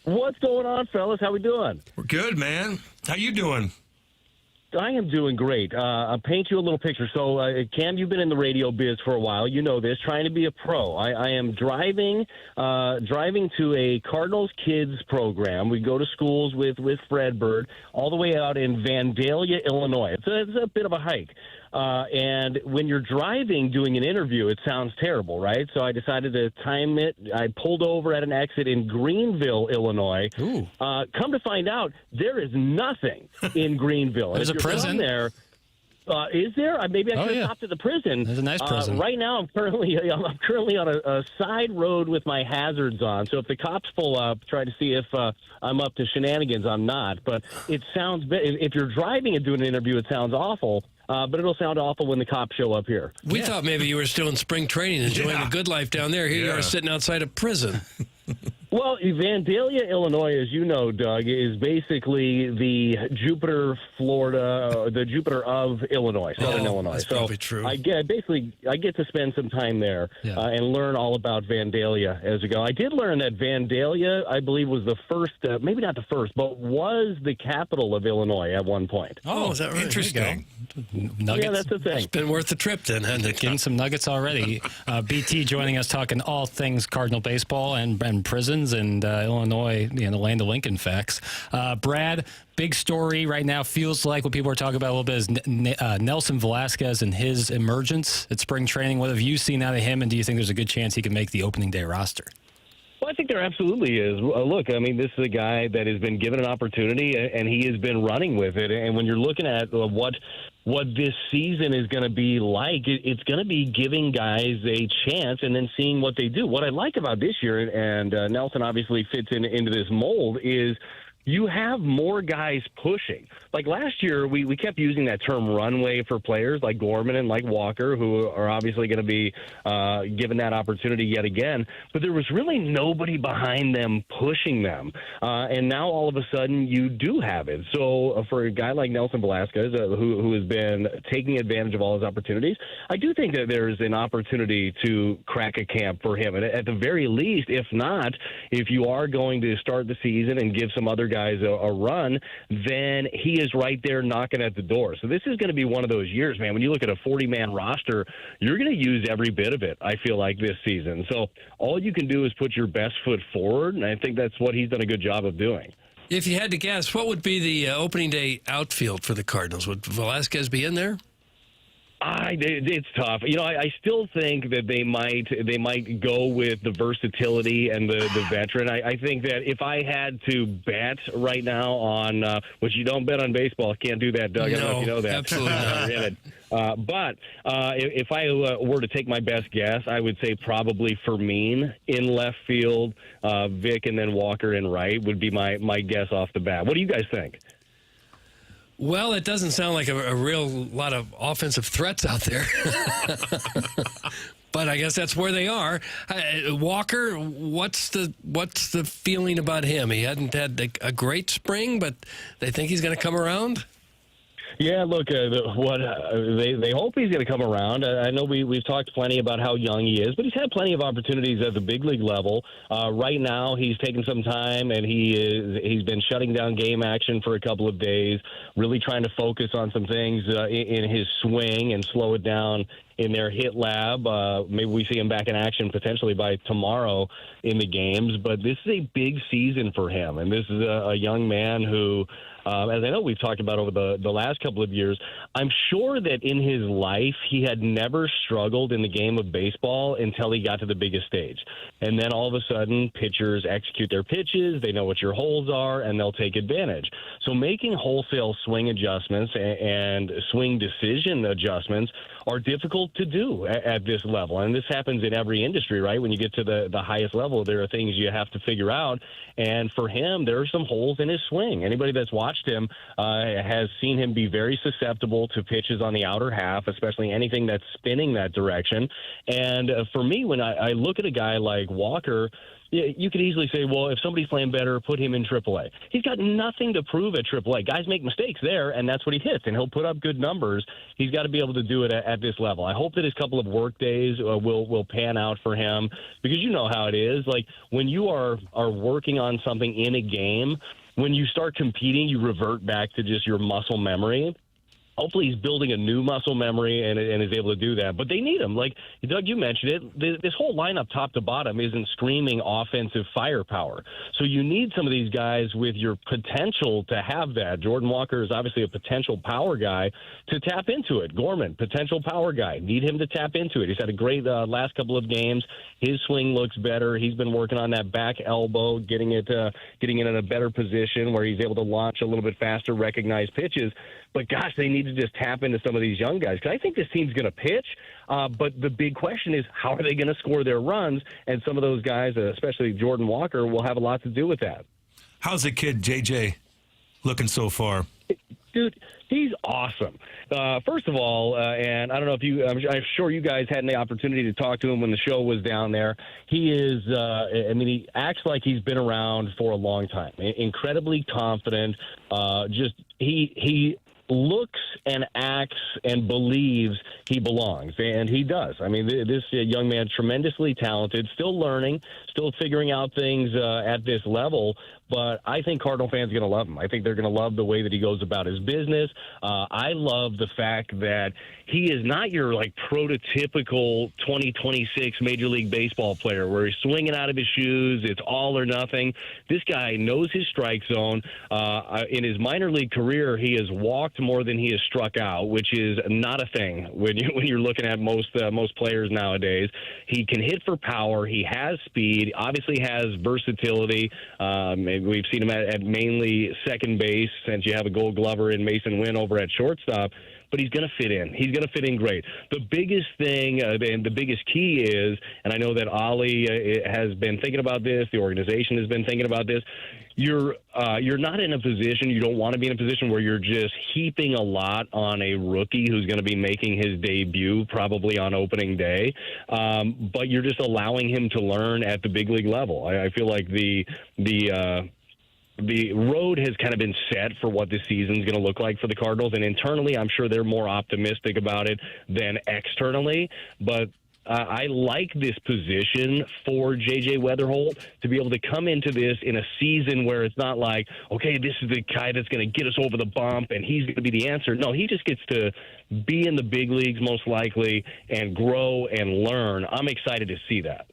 What's going on, fellas? How we doing? We're good, man. How you doing? I am doing great. I'll paint you a little picture. So, Cam, you've been in the radio biz for a while. You know this. Trying to be a pro. I am driving to a Cardinals kids program. We go to schools with Fred Bird all the way out in Vandalia, Illinois. It's a bit of a hike. And when you're driving, doing an interview, it sounds terrible, right? So I decided to time it. I pulled over at an exit in Greenville, Illinois. Come to find out, there is nothing in Greenville. There's a prison there. Is there? Maybe I should have stopped at the prison. There's a nice prison. Right now, I'm currently on a side road with my hazards on. So if the cops pull up, try to see if I'm up to shenanigans. I'm not. But it sounds. If you're driving and doing an interview, it sounds awful. But it'll sound awful when the cops show up here. We thought maybe you were still in spring training, enjoying a good life down there. Here you are sitting outside a prison. Well, Vandalia, Illinois, as you know, Doug, is basically the Jupiter, Florida, the Jupiter of Illinois, Southern Illinois. That's probably true. I get to spend some time there and learn all about Vandalia as we go. I did learn that Vandalia, I believe, was the first, maybe not the first, but was the capital of Illinois at one point. Oh, is that right? Interesting. Nuggets. Yeah, that's the thing. It's been worth the trip then, hasn't it? Getting some nuggets already. BT joining us talking all things Cardinal baseball and prisons and Illinois, the land of Lincoln facts. Brad, big story right now, feels like what people are talking about a little bit is Nelson Velasquez and his emergence at spring training. What have you seen out of him, and do you think there's a good chance he can make the opening day roster? Well, I think there absolutely is. Look, I mean, this is a guy that has been given an opportunity, and he has been running with it. And when you're looking at what this season is going to be like, it's going to be giving guys a chance and then seeing what they do. What I like about this year, and Nelson obviously fits into this mold, is you have more guys pushing. Like last year, we kept using that term runway for players like Gorman and like Walker, who are obviously going to be given that opportunity yet again. But there was really nobody behind them pushing them. And now all of a sudden you do have it. So for a guy like Nelson Velasquez, who has been taking advantage of all his opportunities, I do think that there's an opportunity to crack a camp for him. And at the very least, if not, if you are going to start the season and give some other guys a run, then he is right there knocking at the door. So this is going to be one of those years, man. When you look at a 40-man roster, you're going to use every bit of it, I feel like, this season. So all you can do is put your best foot forward, and I think that's what he's done a good job of doing. If you had to guess, what would be the opening day outfield for the Cardinals? Would Velasquez be in there? It's tough. I still think that they might go with the versatility and the veteran. I think that if I had to bet right now on, which you don't bet on baseball, can't do that, Doug. No, I don't know if you know that. Absolutely not. But if I were to take my best guess, I would say probably Fermin in left field, Vic, and then Walker in right would be my guess off the bat. What do you guys think? Well, it doesn't sound like a real lot of offensive threats out there. But I guess that's where they are. Walker, what's the feeling about him? He hadn't had a great spring, but they think he's going to come around? Yeah, look, they hope he's going to come around. I know we've talked plenty about how young he is, but he's had plenty of opportunities at the big league level. Right now, he's taken some time, and he's been shutting down game action for a couple of days, really trying to focus on some things in his swing and slow it down in their hit lab. Maybe we see him back in action potentially by tomorrow in the games. But this is a big season for him, and this is a young man who, as I know we've talked about over the last couple of years, I'm sure that in his life he had never struggled in the game of baseball until he got to the biggest stage. And then all of a sudden, pitchers execute their pitches, they know what your holes are, and they'll take advantage. So making wholesale swing adjustments and swing decision adjustments are difficult to do at this level. And this happens in every industry, right? When you get to the highest level, there are things you have to figure out. And for him, there are some holes in his swing. Anybody that's watched him has seen him be very susceptible to pitches on the outer half, especially anything that's spinning that direction. And for me, when I look at a guy like Walker, you could easily say, well, if somebody's playing better, put him in AAA. He's got nothing to prove at AAA. Guys make mistakes there, and that's what he hits, and he'll put up good numbers. He's got to be able to do it at this level. I hope that his couple of work days will pan out for him, because you know how it is. Like, when you are working on something in a game, when you start competing, you revert back to just your muscle memory. Hopefully he's building a new muscle memory and is able to do that. But they need him. Like, Doug, you mentioned it. This whole lineup top to bottom isn't screaming offensive firepower. So you need some of these guys with your potential to have that. Jordan Walker is obviously a potential power guy to tap into it. Gorman, potential power guy. Need him to tap into it. He's had a great last couple of games. His swing looks better. He's been working on that back elbow, getting it in a better position where he's able to launch a little bit faster, recognize pitches. But, gosh, they need to just tap into some of these young guys, because I think this team's going to pitch. But the big question is, how are they going to score their runs? And some of those guys, especially Jordan Walker, will have a lot to do with that. How's the kid, JJ, looking so far? Dude, he's awesome. First of all, and I don't know if I'm sure you guys had the opportunity to talk to him when the show was down there. He is, he acts like he's been around for a long time. Incredibly confident. He looks and acts and believes he belongs, and he does. I mean, this young man, tremendously talented, still learning, still figuring out things at this level, but I think Cardinal fans are going to love him. I think they're going to love the way that he goes about his business. I love the fact that he is not your, prototypical 2026 Major League Baseball player where he's swinging out of his shoes, it's all or nothing. This guy knows his strike zone. In his minor league career, he has walked more than he has struck out, which is not a thing when you're looking at most players nowadays. He can hit for power. He has speed, obviously has versatility. We've seen him at mainly second base, since you have a Gold Glover in Mason Wynn over at shortstop. But he's going to fit in. He's going to fit in great. The biggest thing and the biggest key is, and I know that Ollie has been thinking about this, the organization has been thinking about this, you're not in a position, you don't want to be in a position where you're just heaping a lot on a rookie who's going to be making his debut probably on opening day, but you're just allowing him to learn at the big league level. I feel like the road has kind of been set for what this season's going to look like for the Cardinals, and internally I'm sure they're more optimistic about it than externally, but I like this position for J.J. Weatherholt to be able to come into this in a season where it's not like, okay, this is the guy that's going to get us over the bump and he's going to be the answer. No, he just gets to be in the big leagues most likely and grow and learn. I'm excited to see that.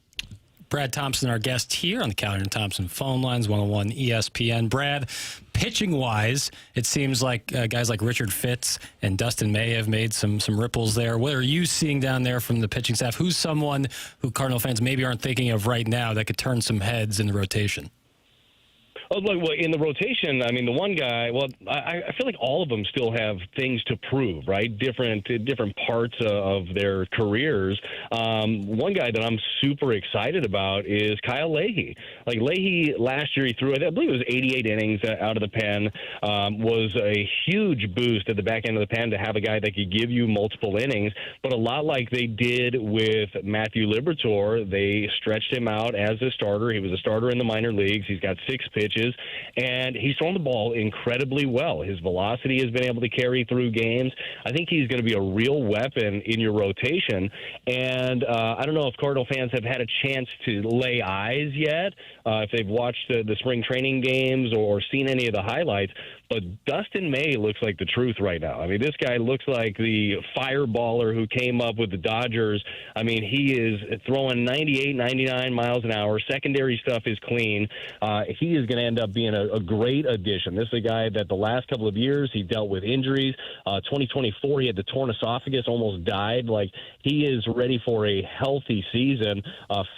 Brad Thompson, our guest here on the Calvin and Thompson phone lines, 101 ESPN. Brad, pitching-wise, it seems like guys like Richard Fitz and Dustin May have made some ripples there. What are you seeing down there from the pitching staff? Who's someone who Cardinal fans maybe aren't thinking of right now that could turn some heads in the rotation? Oh, look, well, in the rotation, I mean, the one guy, well, I feel like all of them still have things to prove, right? Different parts of their careers. One guy that I'm super excited about is Kyle Leahy. Like, Leahy, last year he threw, I believe it was 88 innings out of the pen, was a huge boost at the back end of the pen to have a guy that could give you multiple innings. But a lot like they did with Matthew Liberatore, they stretched him out as a starter. He was a starter in the minor leagues. He's got 6 pitches. pitches, and he's thrown the ball incredibly well. His velocity has been able to carry through games. I think he's going to be a real weapon in your rotation, and I don't know if Cardinal fans have had a chance to lay eyes yet, if they've watched the spring training games or seen any of the highlights, but Dustin May looks like the truth right now. I mean, this guy looks like the fireballer who came up with the Dodgers. I mean, he is throwing 98, 99 miles an hour. Secondary stuff is clean. He is going to end up being a great addition. This is a guy that the last couple of years he dealt with injuries. 2024, he had the torn esophagus, almost died. Like, he is ready for a healthy season.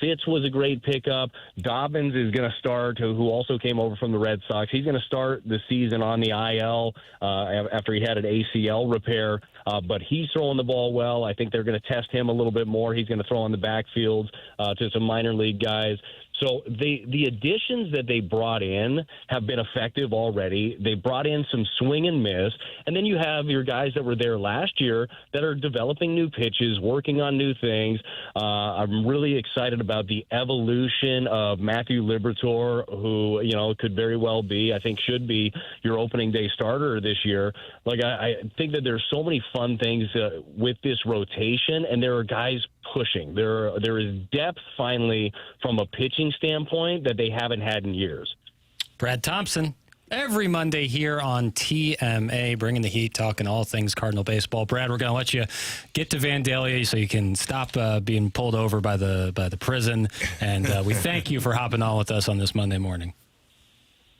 Fitz was a great pickup. Dobbins is going to start, who also came over from the Red Sox. He's going to start the season on the IL after he had an ACL repair, but he's throwing the ball well. I think they're going to test him a little bit more. He's going to throw in the backfields to some minor league guys. So the additions that they brought in have been effective already. They brought in some swing and miss, and then you have your guys that were there last year that are developing new pitches, working on new things. I'm really excited about the evolution of Matthew Liberatore, who could very well be, I think, should be your opening day starter this year. Like, I think that there's so many fun things with this rotation, and there are guys pushing. There is depth finally from a pitching standpoint that they haven't had in years. Brad Thompson, every Monday here on TMA, bringing the heat, talking all things Cardinal baseball. Brad, we're going to let you get to Vandalia so you can stop being pulled over by the prison. And we thank you for hopping on with us on this Monday morning.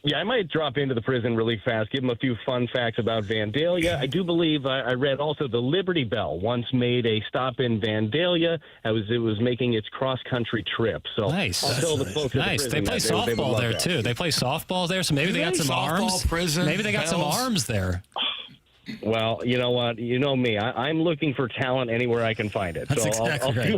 Yeah, I might drop into the prison really fast, give them a few fun facts about Vandalia. I do believe I read also the Liberty Bell once made a stop in Vandalia. It was making its cross-country trip. So nice. I'll tell the folks at the prison They play softball there, too. They play softball there, so maybe they got some arms. Prison, maybe they got some arms there. Well, you know what? You know me. I'm looking for talent anywhere I can find it. That's so exactly I'll right.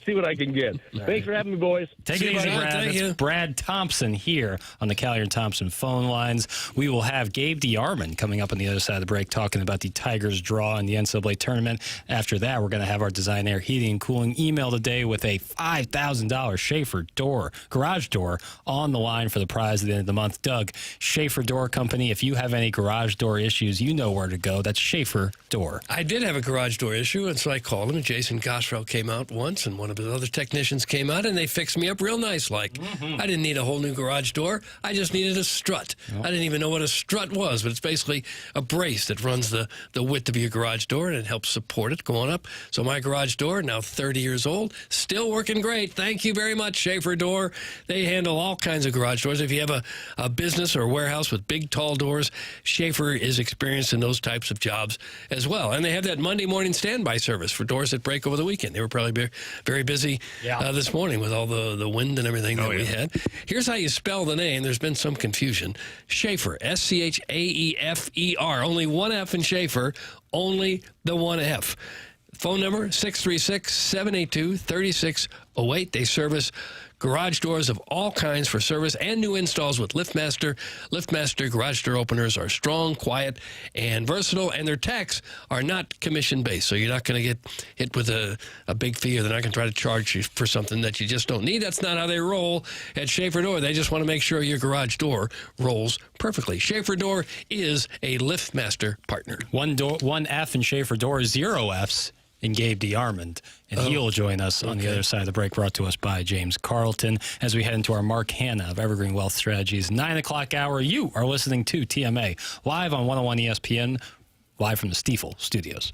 see what I can get. Thanks for having me, boys. Take it easy, Brad. Thank It's you. Brad Thompson here on the Callier and Thompson phone lines. We will have Gabe DeArmond coming up on the other side of the break talking about the Tigers draw in the NCAA tournament. After that, we're going to have our Design Air Heating and Cooling email today with a $5,000 Schaefer garage door on the line for the prize at the end of the month. Doug, Schaefer Door Company, if you have any garage door issues, you know where to go. That's Schaefer Door. I did have a garage door issue, and so I called him, and Jason Gosfrell came out once, and one of his other technicians came out, and they fixed me up real nice like. I didn't need a whole new garage door. I just needed a strut. I didn't even know what a strut was, but it's basically a brace that runs the width of your garage door, and it helps support it going up. So my garage door, now 30 years old, still working great. Thank you very much, Schaefer Door. They handle all kinds of garage doors. If you have a business or a warehouse with big, tall doors, Schaefer is experienced in those types of jobs as well. And they have that Monday morning standby service for doors that break over the weekend. They were probably very busy this morning with all the wind and everything that we had. Here's how you spell the name. There's been some confusion. Schaefer, S-C-H-A-E-F-E-R. Only one F in Schaefer, only the one F. Phone number, 636-782-3608. They service garage doors of all kinds for service and new installs with LiftMaster. LiftMaster garage door openers are strong, quiet, and versatile, and their techs are not commission-based, so you're not going to get hit with a big fee, or they're not going to try to charge you for something that you just don't need. That's not how they roll at Schaefer Door. They just want to make sure your garage door rolls perfectly. Schaefer Door is a LiftMaster partner. One F in Schaefer Door, 0 Fs in Gabe DeArmond. And he'll join us on the other side of the break, brought to us by James Carlton, as we head into our Mark Hanna of Evergreen Wealth Strategies 9 o'clock hour. You are listening to TMA, live on 101 ESPN, live from the Stiefel studios.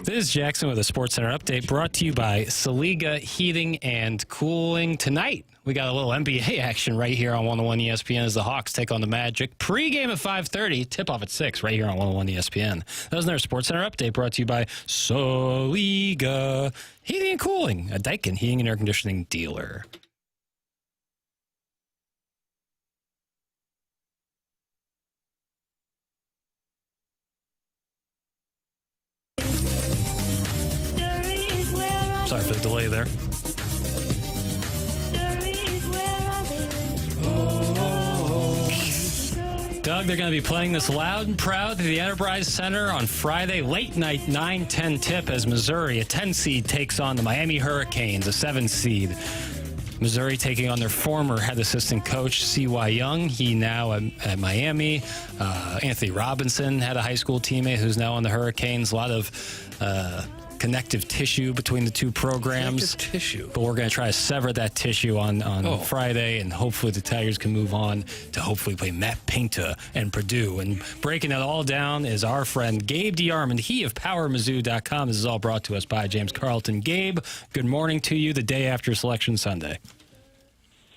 This is Jackson with a Sports Center update brought to you by Saliga Heating and Cooling. Tonight, we got a little NBA action right here on 101 ESPN as the Hawks take on the Magic. Pre-game at 5:30, tip-off at 6 right here on 101 ESPN. That was another Sports Center update brought to you by Saliga Heating and Cooling, a Daikin heating and air conditioning dealer. Sorry for the delay there. Doug, they're going to be playing this loud and proud to the Enterprise Center on Friday, late night 9-10 tip as Missouri, a 10 seed, takes on the Miami Hurricanes, a 7 seed. Missouri taking on their former head assistant coach, C.Y. Young. He now at Miami. Anthony Robinson had a high school teammate who's now on the Hurricanes. A lot of connective tissue between the two programs. Connective tissue. But we're going to try to sever that tissue on Friday, and hopefully the Tigers can move on to hopefully play Matt Painter and Purdue. And breaking it all down is our friend Gabe DeArmond, he of PowerMizzou.com. This is all brought to us by James Carlton. Gabe, good morning to you the day after Selection Sunday.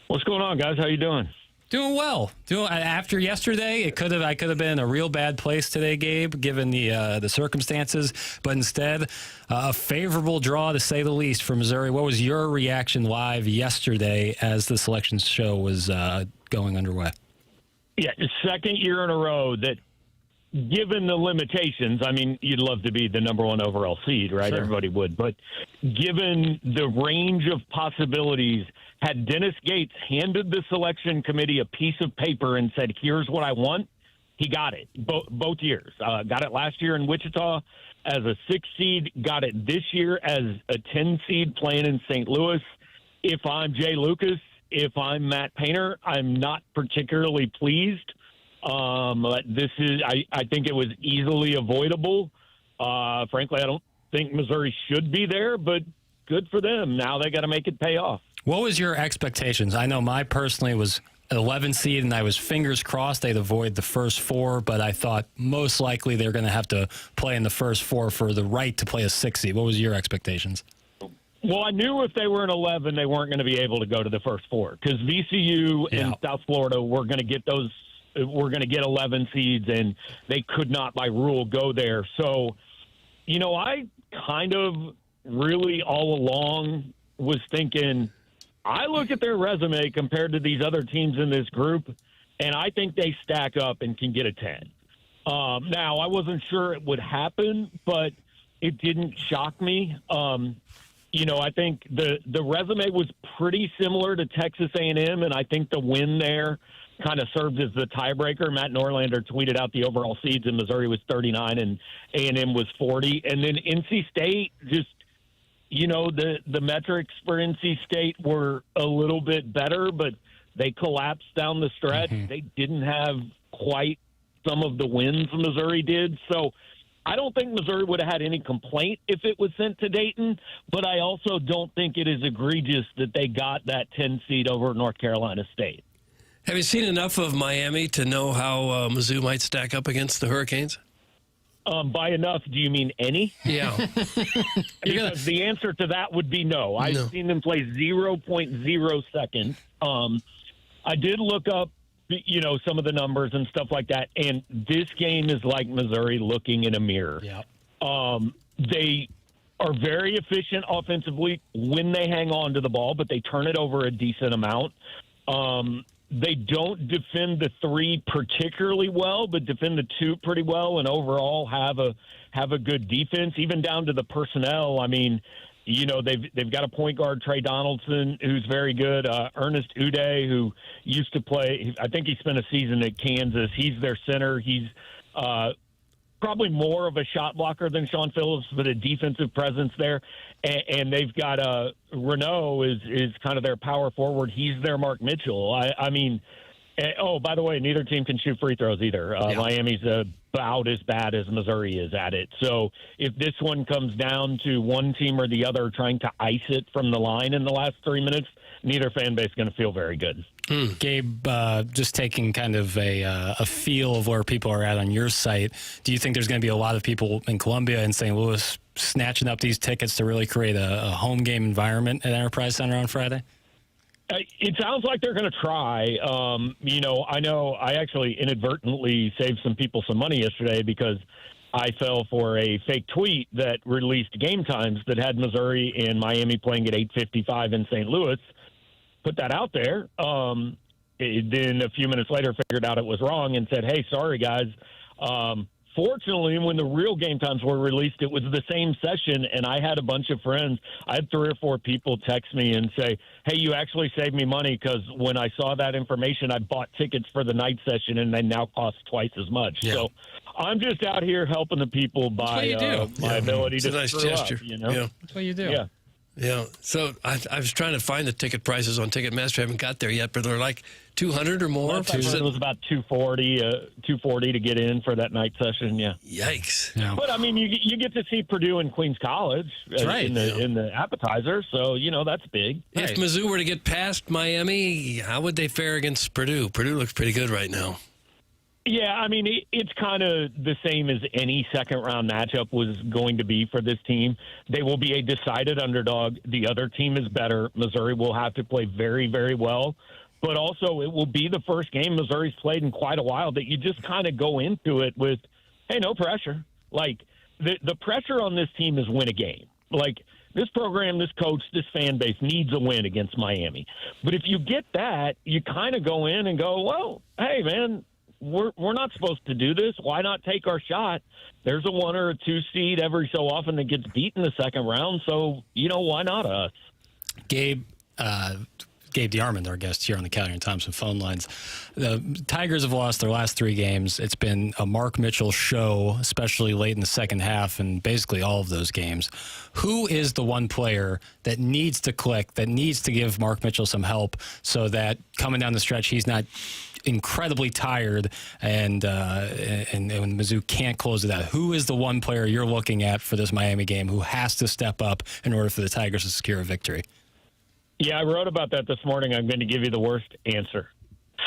What's going on, guys? How you doing? Doing well. After yesterday, I could have been in a real bad place today, Gabe, given the circumstances. But instead, a favorable draw to say the least for Missouri. What was your reaction live yesterday as the selection show was going underway? Yeah, second year in a row that, given the limitations, I mean, you'd love to be the number one overall seed, right? Sure. Everybody would. But given the range of possibilities, had Dennis Gates handed the selection committee a piece of paper and said, here's what I want, he got it both years. Got it last year in Wichita as a 6 seed, got it this year as a 10 seed playing in St. Louis. If I'm Jay Lucas, if I'm Matt Painter, I'm not particularly pleased. This is, I think it was easily avoidable. Frankly, I don't think Missouri should be there, but good for them. Now they got to make it pay off. What was your expectations? I know my personally was an 11 seed, and I was fingers crossed they'd avoid the first 4, but I thought most likely they're going to have to play in the first 4 for the right to play a 6 seed. What was your expectations? Well, I knew if they were an 11, they weren't going to be able to go to the first 4 because VCU and South Florida were going to get those. We're going to get 11 seeds, and they could not, by rule, go there. So, I kind of really all along was thinking, I look at their resume compared to these other teams in this group, and I think they stack up and can get a 10. Now, I wasn't sure it would happen, but it didn't shock me. I think the resume was pretty similar to Texas A&M, and I think the win there kind of served as the tiebreaker. Matt Norlander tweeted out the overall seeds, and Missouri was 39 and A&M was 40. And then NC State just, the metrics for NC State were a little bit better, but they collapsed down the stretch. Mm-hmm. They didn't have quite some of the wins Missouri did. So I don't think Missouri would have had any complaint if it was sent to Dayton, but I also don't think it is egregious that they got that 10 seed over North Carolina State. Have you seen enough of Miami to know how Mizzou might stack up against the Hurricanes? By enough, do you mean any? Yeah. Because the answer to that would be no. I've seen them play 0.0 seconds. I did look up, some of the numbers and stuff like that, and this game is like Missouri looking in a mirror. Yeah. They are very efficient offensively when they hang on to the ball, but they turn it over a decent amount. They don't defend the 3 particularly well, but defend the 2 pretty well, and overall have a good defense, even down to the personnel. I mean, they've got a point guard, Trey Donaldson, who's very good. Ernest Uday, who used to play. I think he spent a season at Kansas. He's their center. He's probably more of a shot blocker than Sean Phillips, but a defensive presence there. And they've got Renault is kind of their power forward. He's their Mark Mitchell. I mean, by the way, neither team can shoot free throws either. Miami's about as bad as Missouri is at it. So if this one comes down to one team or the other trying to ice it from the line in the last 3 minutes, neither fan base is going to feel very good. Gabe, just taking kind of a feel of where people are at on your site, do you think there's going to be a lot of people in Columbia and St. Louis snatching up these tickets to really create a home game environment at Enterprise Center on Friday? It sounds like they're going to try. I know I actually inadvertently saved some people some money yesterday because I fell for a fake tweet that released game times that had Missouri and Miami playing at 8:55 in St. Louis. Put that out there. Then a few minutes later figured out it was wrong and said, hey, sorry, guys. Fortunately, when the real game times were released, it was the same session, and I had a bunch of friends. I had 3 or 4 people text me and say, hey, you actually saved me money because when I saw that information, I bought tickets for the night session, and they now cost twice as much. Yeah. So I'm just out here helping the people by my ability to nice gesture. Up, Yeah. That's what you do. Yeah. Yeah. So I was trying to find the ticket prices on Ticketmaster. I haven't got there yet, but they're like $200 or more. It was about $240 to get in for that night session. Yeah. Yikes. Yeah. But I mean, you get to see Purdue and Queens College in the appetizer, so that's big. If Mizzou were to get past Miami, how would they fare against Purdue? Purdue looks pretty good right now. Yeah, I mean, it's kind of the same as any second-round matchup was going to be for this team. They will be a decided underdog. The other team is better. Missouri will have to play very, very well. But also, it will be the first game Missouri's played in quite a while that you just kind of go into it with, hey, no pressure. Like, the pressure on this team is win a game. Like, this program, this coach, this fan base needs a win against Miami. But if you get that, you kind of go in and go, well, hey, man, we're not supposed to do this. Why not take our shot? There's a 1 or a 2 seed every so often that gets beat in the second round. So, why not us? Gabe DeArmond, our guest here on the Calgary and Thompson phone lines. The Tigers have lost their last 3 games. It's been a Mark Mitchell show, especially late in the second half and basically all of those games. Who is the one player that needs to click, that needs to give Mark Mitchell some help so that coming down the stretch he's not incredibly tired and when Mizzou can't close it out? Who is the one player you're looking at for this Miami game who has to step up in order for the Tigers to secure a victory? Yeah, I wrote about that this morning. I'm going to give you the worst answer.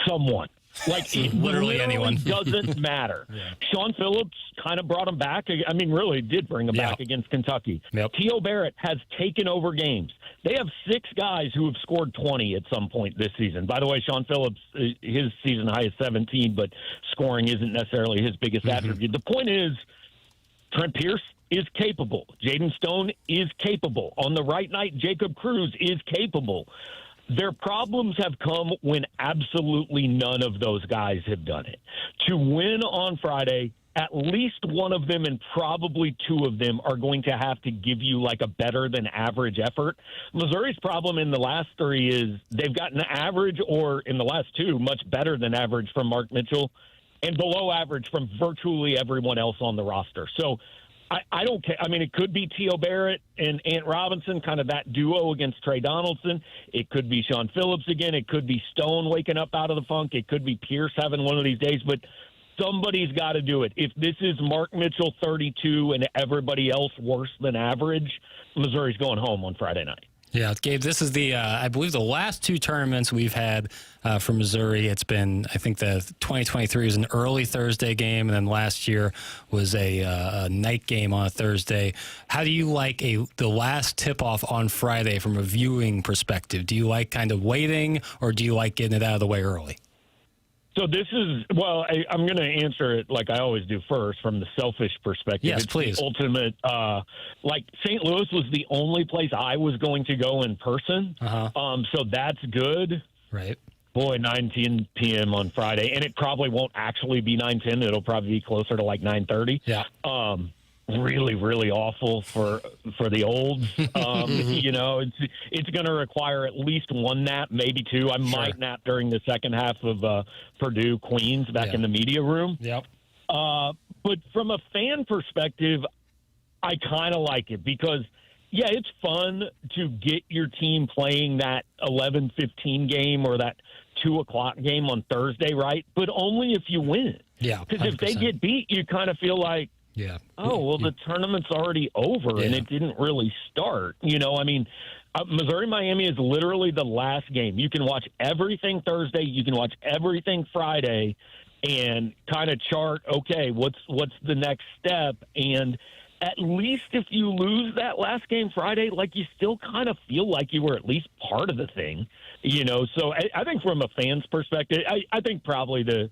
Someone. Like, it literally anyone. Doesn't matter. Yeah. Sean Phillips kind of brought him back. I mean, really did bring him back against Kentucky. Yep. T.O. Barrett has taken over games. They have 6 guys who have scored 20 at some point this season. By the way, Sean Phillips, his season high is 17, but scoring isn't necessarily his biggest attribute. The point is, Trent Pierce is capable. Jaden Stone is capable. On the right night, Jacob Cruz is capable. Their problems have come when absolutely none of those guys have done it. To win on Friday, at least one of them and probably 2 of them are going to have to give you like a better than average effort. Missouri's problem in the last 3 is they've gotten average, or in the last 2, much better than average from Mark Mitchell, and below average from virtually everyone else on the roster. So I don't care. I mean, it could be T.O. Barrett and Ant Robinson, kind of that duo against Trey Donaldson. It could be Sean Phillips again. It could be Stone waking up out of the funk. It could be Pierce having one of these days. But somebody's got to do it. If this is Mark Mitchell 32 and everybody else worse than average, Missouri's going home on Friday night. Yeah, Gabe, this is I believe the last 2 tournaments we've had for Missouri. It's been, I think the 2023 was an early Thursday game, and then last year was a night game on a Thursday. How do you like the last tip-off on Friday from a viewing perspective? Do you like kind of waiting, or do you like getting it out of the way early? So this is, well, I'm going to answer it like I always do first from the selfish perspective. Yes, it's please. The ultimate, like St. Louis was the only place I was going to go in person. So that's good. Right. Boy, 9:10 p.m. on Friday. And it probably won't actually be 9:10. It'll probably be closer to like 9:30. Yeah. Really, really awful for the olds. It's going to require at least 1 nap, maybe 2. I might nap during the second half of Purdue Queens back in the media room. Yep. But from a fan perspective, I kind of like it because, yeah, it's fun to get your team playing that 11:15 game or that 2 o'clock game on Thursday, right? But only if you win. Yeah. Because if they get beat, you kind of feel like, yeah. Oh, well, the tournament's already over, and it didn't really start. Missouri-Miami is literally the last game. You can watch everything Thursday. You can watch everything Friday and kind of chart, okay, what's the next step? And at least if you lose that last game Friday, like you still kind of feel like you were at least part of the thing, you know? So I think from a fan's perspective, I think probably the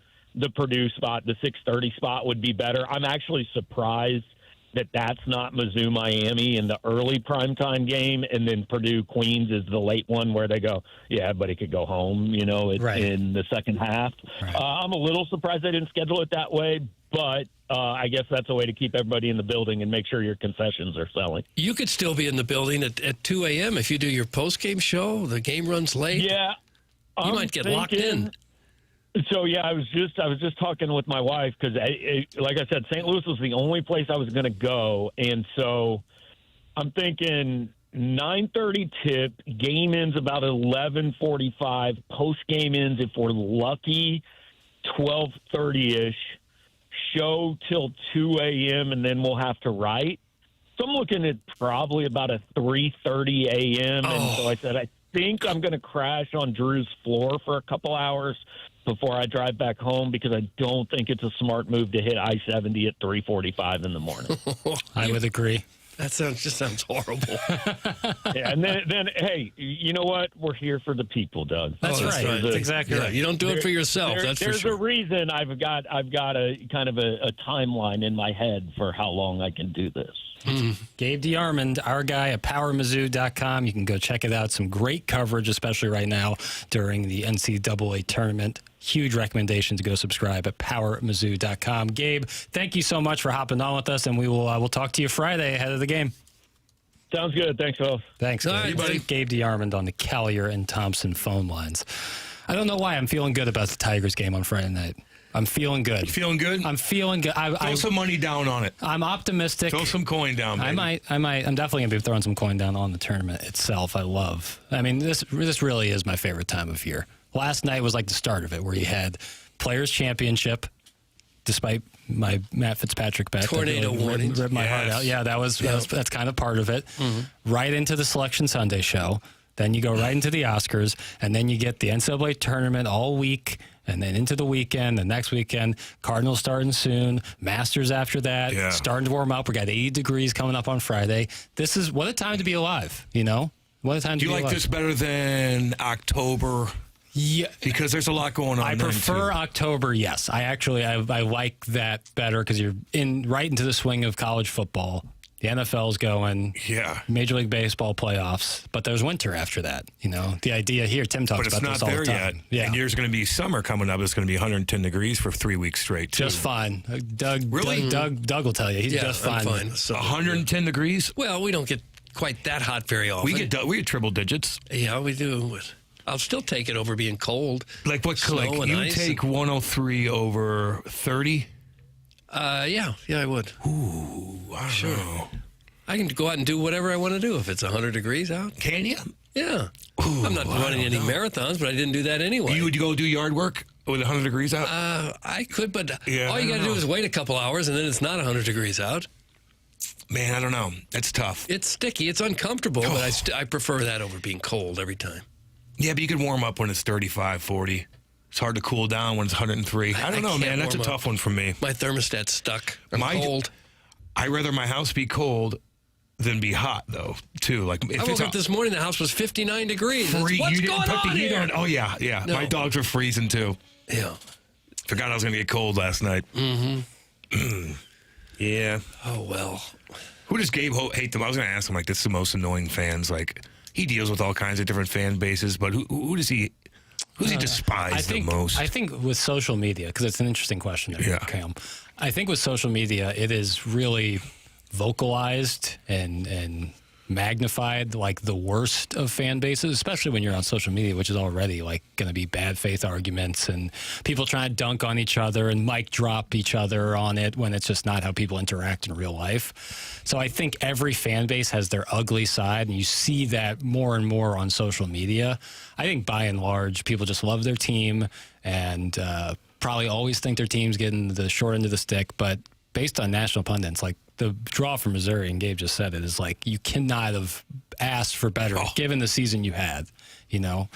Purdue spot, the 6:30 spot would be better. I'm actually surprised that that's not Mizzou Miami in the early primetime game, and then Purdue Queens is the late one where they go, yeah, everybody could go home, you know, in the second half. Right. I'm a little surprised they didn't schedule it that way, but I guess that's a way to keep everybody in the building and make sure your concessions are selling. You could still be in the building at 2 a.m. if you do your post-game show. The game runs late. Yeah. You might get locked in. So, yeah, I was just talking with my wife because, like I said, St. Louis was the only place I was going to go. And so I'm thinking 9:30 tip, game ends about 11:45, post-game ends, if we're lucky, 12:30-ish, show till 2 a.m., and then we'll have to write. So I'm looking at probably about a 3:30 a.m. And so I said, I think I'm going to crash on Drew's floor for a couple hours before I drive back home because I don't think it's a smart move to hit I-70 at 3:45 in the morning. I would agree. That just sounds horrible. Yeah, and then, hey, you know what? We're here for the people, Doug. That's right. That's exactly right. You don't do it for yourself. That's for There's sure. a reason I've got a kind of a timeline in my head for how long I can do this. Gabe DeArmond, our guy at PowerMizzou.com. You can go check it out. Some great coverage, especially right now during the NCAA tournament. Huge recommendation to go subscribe at PowerMizzou.com. Gabe, thank you so much for hopping on with us, and we'll talk to you Friday ahead of the game. Sounds good. Thanks, Phil. Thanks, Gabe. All right, buddy. Gabe DeArmond on the Collier and Thompson phone lines. I don't know why I'm feeling good about the Tigers game on Friday night. I'm feeling good. You feeling good? I'm feeling good. Throw some money down on it. I'm optimistic. Throw some coin down, baby. I might. I'm definitely gonna be throwing some coin down on the tournament itself. I mean, this really is my favorite time of year. Last night was like the start of it, where you had Players Championship, despite my Matt Fitzpatrick bet. Tornado warning. Ripped my heart out. Yeah, that's kind of part of it. Right into the Selection Sunday show. Then you go right into the Oscars, and then you get the NCAA tournament all week, and then into the weekend, the next weekend. Cardinals starting soon. Masters after that. Yeah. Starting to warm up. We got 80 degrees coming up on Friday. This is what a time to be alive, you know? What a time to be alive. Do you like this better than October? Yeah. Because there's a lot going on. I prefer October, yes. I like that better because you're right into the swing of college football. The NFL's going. Yeah. Major League Baseball playoffs. But there's winter after that. You know, the idea here, Tim talks about this all the time. But it's not there yet. Yeah. And there's going to be summer coming up. It's going to be 110 degrees for 3 weeks straight, too. Just fine. Doug, Really? Doug will tell you. He's just fine. I'm fine. So, 110 degrees? well, we don't get quite that hot very often. We get triple digits. Yeah, we do. I'll still take it over being cold. Like what? Snow Like and you ice take 103 over 30? Yeah, I would. Ooh, I don't know. I can go out and do whatever I want to do if it's 100 degrees out. Can you? Yeah. Ooh, I'm not running any marathons, but I didn't do that anyway. Would you go do yard work with 100 degrees out? I could, but Yeah, all I you got don't to do know. is wait a couple hours, and then it's not 100 degrees out. Man, I don't know. That's tough. It's sticky. It's uncomfortable, but I prefer that over being cold every time. Yeah, but you can warm up when it's 35, 40. It's hard to cool down when it's 103. I don't know, can't man. That's a warm tough up. one for me. My thermostat's stuck. I'm cold. I'd rather my house be cold than be hot, though, too. Like if I it's woke up this morning, the house was 59 degrees. What's you didn't going put on the heat here? on. Oh, yeah. No. My dogs were freezing, too. Yeah. Forgot I was going to get cold last night. Mm-hmm. Yeah. Oh, well. Who does Gabe hate them? I was going to ask him, like, this is the most annoying fans. Like, he deals with all kinds of different fan bases, but who does he despise the most? I think with social media, because it's an interesting question there, Cam. I think with social media, it is really vocalized and magnified like the worst of fan bases, especially when you're on social media, which is already like going to be bad faith arguments and people trying to dunk on each other and mic drop each other on it when it's just not how people interact in real life. So I think every fan base has their ugly side, and you see that more and more on social media. I think by and large, people just love their team and probably always think their team's getting the short end of the stick, but based on national pundits, like the draw for Missouri, and Gabe just said it, is like you cannot have asked for better given the season you had. You know,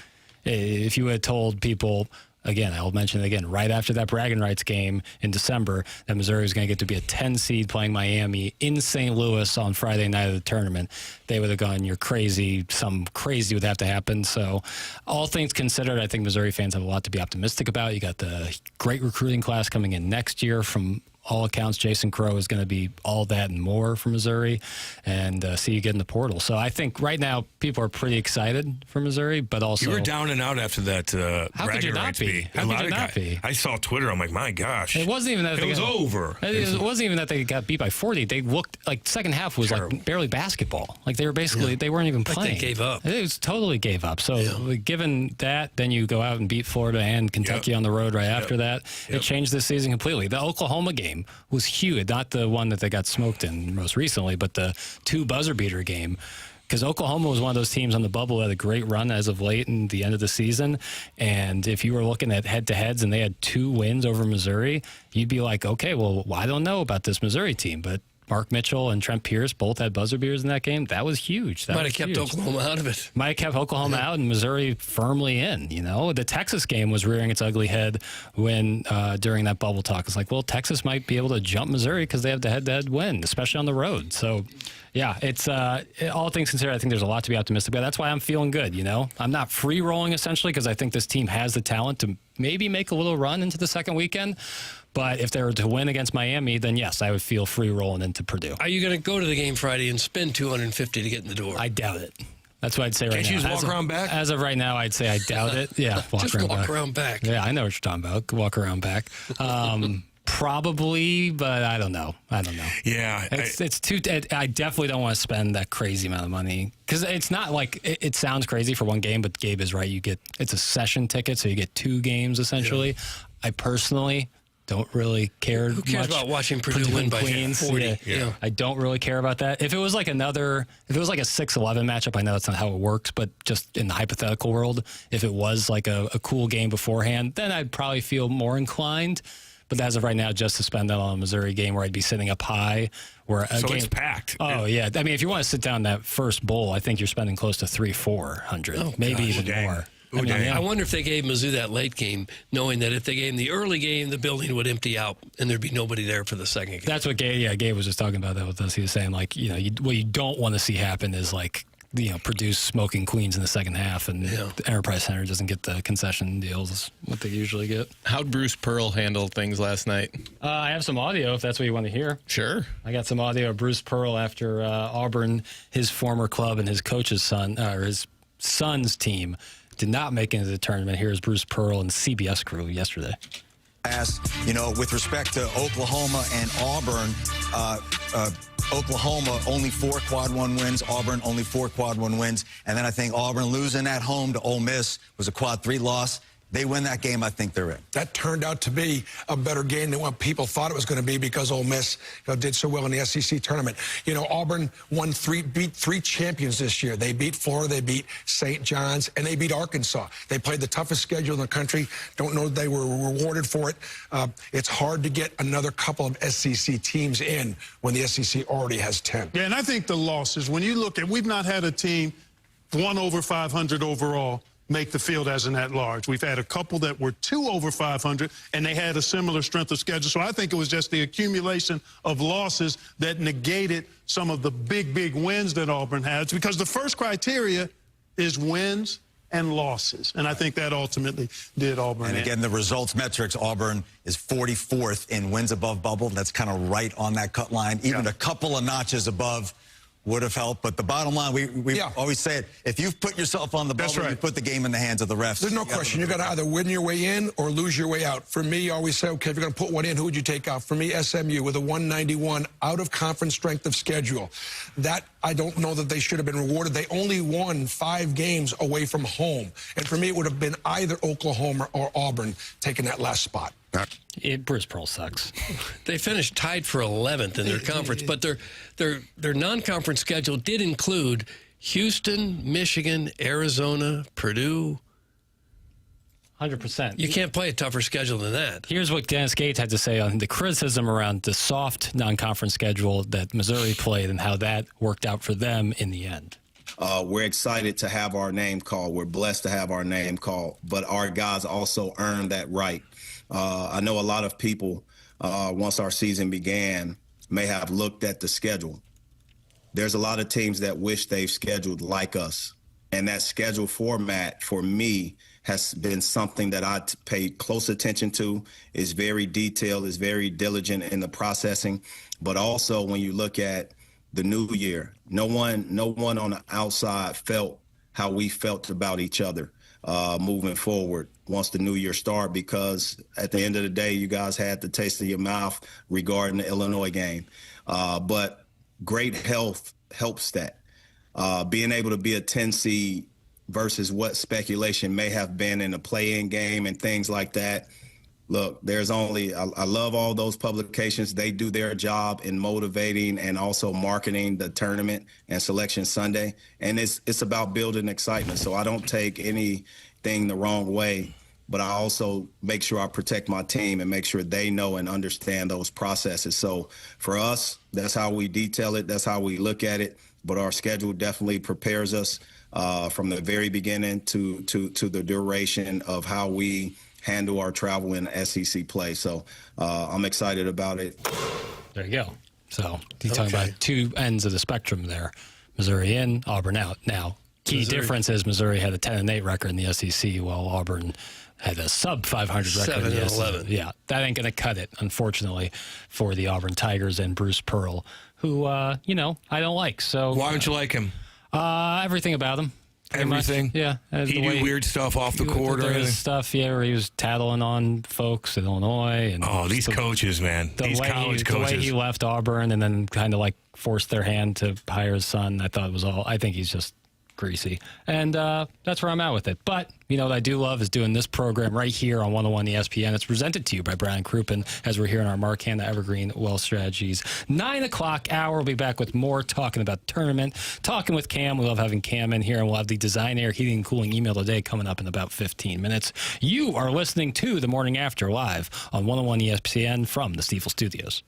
if you had told people again, I'll mention it again, right after that bragging rights game in December, that Missouri was going to get to be a 10 seed playing Miami in St. Louis on Friday night of the tournament, they would have gone, you're crazy. Some crazy would have to happen. So all things considered, I think Missouri fans have a lot to be optimistic about. You got the great recruiting class coming in next year. From all accounts, Jason Crow is going to be all that and more for Missouri, and see you get in the portal. So I think right now people are pretty excited for Missouri, but also... You were down and out after that how could you not be? How could you not be? I saw Twitter. I'm like, my gosh. It wasn't even that it was over. It wasn't even that they got beat by 40. They looked like second half was terrible. Like barely basketball. Like they were basically, they weren't even playing. Like they gave up. It was totally gave up. So given that, then you go out and beat Florida and Kentucky on the road right after that. It changed this season completely. The Oklahoma game was huge. Not the one that they got smoked in most recently, but the 2 buzzer beater game. Because Oklahoma was one of those teams on the bubble that had a great run as of late in the end of the season. And if you were looking at head-to-heads and they had 2 wins over Missouri, you'd be like, okay, well, I don't know about this Missouri team. But Mark Mitchell and Trent Pierce both had buzzer beaters in that game. That was huge. That might have kept Oklahoma out of it. Might have kept Oklahoma out and Missouri firmly in. You know, the Texas game was rearing its ugly head when during that bubble talk. It's like, well, Texas might be able to jump Missouri because they have the head-to-head win, especially on the road. So, yeah, it's all things considered, I think there's a lot to be optimistic about. That's why I'm feeling good, you know. I'm not free-rolling, essentially, because I think this team has the talent to maybe make a little run into the second weekend. But if they were to win against Miami, then yes, I would feel free rolling into Purdue. Are you going to go to the game Friday and spend $250 to get in the door? I doubt it. That's what I'd say right now. Can't you just walk around back? As of right now, I'd say I doubt it. Yeah, just walk around back. Yeah, I know what you're talking about. Walk around back. Probably, but I don't know. Yeah. It's too. I definitely don't want to spend that crazy amount of money because it's not like it sounds crazy for one game, but Gabe is right. It's a session ticket, so you get 2 games essentially. Yeah. I personally don't really care. Who cares much. About watching Purdue win by Queens? 40? Yeah. I don't really care about that. If it was like a 6-11 matchup, I know that's not how it works, but just in the hypothetical world, if it was like a cool game beforehand, then I'd probably feel more inclined. But as of right now, just to spend that on a Missouri game where I'd be sitting up high. It's packed. Oh, yeah. I mean, if you want to sit down that first bowl, I think you're spending close to $300-400, maybe even more. I wonder if they gave Mizzou that late game, knowing that if they gave them the early game, the building would empty out and there'd be nobody there for the second game. That's what Gabe was just talking about that with us. He was saying, like, you know, what you don't want to see happen is, like, you know, Purdue smoking Queens in the second half, and the Enterprise Center doesn't get the concession deals, what they usually get. How'd Bruce Pearl handle things last night? I have some audio, if that's what you want to hear. Sure. I got some audio of Bruce Pearl after Auburn, his former club, and his coach's son, or his son's team, did not make it into the tournament. Here's Bruce Pearl and CBS crew yesterday. You know, with respect to Oklahoma and Auburn, Oklahoma only 4 quad 1 wins, Auburn only 4 quad 1 wins, and then I think Auburn losing at home to Ole Miss was a quad 3 loss. They win that game, I think they're in. That turned out to be a better game than what people thought it was going to be because Ole Miss did so well in the SEC tournament. You know, Auburn beat 3 champions this year. They beat Florida, they beat St. John's, and they beat Arkansas. They played the toughest schedule in the country. Don't know they were rewarded for it. It's hard to get another couple of SEC teams in when the SEC already has 10. Yeah, and I think the losses, when you look at, we've not had a team 1 over 500 overall make the field as an at-large. We've had a couple that were 2 over 500, and they had a similar strength of schedule. So I think it was just the accumulation of losses that negated some of the big wins that Auburn has, because the first criteria is wins and losses. And I think that ultimately did Auburn. And again, the results metrics, Auburn is 44th in wins above bubble. That's kind of right on that cut line. Even a couple of notches above would have helped. But the bottom line, we always say it, if you've put yourself on the bubble, you put the game in the hands of the refs. There's no question. You got to either win your way in or lose your way out. For me, I always say, okay, if you're going to put one in, who would you take out? For me, SMU with a 191 out-of-conference strength of schedule. That, I don't know that they should have been rewarded. They only won 5 games away from home. And for me, it would have been either Oklahoma or Auburn taking that last spot. Bruce Pearl sucks. They finished tied for 11th in their conference, but their non-conference schedule did include Houston, Michigan, Arizona, Purdue. 100%. You can't play a tougher schedule than that. Here's what Dennis Gates had to say on the criticism around the soft non-conference schedule that Missouri played and how that worked out for them in the end. We're excited to have our name called. We're blessed to have our name called, but our guys also earned that right. I know a lot of people, once our season began, may have looked at the schedule. There's a lot of teams that wish they've scheduled like us. And that schedule format, for me, has been something that I paid close attention to. Is very detailed, is very diligent in the processing. But also when you look at the new year, no one on the outside felt how we felt about each other moving forward once the new year started, because at the end of the day, you guys had the taste of your mouth regarding the Illinois game. But great health helps that. Being able to be a 10 seed versus what speculation may have been in a play-in game and things like that. Look, I love all those publications. They do their job in motivating and also marketing the tournament and Selection Sunday. And it's about building excitement. So I don't take anything the wrong way, but I also make sure I protect my team and make sure they know and understand those processes. So for us, that's how we detail it. That's how we look at it. But our schedule definitely prepares us from the very beginning to the duration of how we handle our travel in SEC play. So I'm excited about it. There you go. So you're talking about two ends of the spectrum there. Missouri in, Auburn out. Now, key difference is Missouri had a 10-8 record in the SEC, while Auburn had a sub-500 record in the SEC. 7-11. Yeah, that ain't going to cut it, unfortunately, for the Auburn Tigers and Bruce Pearl, who, I don't like. So why don't you like him? Everything about him. Everything? Yeah. He do weird stuff off the court or anything? Stuff, yeah, where he was tattling on folks in Illinois. And these coaches, man. These college coaches. The way he left Auburn and then kind of like forced their hand to hire his son, I think he's just greasy. And that's where I'm at with it. But, what I do love is doing this program right here on 101 ESPN. It's presented to you by Brian Crouppen as we're here in our Mark Hanna Evergreen Wealth Strategies 9 o'clock hour. We'll be back with more talking about the tournament, talking with Cam. We love having Cam in here, and we'll have the Design Air Heating and Cooling email today coming up in about 15 minutes. You are listening to The Morning After live on 101 ESPN from the Stifel Studios.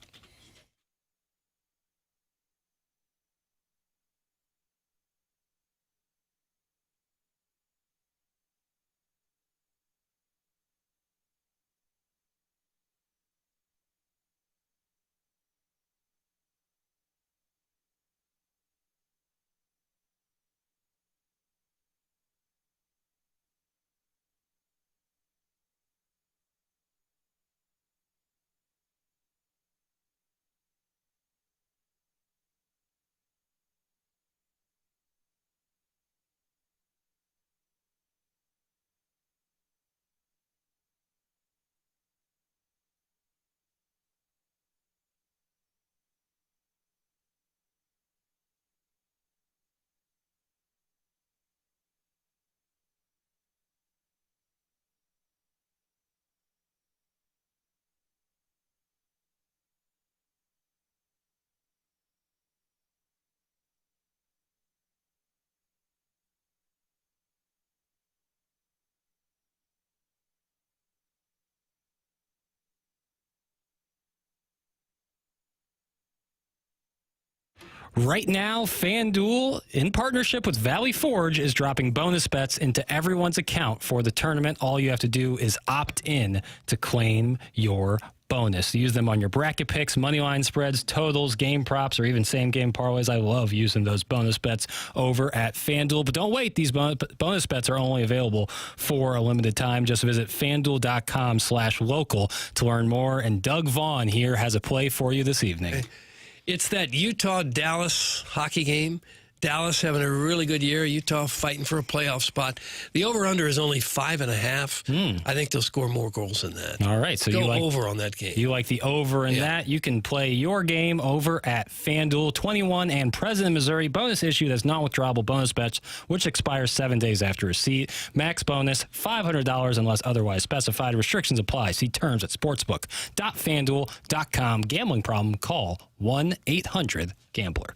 Right now, FanDuel, in partnership with Valley Forge, is dropping bonus bets into everyone's account for the tournament. All you have to do is opt in to claim your bonus. Use them on your bracket picks, money line spreads, totals, game props, or even same-game parlays. I love using those bonus bets over at FanDuel. But don't wait. These bonus bets are only available for a limited time. Just visit FanDuel.com/local to learn more. And Doug Vaughn here has a play for you this evening. It's that Utah-Dallas hockey game. Dallas having a really good year. Utah fighting for a playoff spot. The over-under is only 5.5. I think they'll score more goals than that. All right. So Go you like over on that game. You like the over in that. You can play your game over at FanDuel. 21 and present in Missouri. Bonus issue that's non-withdrawable bonus bets, which expires 7 days after receipt. Max bonus, $500 unless otherwise specified. Restrictions apply. See terms at sportsbook.fanduel.com. Gambling problem? Call 1-800-GAMBLER.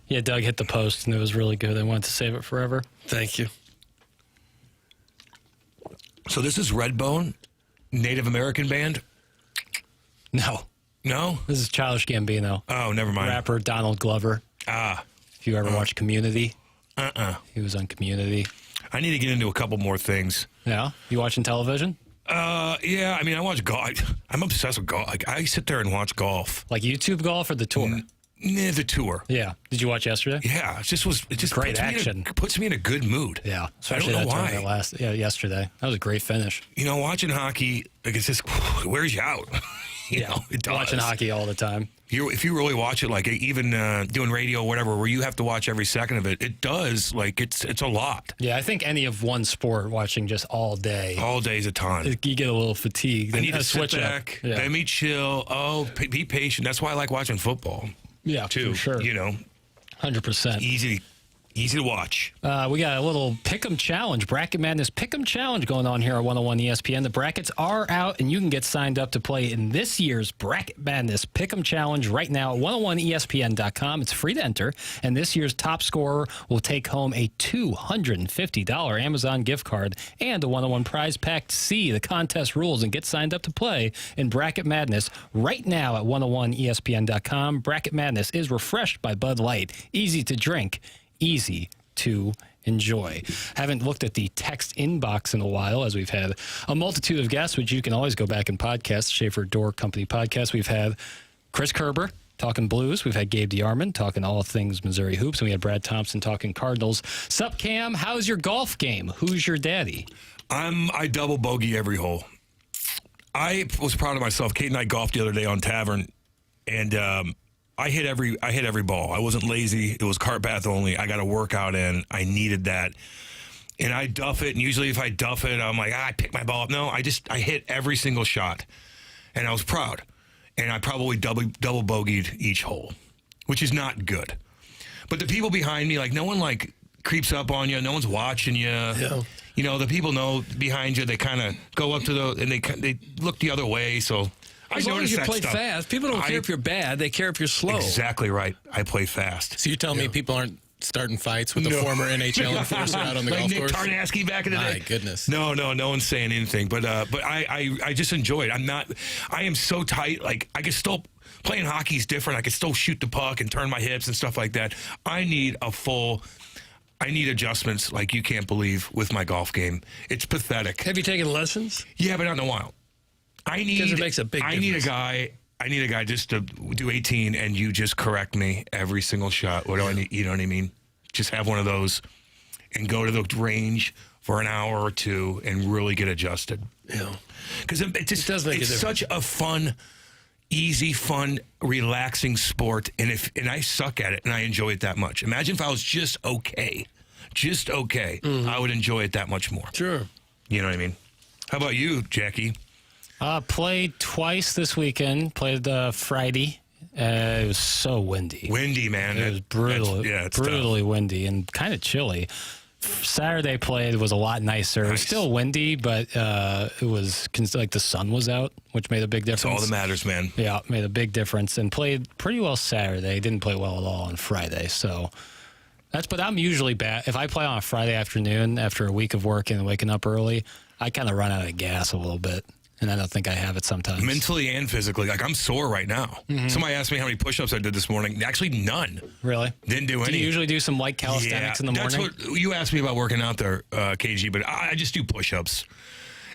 Yeah, Doug hit the post, and it was really good. I wanted to save it forever. Thank you. So this is Redbone, Native American band? No. No? This is Childish Gambino. Oh, never mind. Rapper Donald Glover. Ah. If you ever watch Community. He was on Community. I need to get into a couple more things. Yeah? You watching television? Yeah, I mean, I watch golf. I'm obsessed with golf. Like, I sit there and watch golf. Like YouTube golf or the tour? Nah, the tour. Yeah. Did you watch yesterday? Yeah, it just great action. Puts me in a good mood. Yeah, I especially don't know that why. tournament yesterday. That was a great finish. You know, watching hockey, like it's just wears you out. you know, it does. Watching hockey all the time. If you really watch it, like even doing radio or whatever, where you have to watch every second of it, it does. Like it's a lot. Yeah, I think any of one sport watching just all day. All day's a ton. You get a little fatigued. I need to switch sit back. Yeah. Let me chill. Oh, be patient. That's why I like watching football. Yeah, too. for sure. You know, 100%. Easy to watch. We got a little Pick'em Challenge, Bracket Madness Pick'em Challenge going on here at 101 ESPN. The brackets are out, and you can get signed up to play in this year's Bracket Madness Pick'em Challenge right now at 101ESPN.com. It's free to enter, and this year's top scorer will take home a $250 Amazon gift card and a 101 prize pack. See the contest rules and get signed up to play in Bracket Madness right now at 101ESPN.com. Bracket Madness is refreshed by Bud Light. Easy to drink. Easy to enjoy. Haven't looked at the text inbox in a while, as we've had a multitude of guests, which you can always go back and podcast. Schaefer Door Company podcast. We've had Chris Kerber talking Blues. We've had Gabe DeArmond talking all things Missouri hoops, and we had Brad Thompson talking Cardinals. Sup, Cam? How's your golf game? Who's your daddy? I double bogey every hole. I was proud of myself. Kate and I golfed the other day on Tavern, and I hit every ball. I wasn't lazy. It was cart path only. I got a workout in. I needed that. And I duff it. And usually if I duff it, I'm like, I pick my ball up. No, I hit every single shot. And I was proud. And I probably double bogeyed each hole, which is not good. But the people behind me, like no one like creeps up on you. No one's watching you. Yeah. You know, the people know behind you. They kind of go up to and they look the other way. So as long as you play fast, people don't care if you're bad. They care if you're slow. Exactly right. I play fast. So you're telling me people aren't starting fights with the former NHL enforcer out on the golf course? Like Nick Tarnasky back in the day. My goodness. No one's saying anything. But I just enjoy it. I am so tight. Like I can still playing hockey's different. I can still shoot the puck and turn my hips and stuff like that. I need adjustments like you can't believe with my golf game. It's pathetic. Have you taken lessons? Yeah, but not in a while. Because it makes a big difference. I need a guy just to do 18 and you just correct me every single shot. What do I need? You know what I mean? Just have one of those and go to the range for an hour or two and really get adjusted. Yeah. Because it does make a difference. It's such a fun, easy, fun, relaxing sport. And I suck at it and I enjoy it that much. Imagine if I was just okay. I would enjoy it that much more. Sure. You know what I mean? How about you, Jackie? Played twice this weekend. Played Friday. It was so windy. Windy, man. It was brutally windy and kind of chilly. Saturday played was a lot nicer. Nice. It was still windy, but it was like the sun was out, which made a big difference. That's all that matters, man. Yeah, made a big difference. And played pretty well Saturday. Didn't play well at all on Friday. So but I'm usually bad. If I play on a Friday afternoon after a week of working and waking up early, I kind of run out of gas a little bit. And I don't think I have it sometimes. Mentally and physically. Like, I'm sore right now. Mm-hmm. Somebody asked me how many push-ups I did this morning. Actually, none. Really? Didn't do any. Do you usually do some light calisthenics in the morning? That's what you asked me about working out there, KG, but I just do push-ups.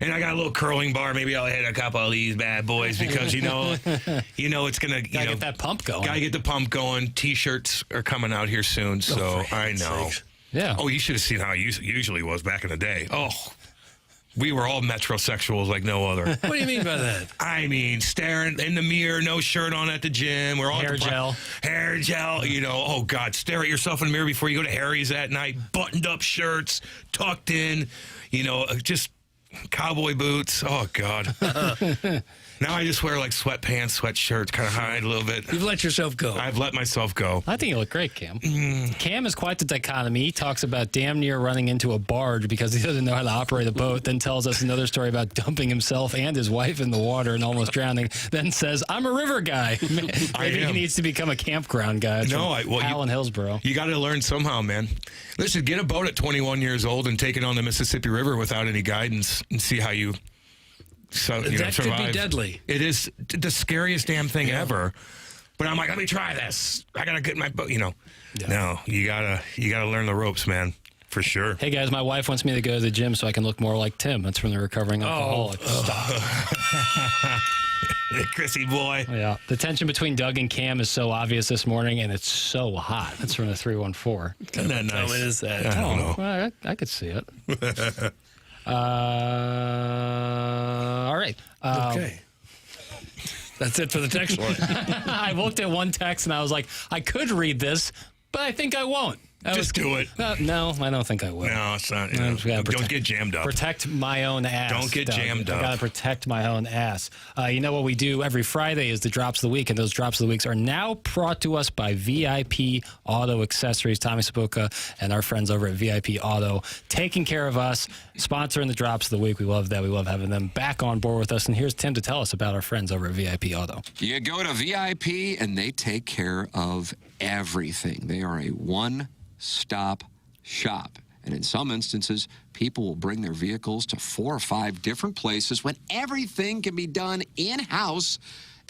And I got a little curling bar. Maybe I'll hit a couple of these bad boys because, it's going to, Gotta get that pump going. Gotta get the pump going. T-shirts are coming out here soon, so I know. Sakes. Yeah. Oh, you should have seen how it usually was back in the day. Oh, we were all metrosexuals like no other. What do you mean by that? I mean, staring in the mirror, no shirt on at the gym. We're all hair gel. Hair gel, oh, God. Stare at yourself in the mirror before you go to Harry's at night. Buttoned up shirts, tucked in, just cowboy boots. Oh, God. Now I just wear like sweatpants, sweatshirts, kind of hide a little bit. You've let yourself go. I've let myself go. I think you look great, Cam. Cam is quite the dichotomy. He talks about damn near running into a barge because he doesn't know how to operate a boat, then tells us another story about dumping himself and his wife in the water and almost drowning, then says, I'm a river guy. Maybe he needs to become a campground guy. Alan Hillsborough. You got to learn somehow, man. Listen, get a boat at 21 years old and take it on the Mississippi River without any guidance and see how you that survive. could be deadly. It is the scariest damn thing ever. But I'm like, let me try this. I gotta get my boat. No, you gotta learn the ropes, man, for sure. Hey guys, my wife wants me to go to the gym so I can look more like Tim. That's from the recovering alcoholic. Stop. Chrissy boy. Yeah, the tension between Doug and Cam is so obvious this morning, and it's so hot. That's from the 314. Isn't that nice? What is that? I don't know. Well, I could see it. All right. Okay. That's it for the text line. I looked at one text and I was like, I could read this, but I think I won't. Just do it. No, I don't think I will. No, it's not. Don't get jammed up. Protect my own ass. Don't get jammed up. I got to protect my own ass. You know what we do every Friday is the Drops of the Week, and those Drops of the Weeks are now brought to us by VIP Auto Accessories. Tommy Sabuka and our friends over at VIP Auto taking care of us, sponsoring the Drops of the Week. We love that. We love having them back on board with us. And here's Tim to tell us about our friends over at VIP Auto. You go to VIP, and they take care of everything. They are a one-stop shop. And in some instances, people will bring their vehicles to 4 or 5 different places when everything can be done in-house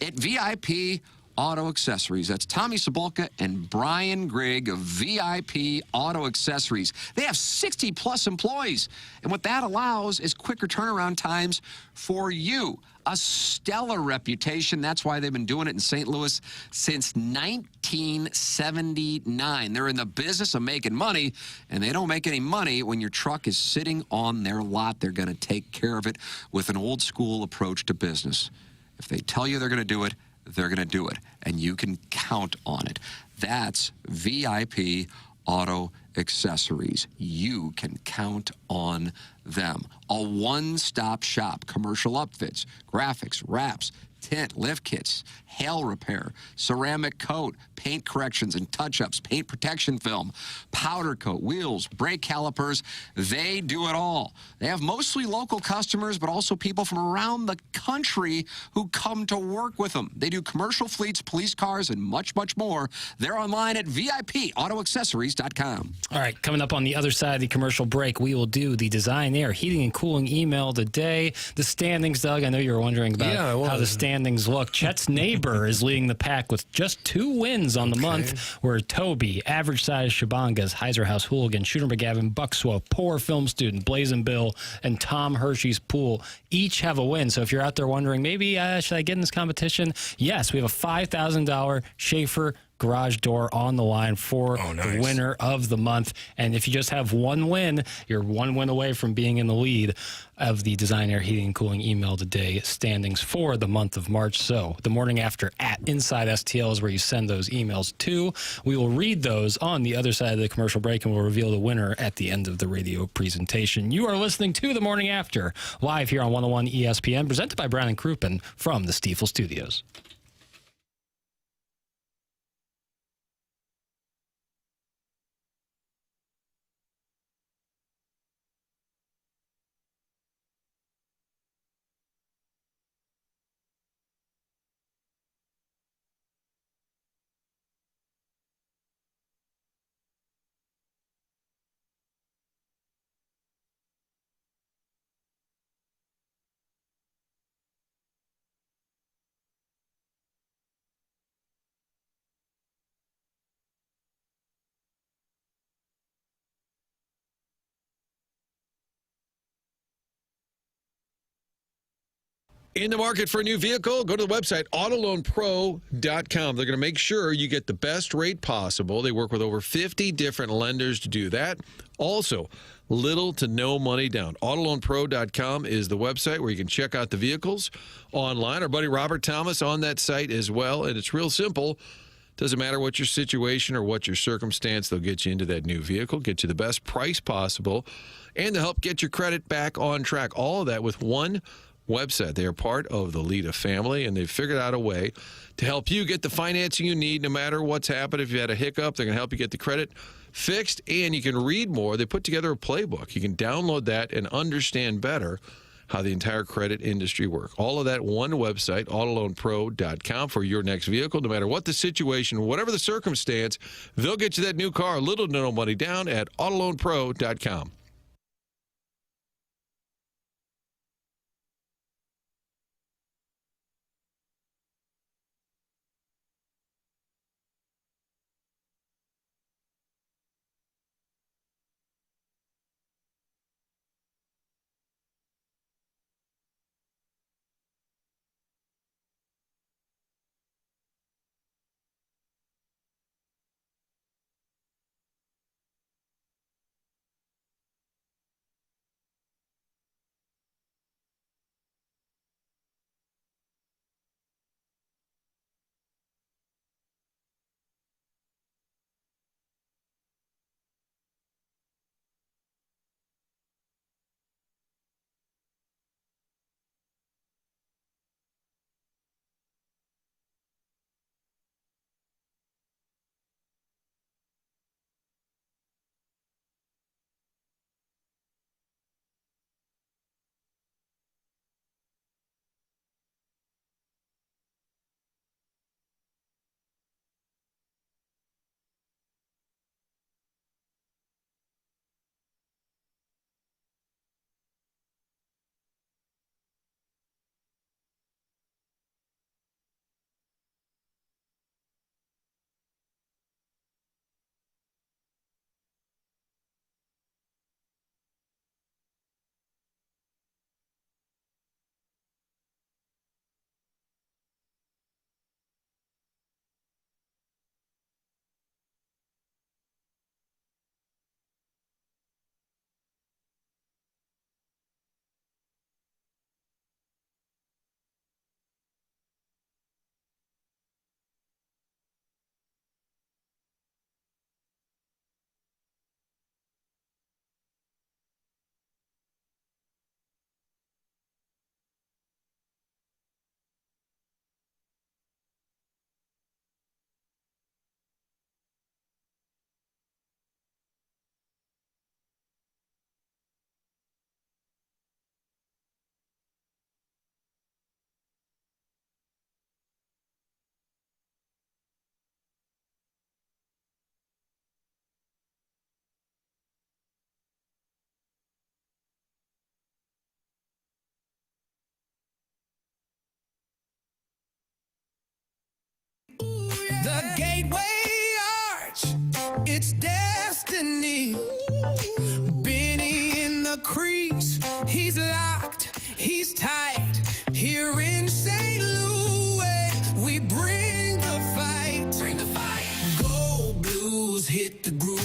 at VIP Auto Accessories. That's Tommy Sabolka and Brian Grigg of VIP Auto Accessories. They have 60-plus employees, and what that allows is quicker turnaround times for you. A stellar reputation. That's why they've been doing it in St. Louis since 1979. They're in the business of making money, and they don't make any money when your truck is sitting on their lot. They're going to take care of it with an old-school approach to business. If they tell you they're going to do it, they're going to do it, and you can count on it. That's VIP Auto Accessories. You can count on them. A one-stop shop. Commercial upfits, graphics, wraps, tint, lift kits, hail repair, ceramic coat, paint corrections and touch-ups, paint protection film, powder coat, wheels, brake calipers. They do it all. They have mostly local customers, but also people from around the country who come to work with them. They do commercial fleets, police cars, and much, much more. They're online at VIPAutoAccessories.com. All right, coming up on the other side of the commercial break, we will do the Design Air Heating and Cooling email today. The standings, Doug, I know you were wondering about how the standings look. Chet's neighbor is leading the pack with just 2 wins on the month, where Toby, Average Size Shabangas, Heiser House Hooligan, Shooter McGavin, Buckswell, Poor Film Student, Blazing Bill, and Tom Hershey's Pool each have a win. So if you're out there wondering, maybe should I get in this competition? Yes, we have a $5,000 Schaefer garage door on the line for the winner of the month. And if you just have 1 win, you're 1 win away from being in the lead of the Design Air Heating and Cooling email today standings for the month of March. So the morning after at Inside STL is where you send those emails to. We will read those on the other side of the commercial break, and we'll reveal the winner at the end of the radio presentation. You are listening to The Morning After, live here on 101 ESPN, presented by Brown & Crouppen from the Stiefel Studios. In the market for a new vehicle, go to the website, autoloanpro.com. They're going to make sure you get the best rate possible. They work with over 50 different lenders to do that. Also, little to no money down. Autoloanpro.com is the website where you can check out the vehicles online. Our buddy Robert Thomas on that site as well, and it's real simple. Doesn't matter what your situation or what your circumstance, they'll get you into that new vehicle, get you the best price possible, and to help get your credit back on track. All of that with one website. They are part of the Lita family, and they've figured out a way to help you get the financing you need no matter what's happened. If you had a hiccup, they're going to help you get the credit fixed, and you can read more. They put together a playbook. You can download that and understand better how the entire credit industry works. All of that one website, autoloanpro.com, for your next vehicle. No matter what the situation, whatever the circumstance, they'll get you that new car, little to no money down at autoloanpro.com. The gateway arch, it's destiny. Benny in the crease, he's locked, he's tight. Here in St. Louis, we bring the fight. Bring the fight. Gold blues hit the groove.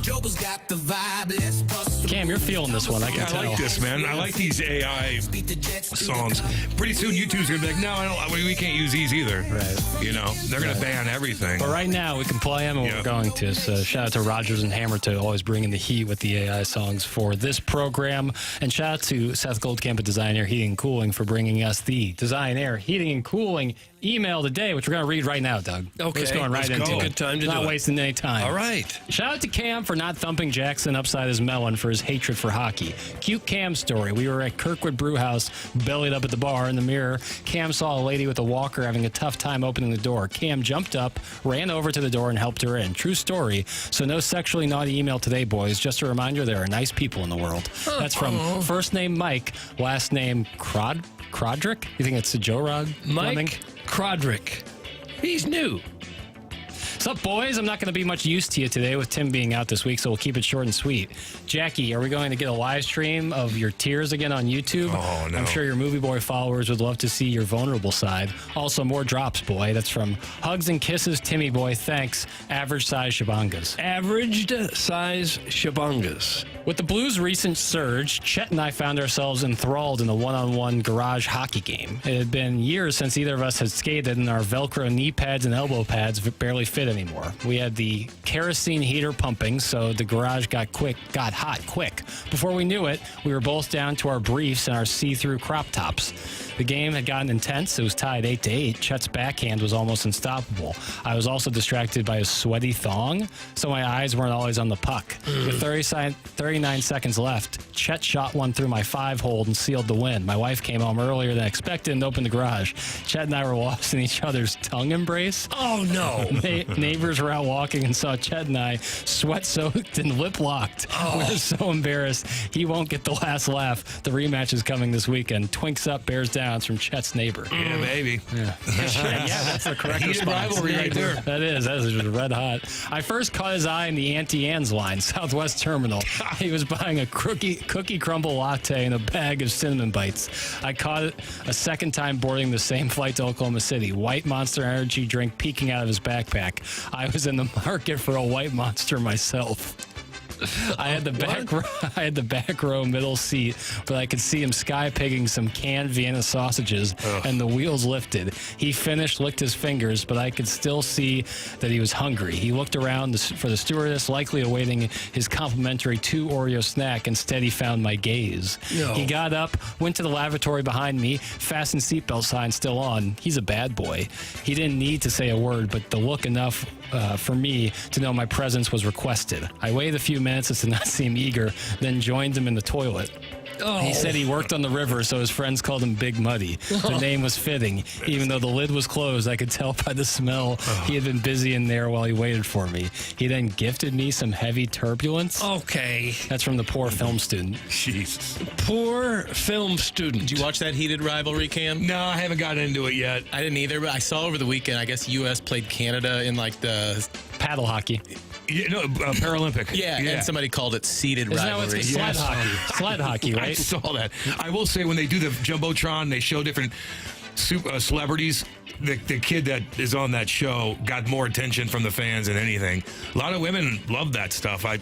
Joker's got the vibe. Let's bust. Cam, you're feeling this one. I can tell. I like this, man. I like these AI songs. Pretty soon, YouTube's gonna be like, no, I don't. We can't use these either. Right. You know, they're gonna ban everything. But right now, we can play them, and we're going to. So shout out to Rogers and Hammer to always bringing the heat with the AI songs for this program. And shout out to Seth Goldcamp at Design Air Heating and Cooling for bringing us the Design Air Heating and Cooling email today, which we're going to read right now, Doug. Okay. We're just going right into it. Good time to Not do wasting any time. All right. Shout out to Cam for not thumping Jackson upside his melon for his hatred for hockey. Cute Cam story. We were at Kirkwood Brewhouse, bellied up at the bar. In the mirror, Cam saw a lady with a walker having a tough time opening the door. Cam jumped up, ran over to the door, and helped her in. True story. So no sexually naughty email today, boys. Just a reminder, there are nice people in the world. That's from first name Mike, last name Crodrick? You think it's a Joe Rod? Mike Crodrick. He's new. What's up, boys? I'm not going to be much use to you today with Tim being out this week, so we'll keep it short and sweet. Jackie, are we going to get a live stream of your tears again on YouTube? Oh, no. I'm sure your Movie Boy followers would love to see your vulnerable side. Also, more drops, boy. That's from Hugs and Kisses, Timmy Boy. Thanks. Average size Shabangas. Averaged size Shabangas. With the Blues' recent surge, Chet and I found ourselves enthralled in a one-on-one garage hockey game. It had been years since either of us had skated, and our Velcro knee pads and elbow pads barely fitted anymore. We had the kerosene heater pumping, so the garage got hot quick. Before we knew it, we were both down to our briefs and our see-through crop tops. The game had gotten intense. It was tied 8-8. Chet's backhand was almost unstoppable. I was also distracted by a sweaty thong, so my eyes weren't always on the puck. With 39 seconds left, Chet shot one through my 5-hole and sealed the win. My wife came home earlier than expected and opened the garage. Chet and I were lost in each other's tongue embrace. Oh, no. Neighbors were out walking and saw Chet and I sweat-soaked and lip-locked. Oh. We were so embarrassed. He won't get the last laugh. The rematch is coming this weekend. Twinks up, Bears down. It's from Chet's neighbor. Yeah, baby. Yeah, that's the correct Heated response. rivalry right there. That is just red hot. I first caught his eye in the Auntie Anne's line, Southwest Terminal. He was buying a cookie crumble latte and a bag of cinnamon bites. I caught it a second time boarding the same flight to Oklahoma City. White Monster energy drink peeking out of his backpack. I was in the market for a White Monster myself. I had the back row middle seat, but I could see him sky pigging some canned Vienna sausages, and the wheels lifted. He finished, licked his fingers, but I could still see that he was hungry. He looked around for the stewardess, likely awaiting his complimentary 2 Oreo snack. Instead, he found my gaze. No. He got up, went to the lavatory behind me, fastened seatbelt sign still on. He's a bad boy. He didn't need to say a word, but the look enough for me to know my presence was requested. I waited a few minutes to not seem eager, then joined him in the toilet. He said he worked on the river, so his friends called him Big Muddy. The name was fitting. Even though the lid was closed, I could tell by the smell he had been busy in there while he waited for me. He then gifted me some heavy turbulence. Okay. That's from the poor film student. Jesus. Poor film student. Did you watch that heated rivalry, Cam? No, I haven't gotten into it yet. I didn't either, but I saw over the weekend, I guess U.S. played Canada in like the paddle hockey. Yeah, no, Paralympic. Yeah, and somebody called it seated Isn't rivalry. It's sled hockey. Sled hockey, right? I saw that. I will say when they do the Jumbotron, they show different celebrities. The kid that is on that show got more attention from the fans than anything. A lot of women love that stuff. I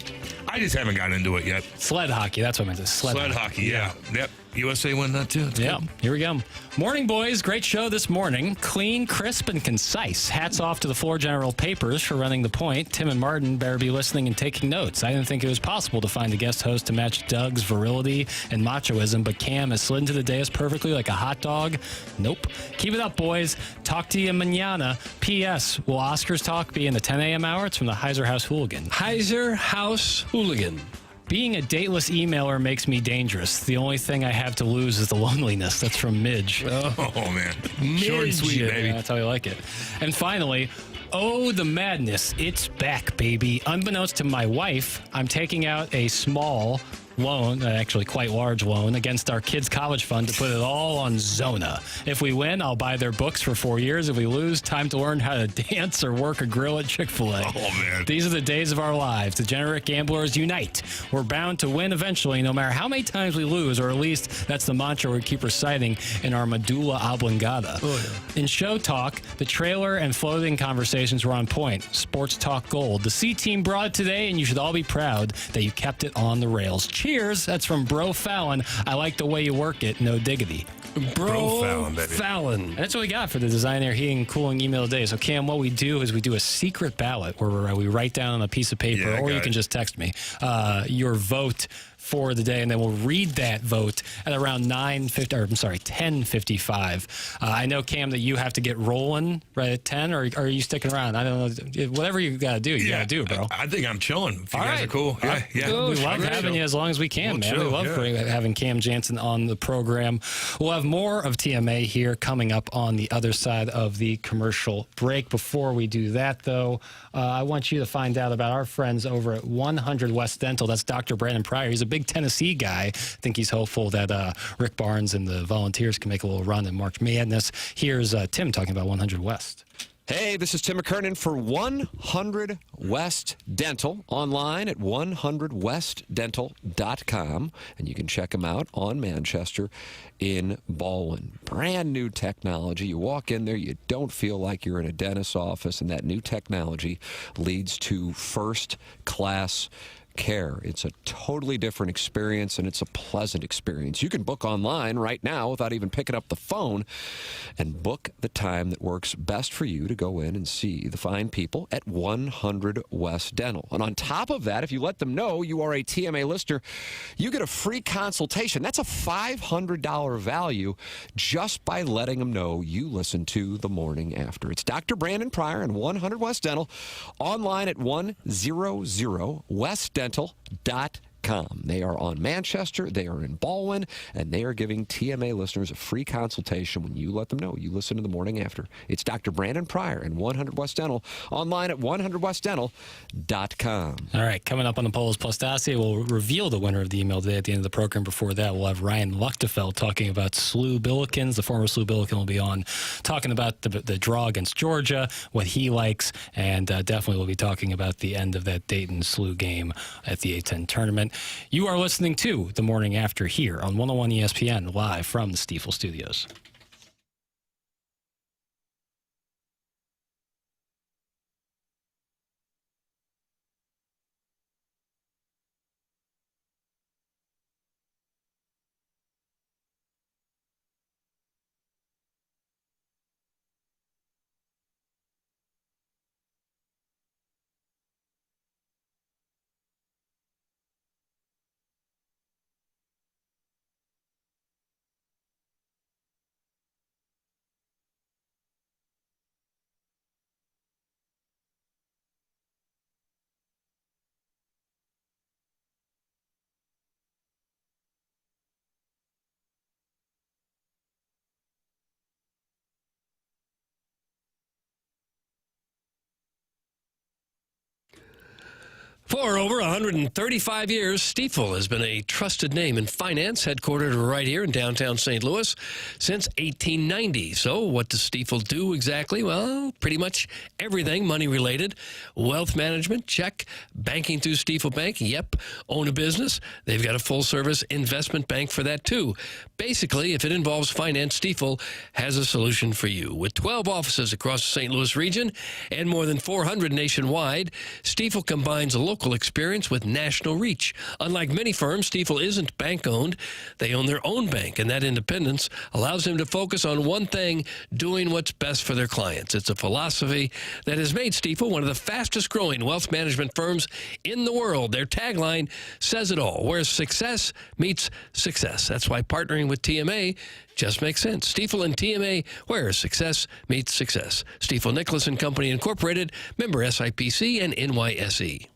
just haven't gotten into it yet. Sled hockey, that's what I meant to say. Sled hockey, yeah. Yep. USA won that too. Yeah, here we go. Morning, boys. Great show this morning. Clean, crisp, and concise. Hats off to the Floor General Papers for running the point. Tim and Martin better be listening and taking notes. I didn't think it was possible to find a guest host to match Doug's virility and machoism, but Cam has slid into the dais perfectly like a hot dog. Nope. Keep it up, boys. Talk to you mañana. P.S. Will Oscars talk be in the 10 a.m. hour? It's from the Heiser House Hooligan. Heiser House Hooligan. Being a dateless emailer makes me dangerous. The only thing I have to lose is the loneliness. That's from Midge. Oh man. Midge. Short and sweet, baby. Yeah, that's how you like it. And finally, oh, the madness. It's back, baby. Unbeknownst to my wife, I'm taking out a small loan, actually quite large loan, against our kids' college fund to put it all on Zona. If we win, I'll buy their books for 4 years. If we lose, time to learn how to dance or work a grill at Chick-fil-A. Oh, man. These are the days of our lives. Degenerate gamblers unite. We're bound to win eventually, no matter how many times we lose, or at least that's the mantra we keep reciting in our medulla oblongata. Oh, yeah. In show talk, the trailer and floating conversations were on point. Sports talk gold. The C team brought it today, and you should all be proud that you kept it on the rails. Cheers. That's from Bro Fallon. I like the way you work it. No diggity. Bro Fallon, baby. Fallon. And that's what we got for the Design Air Heating and Cooling email today. So, Cam, what we do is we do a secret ballot where we write down on a piece of paper, Yeah, or you can just text me, your vote for the day, and then we'll read that vote at around 10:55. I know, Cam, that you have to get rolling right at 10, or are you sticking around? I don't know. Whatever you got to do, you got to do, bro. I think I'm chilling. If you All guys right. are cool. Yeah, yeah. We love having you as long as we can, We'll man. chill, We love having Cam Jansen on the program. We'll have more of TMA here coming up on the other side of the commercial break. Before we do that, though, I want you to find out about our friends over at 100 West Dental. That's Dr. Brandon Pryor. He's a big Tennessee guy. I think he's hopeful that Rick Barnes and the Volunteers can make a little run in March Madness. Here's Tim talking about 100 West. Hey, this is Tim McKernan for 100 West Dental, online at 100westdental.com, and you can check them out on Manchester in Baldwin. Brand new technology. You walk in there, you don't feel like you're in a dentist's office, and that new technology leads to first-class care. It's a totally different experience, and it's a pleasant experience. You can book online right now without even picking up the phone and book the time that works best for you to go in and see the fine people at 100 West Dental. And on top of that, if you let them know you are a TMA listener, you get a free consultation. That's a $500 value just by letting them know you listen to The Morning After. It's Dr. Brandon Pryor and 100 West Dental, online at 100westdental.com. They are on Manchester, they are in Baldwin, and they are giving TMA listeners a free consultation when you let them know you listen to The Morning After. It's Dr. Brandon Pryor and 100 West Dental, online at 100westdental.com. All right, coming up on the polls, plus Dacia will reveal the winner of the email today at the end of the program. Before that, we'll have Ryan Luechtefeld talking about Slew Billikens. The former Slew Billiken will be on talking about the draw against Georgia, what he likes, and definitely we'll be talking about the end of that Dayton Slew game at the A-10 tournament. You are listening to The Morning After here on 101 ESPN, live from the Stiefel Studios. For over 135 years, Stiefel has been a trusted name in finance, headquartered right here in downtown St. Louis since 1890. So what does Stiefel do exactly? Well, pretty much everything money-related. Wealth management, check. Banking through Stiefel Bank, yep. Own a business? They've got a full-service investment bank for that, too. Basically, if it involves finance, Stiefel has a solution for you. With 12 offices across the St. Louis region and more than 400 nationwide, Stiefel combines a local experience with national reach. Unlike many firms, Stiefel isn't bank-owned. They own their own bank, and that independence allows them to focus on one thing, doing what's best for their clients. It's a philosophy that has made Stiefel one of the fastest-growing wealth management firms in the world. Their tagline says it all, where success meets success. That's why partnering with TMA just makes sense. Stiefel and TMA, where success meets success. Stiefel Nicholas and Company Incorporated, member SIPC and NYSE.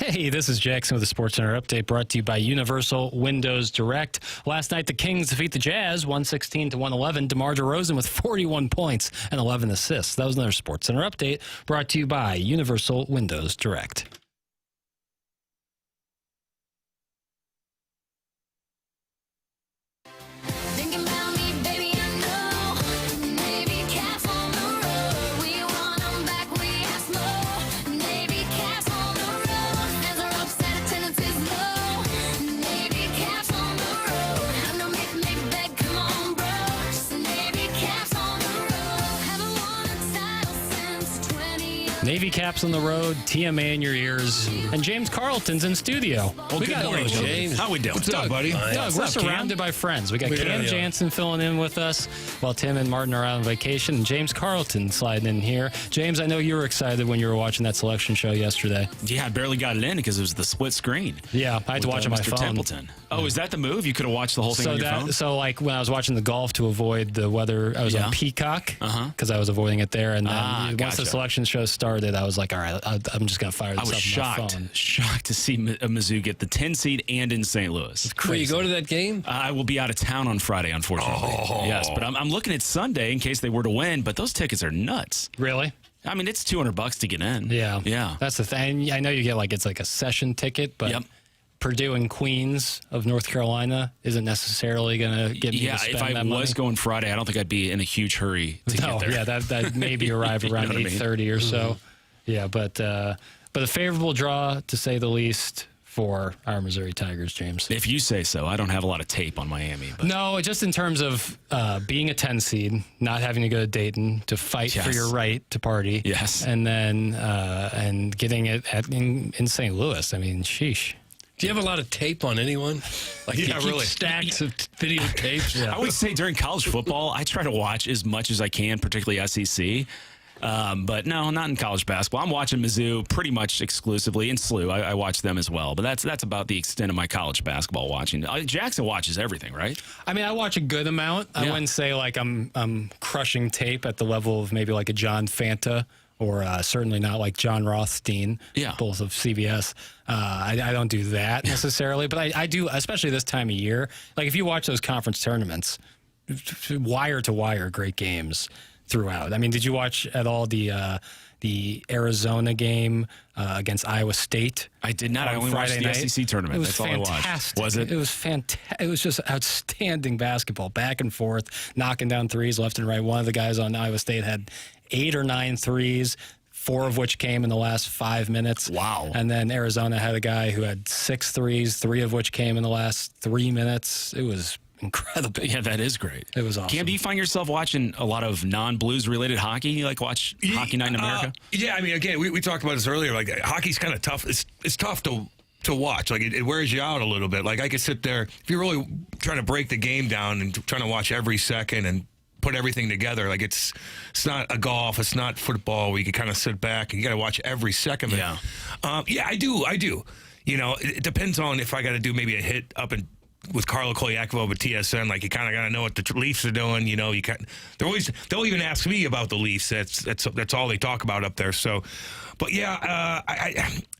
Hey, this is Jackson with the SportsCenter update brought to you by Universal Windows Direct. Last night, the Kings defeat the Jazz 116-111. DeMar DeRozan with 41 points and 11 assists. That was another SportsCenter update brought to you by Universal Windows Direct. Navy Caps on the road, TMA in your ears, and James Carlton's in studio. Well, good morning, James. How we doing? What's up, buddy? Doug, we're surrounded by friends. We got Cam Jansen filling in with us while Tim and Martin are out on vacation, and James Carlton sliding in here. James, I know you were excited when you were watching that selection show yesterday. Yeah, I barely got it in because it was the split screen. Yeah, I had to watch on my Mr. phone. Templeton. Oh, is that the move? You could have watched the whole thing on your phone? So, like, when I was watching the golf to avoid the weather, I was on Peacock because I was avoiding it there. And then once the selection show started, I was like, all right, I'm just going to fire this up on my phone. Shocked to see Mizzou get the 10 seed and in St. Louis. It's crazy. Will you go to that game? I will be out of town on Friday, unfortunately. Oh. Yes, but I'm looking at Sunday in case they were to win, but those tickets are nuts. Really? I mean, it's $200 to get in. Yeah. Yeah. That's the thing. I know you get it's like a session ticket, but Purdue and Queens of North Carolina isn't necessarily going to get me to spend if I that was money. going Friday, I don't think I'd be in a huge hurry to get there. Yeah, that maybe arrive around 8:30 or so. Yeah, but a favorable draw, to say the least, for our Missouri Tigers, James. If you say so. I don't have a lot of tape on Miami. But. No, just in terms of being a 10 seed, not having to go to Dayton to fight for your right to party. Yes. And then and getting it in St. Louis. I mean, sheesh. Do you have a lot of tape on anyone? Like you keep stacks of videotapes? I would say during college football, I try to watch as much as I can, particularly SEC. But no, not in college basketball. I'm watching Mizzou pretty much exclusively, and SLU. I watch them as well. But that's about the extent of my college basketball watching. Jackson watches everything, right? I mean, I watch a good amount. I wouldn't say like I'm crushing tape at the level of maybe like a John Fanta or certainly not like John Rothstein, both of CBS. I don't do that necessarily, but I do, especially this time of year. Like if you watch those conference tournaments, wire to wire, great games throughout. I mean, did you watch at all the Arizona game against Iowa State? I did not. I only watched the SEC tournament. That's all I watched. Was it? It was fantastic. It was just outstanding basketball, back and forth, knocking down threes left and right. One of the guys on Iowa State had 8 or 9 threes, 4 of which came in the last 5 minutes. Wow. And then Arizona had a guy who had 6 threes, 3 of which came in the last 3 minutes. It was incredible. Yeah, that is great. It was awesome. Cam, do you find yourself watching a lot of non-Blues related hockey? You like watch Hockey Night in America? Yeah, I mean, again, we talked about this earlier. Like, hockey's kind of tough. It's tough to watch. Like, it wears you out a little bit. Like, I could sit there, if you're really trying to break the game down and trying to watch every second and put everything together. Like, it's not a golf, it's not football where you can kind of sit back and you got to watch every second of it. Yeah, I do. You know, it depends on if I got to do maybe a hit up and with Carlo Koliakovo at TSN, like you kind of got to know what the Leafs are doing. You know, they'll even ask me about the Leafs. That's all they talk about up there. So, but yeah,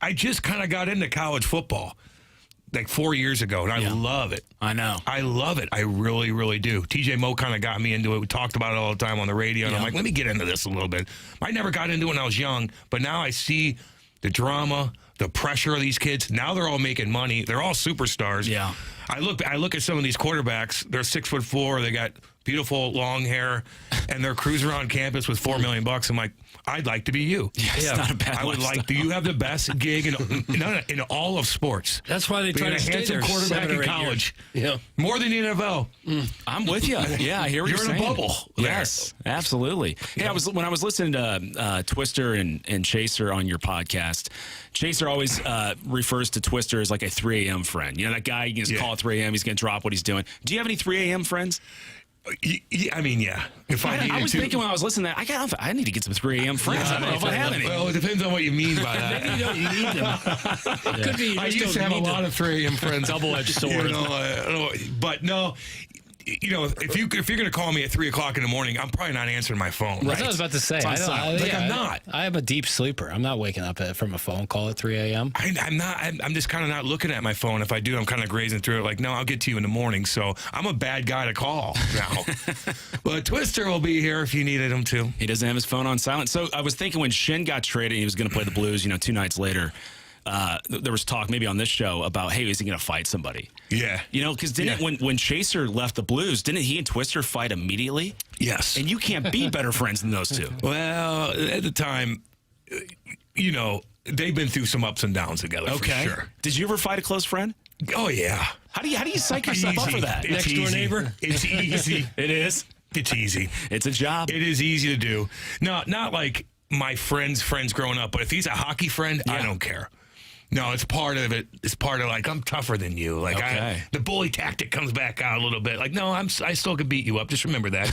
I just kind of got into college football like 4 years ago, and I love it. I know. I love it. I really, really do. TJ Moe kind of got me into it. We talked about it all the time on the radio, and I'm like, let me get into this a little bit. I never got into it when I was young, but now I see the drama, the pressure of these kids. Now they're all making money. They're all superstars. Yeah. I look at some of these quarterbacks. They're 6'4". They got beautiful long hair, and they're cruising around campus with $4 million. I'm like, I'd like to be you. Yeah, it's not a bad I would lifestyle. like. Do you have the best gig in all of sports? That's why they try Being to a stay handsome there quarterback 7 or in 8 college. years. Yeah, more than the NFL. I'm with you. Yeah, I hear what you're in saying. a bubble. Yes, absolutely. Yeah, when I was listening to Twister and Chaser on your podcast, Chaser always refers to Twister as like a 3 a.m. friend. You know, that guy, you can just call at 3 a.m., he's going to drop what he's doing. Do you have any 3 a.m. friends? I mean, yeah. If I was thinking when I was listening to that, I need to get some 3 a.m. friends. I don't know if I have any. Well, it depends on what you mean by that. Maybe you don't need them. Could be. I used to have a lot of 3 a.m. friends. Double-edged sword. You know, but no, you know, if you're going to call me at 3 o'clock in the morning, I'm probably not answering my phone. That's Right? what I was about to say. I'm not. I am a deep sleeper. I'm not waking up from a phone call at 3 a.m. I'm not. I'm just kind of not looking at my phone. If I do, I'm kind of grazing through it. Like, no, I'll get to you in the morning. So I'm a bad guy to call now. But Twister will be here if you needed him to. He doesn't have his phone on silent. So I was thinking when Shin got traded, he was going to play the Blues. 2 nights later. There was talk maybe on this show about, hey, is he going to fight somebody? Yeah. Because when Chaser left the Blues, didn't he and Twister fight immediately? Yes. And you can't be better friends than those two. Well, at the time, they've been through some ups and downs together. Okay. For sure. Did you ever fight a close friend? Oh yeah. How do you psych yourself up for that? It's Next door easy. neighbor? It's easy. It is. It's easy. It's a job. It is easy to do. No, not like my friends growing up, but if he's a hockey friend, I don't care. No, it's part of it. It's part of like, I'm tougher than you. Like the bully tactic comes back out a little bit. Like, no, I still could beat you up. Just remember that.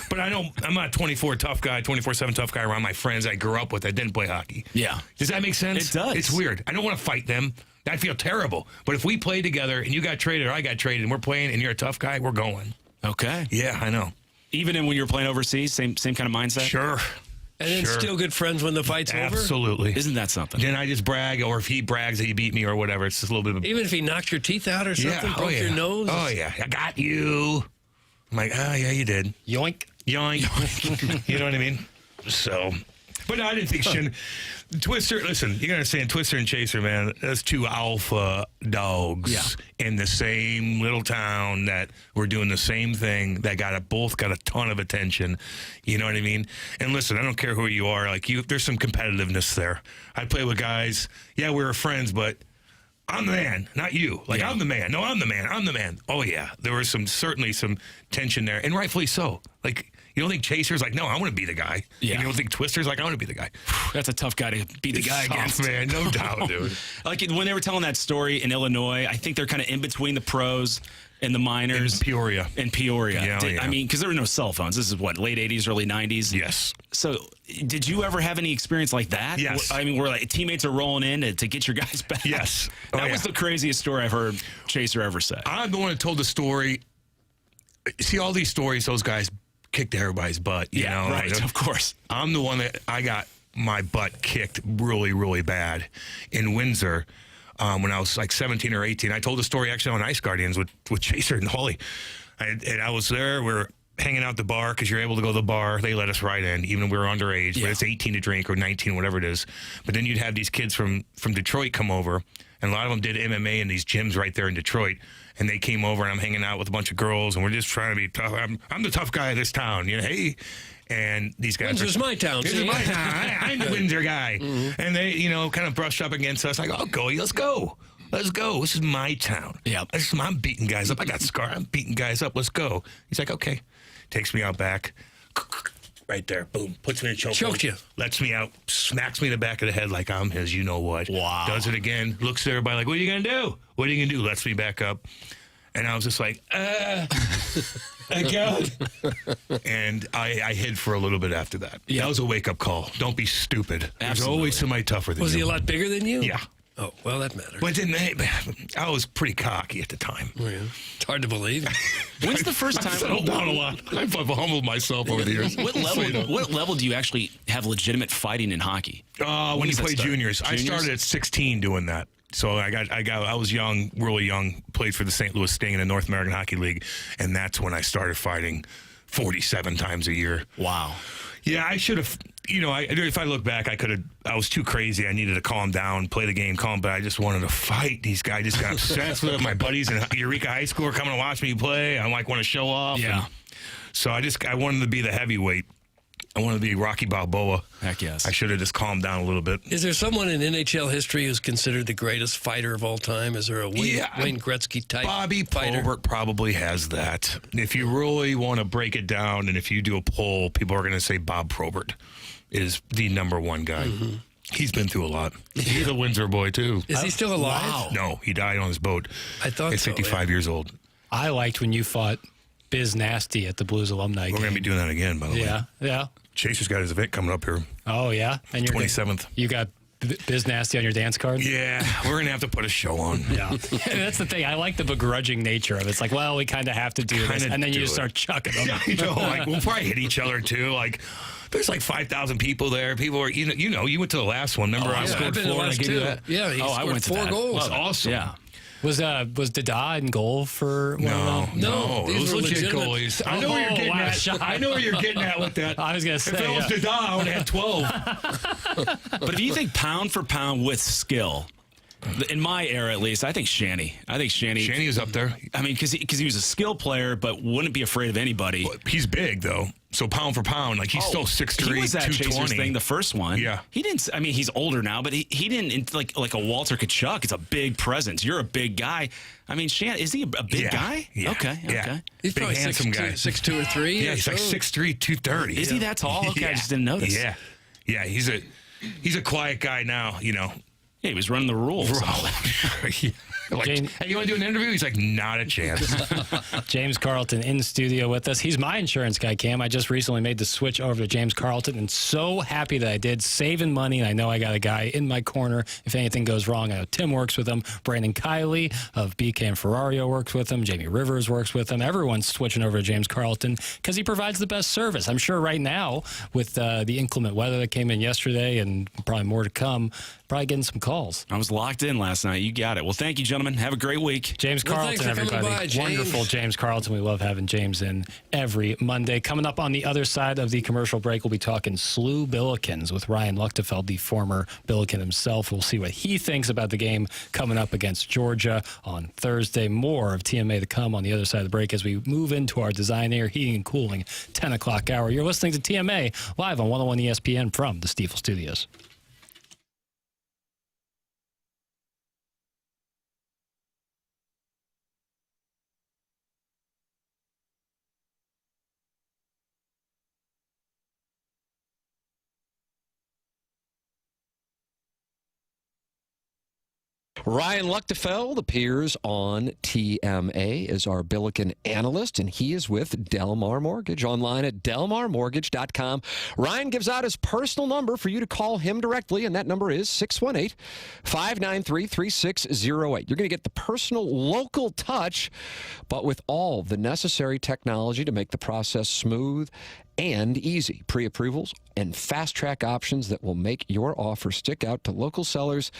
But I'm not a 24/7 tough guy around my friends I grew up with that didn't play hockey. Yeah. Does that make sense? It does. It's weird. I don't want to fight them. I feel terrible. But if we play together and you got traded or I got traded and we're playing and you're a tough guy, we're going. Okay. Yeah, I know. Even when you're playing overseas, same kind of mindset? Sure. And then still good friends when the fight's over? Absolutely. Isn't that something? Then I just brag, or if he brags that he beat me or whatever, it's just a little bit of Even if he knocks your teeth out or something, broke your nose? Oh, yeah. I got you. I'm like, oh, yeah, you did. Yoink. Yoink. You know what I mean? So, but no, I didn't think Shin. Twister, listen, you gotta understand, Twister and Chaser, man, that's two alpha dogs in the same little town that were doing the same thing that both got a ton of attention. You know what I mean? And listen, I don't care who you are, like there's some competitiveness there. I play with guys, we were friends, but I'm the man, not you. Like, I'm the man. No, I'm the man. I'm the man. Oh, yeah. There was certainly some tension there, and rightfully so. Like, you don't think Chaser's like, no, I want to be the guy. Yeah. And you don't think Twister's like, I want to be the guy. That's a tough guy to be the guy Tough, against. man. No doubt, dude. Like, when they were telling that story in Illinois, I think they're kind of in between the pros and the minors. In Peoria. Yeah, I mean, because there were no cell phones. This is what, late 80s, early 90s? Yes. So did you ever have any experience like that? Yes. I mean, where like teammates are rolling in to get your guys back? Yes. That was the craziest story I've heard Chaser ever say. I'm the one that told the story. See, all these stories, those guys kicked everybody's butt. You know? Right, of course. I'm the one that I got my butt kicked really, really bad in Windsor when I was like 17 or 18. I told the story actually on Ice Guardians with Chaser and Holly. And I was there. We were hanging out the bar because you're able to go to the bar. They let us right in, even if we were underage. But it's 18 to drink or 19, whatever it is. But then you'd have these kids from Detroit come over, and a lot of them did MMA in these gyms right there in Detroit. And they came over, and I'm hanging out with a bunch of girls, and we're just trying to be tough. I'm the tough guy of this town, hey. And these guys Windsor's my town. This is my town. I'm the Windsor guy. Mm-hmm. And they, kind of brushed up against us. I go, I'll go. Let's go. Let's go. This is my town. Yeah. I'm beating guys up. I got scar. I'm beating guys up. Let's go. He's like, okay. Takes me out back. Right there. Boom. Puts me in a choke. Choked you. Lets me out. Smacks me in the back of the head like I'm his you know what. Wow. Does it again. Looks at everybody like, what are you going to do? What are you going to do? Lets me back up. And I was just like, I got. And I hid for a little bit after that. Yeah. That was a wake-up call. Don't be stupid. There's always somebody tougher than you. Was he a lot bigger than you? Yeah. Oh, well, that matters. But I was pretty cocky at the time. Oh, yeah. It's hard to believe. When's the first time? I've settled down a lot. I've humbled myself over the years. What level do you actually have legitimate fighting in hockey? When you play juniors. I started at 16 doing that. So I was young, really young, played for the St. Louis Sting in the North American Hockey League, and that's when I started fighting 47 times a year. Wow. Yeah, I should have, if I look back, I was too crazy. I needed to calm down, play the game calm, but I just wanted to fight. These guys just got obsessed with it. My buddies in Eureka High School are coming to watch me play. I want to show off. Yeah. So I wanted to be the heavyweight. I wanted to be Rocky Balboa. Heck yes. I should have just calmed down a little bit. Is there someone in NHL history who's considered the greatest fighter of all time? Is there a Wayne Gretzky type Bobby fighter? Probert probably has that. If you really want to break it down, and if you do a poll, people are going to say Bob Probert is the number one guy. Mm-hmm. He's been through a lot. He's a Windsor boy, too. Is he still alive? Wow. No, he died on his boat. I thought at 55 years old. I liked when you fought Biz Nasty at the Blues alumni game. We're going to be doing that again, by the way. Yeah. Chaser's got his event coming up here. Oh, yeah? And 27th. You got Biz Nasty on your dance card? Yeah, we're going to have to put a show on. Yeah. And that's the thing. I like the begrudging nature of it. It's like, well, we kind of have to do this. And then you just start chucking them. Yeah, like, we'll probably hit each other, too. Like, there's like 5,000 people there. People are, you went to the last one. Remember I scored 4 and I gave you that? Yeah, he scored I went 4 goals. It was awesome. Yeah. Was Dada in goal for one of them? No, those legit goalies. I know where you're getting at. I know where you're getting at with that. I was going to say, if it was Dada, I would have had 12. But if you think pound for pound with skill, in my era at least, I think Shanny. Shanny is up there. I mean, because he was a skill player, but wouldn't be afraid of anybody. Well, he's big though, so pound for pound, like he's still 6'3", He was that 220. Chasers thing, the first one. Yeah, he didn't. I mean, he's older now, but he didn't like a Walter Kachuk. It's a big presence. You're a big guy. I mean, is he a big guy? Yeah. Okay. He's big probably handsome guy, 6'2" or 3. Yeah, he's like 6'3", 230. Is he that tall? Okay, I just didn't notice. Yeah. He's a quiet guy now. Yeah, he was running the rules. Like, hey, you want to do an interview? He's like, not a chance. James Carlton in studio with us. He's my insurance guy, Cam. I just recently made the switch over to James Carlton, and so happy that I did. Saving money, and I know I got a guy in my corner if anything goes wrong. I know Tim works with him. Brandon Kiley of BK and Ferrario works with him. Jamie Rivers works with him. Everyone's switching over to James Carlton because he provides the best service. I'm sure right now, with the inclement weather that came in yesterday and probably more to come, probably getting some calls. I was locked in last night. You got it. Well, thank you, gentlemen. Have a great week. James Carlton, everybody. By, James. Wonderful James Carlton. We love having James in every Monday. Coming up on the other side of the commercial break, we'll be talking SLU Billikens with Ryan Luechtefeld, the former Billiken himself. We'll see what he thinks about the game coming up against Georgia on Thursday. More of TMA to come on the other side of the break as we move into our Design Air Heating and Cooling 10 o'clock hour. You're listening to TMA live on 101 ESPN from the Stiefel Studios. Ryan Luechtefeld appears on TMA as our Billiken analyst, and he is with Delmar Mortgage online at delmarmortgage.com. Ryan gives out his personal number for you to call him directly, and that number is 618-593-3608. You're going to get the personal local touch, but with all the necessary technology to make the process smooth and easy. Pre-approvals and fast-track options that will make your offer stick out to local sellers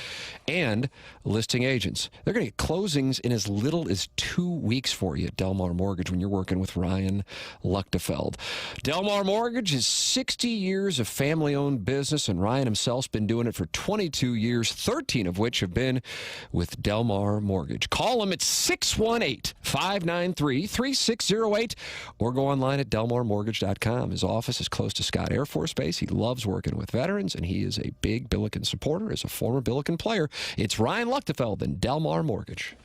and listing agents. They're going to get closings in as little as 2 weeks for you at Delmar Mortgage when you're working with Ryan Luechtefeld. Delmar Mortgage is 60 years of family-owned business, and Ryan himself's been doing it for 22 years, 13 of which have been with Delmar Mortgage. Call him at 618-593-3608 or go online at delmarmortgage.com. His office is close to Scott Air Force Base. He loves working with veterans, and he is a big Billiken supporter as a former Billiken player. It's Ryan Luechtefeld and Delmar Mortgage.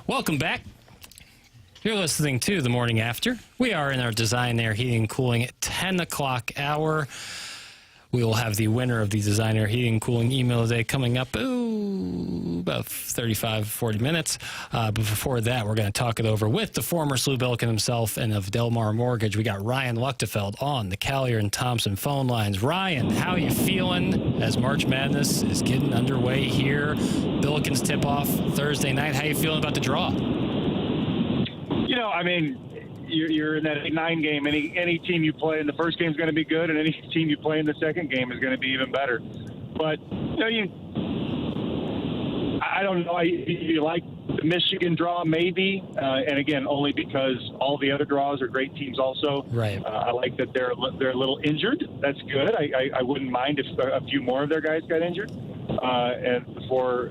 Welcome back. You're listening to The Morning After. We are in our Design Air Heating and Cooling at 10 o'clock hour. We will have the winner of the Design Air Heating and Cooling email today coming up about 35, 40 minutes. But before that, we're going to talk it over with the former SLU Billiken himself and of Delmar Mortgage. We got Ryan Luechtefeld on the Callier and Thompson phone lines. Ryan, how are you feeling as March Madness is getting underway here? Billiken's tip-off Thursday night. How you feeling about the draw? I mean, you're in that 8-9 game. Any team you play in the first game is going to be good, and any team you play in the second game is going to be even better. But I don't know. You like the Michigan draw, maybe, and again, only because all the other draws are great teams. Also, right. I like that they're a little injured. That's good. I wouldn't mind if a few more of their guys got injured. And before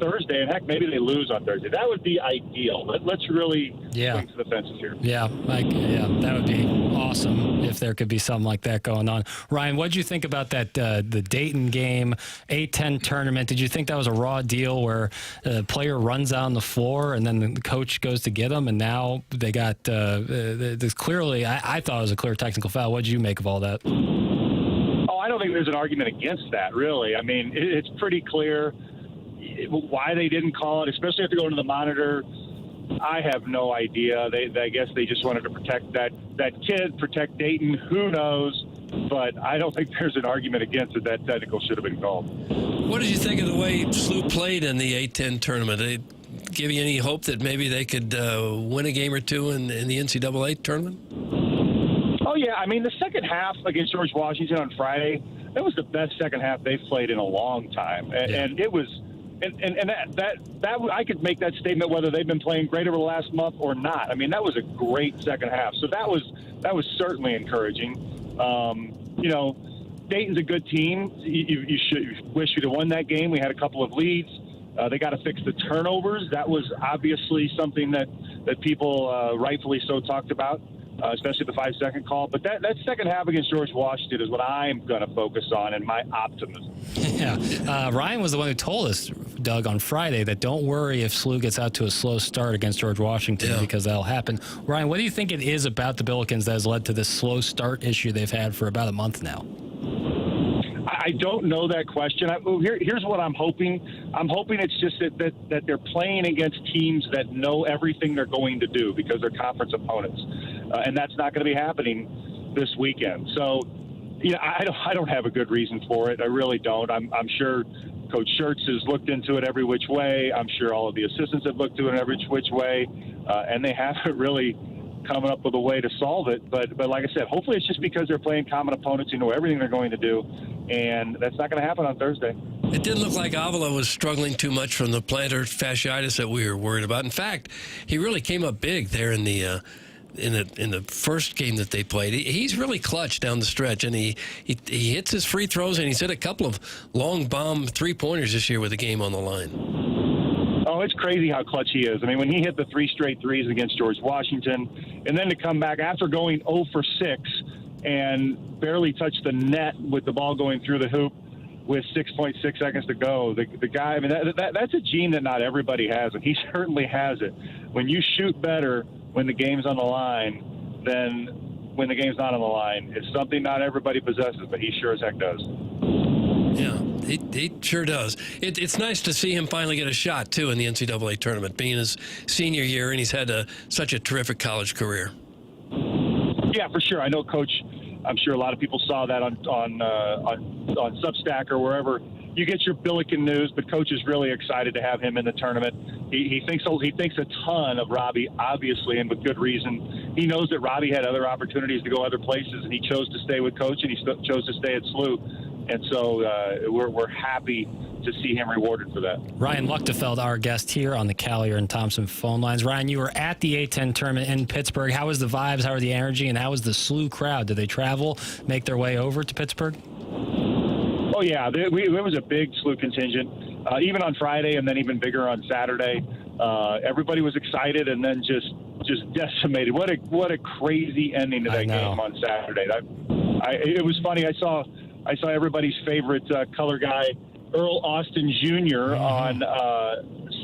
Thursday, and heck, maybe they lose on Thursday. That would be ideal. Let's really swing to the fences here. Yeah, that would be awesome if there could be something like that going on. Ryan, what did you think about that the Dayton game, A-10 tournament? Did you think that was a raw deal where a player runs out on the floor and then the coach goes to get them, and now they got this clearly? I thought it was a clear technical foul. What did you make of all that? I don't think there's an argument against that, really. I mean, it's pretty clear why they didn't call it, especially after going to the monitor. I have no idea. I guess they just wanted to protect that kid, protect Dayton. Who knows? But I don't think there's an argument against it. That technical should have been called. What did you think of the way SLU played in the A-10 tournament? Did it give you any hope that maybe they could win a game or two in the NCAA tournament? Oh, yeah. I mean, the second half against George Washington on Friday, that was the best second half they've played in a long time. And it was – and that I could make that statement whether they've been playing great over the last month or not. I mean, that was a great second half. So that was certainly encouraging. Dayton's a good team. You should wish you'd have won that game. We had a couple of leads. They got to fix the turnovers. That was obviously something that people rightfully so talked about. Especially the 5-second call. But that second half against George Washington is what I'm going to focus on and my optimism. Yeah. Ryan was the one who told us, Doug, on Friday that don't worry if SLU gets out to a slow start against George Washington because that'll happen. Ryan, what do you think it is about the Billikens that has led to this slow start issue they've had for about a month now? I don't know that question. Here's what I'm hoping. I'm hoping it's just that they're playing against teams that know everything they're going to do because they're conference opponents. And that's not going to be happening this weekend. So, I don't have a good reason for it. I really don't. I'm sure Coach Schertz has looked into it every which way. I'm sure all of the assistants have looked into it every which way. And they haven't really coming up with a way to solve it. But like I said, hopefully it's just because they're playing common opponents who know everything they're going to do. And that's not going to happen on Thursday. It didn't look like Avila was struggling too much from the plantar fasciitis that we were worried about. In fact, he really came up big there in the first game that they played. He's really clutch down the stretch, and he hits his free throws, and he's hit a couple of long bomb three-pointers this year with the game on the line. Oh, it's crazy how clutch he is. I mean, when he hit the 3 straight threes against George Washington, and then to come back after going 0 for 6 and barely touch the net with the ball going through the hoop with 6.6 seconds to go. The guy, I mean, that's a gene that not everybody has, and he certainly has it. When you shoot better when the game's on the line than when the game's not on the line, it's something not everybody possesses, but he sure as heck does. Yeah, he sure does. It's nice to see him finally get a shot, too, in the NCAA tournament, being his senior year, and he's had such a terrific college career. Yeah, for sure. I know, Coach, I'm sure a lot of people saw that on Substack or wherever you get your Billiken news, but Coach is really excited to have him in the tournament. He thinks a ton of Robbie, obviously, and with good reason. He knows that Robbie had other opportunities to go other places, and he chose to stay with Coach, and he chose to stay at SLU. And so we're happy to see him rewarded for that. Ryan Luechtefeld, our guest here on the Callier and Thompson phone lines. Ryan, you were at the A-10 tournament in Pittsburgh. How was the vibes? How was the energy? And how was the SLU crowd? Did they travel, make their way over to Pittsburgh? Oh, yeah. There was a big SLU contingent, even on Friday and then even bigger on Saturday. Everybody was excited and then just decimated. What a crazy ending to that game on Saturday. It was funny. I saw everybody's favorite color guy, Earl Austin Jr. on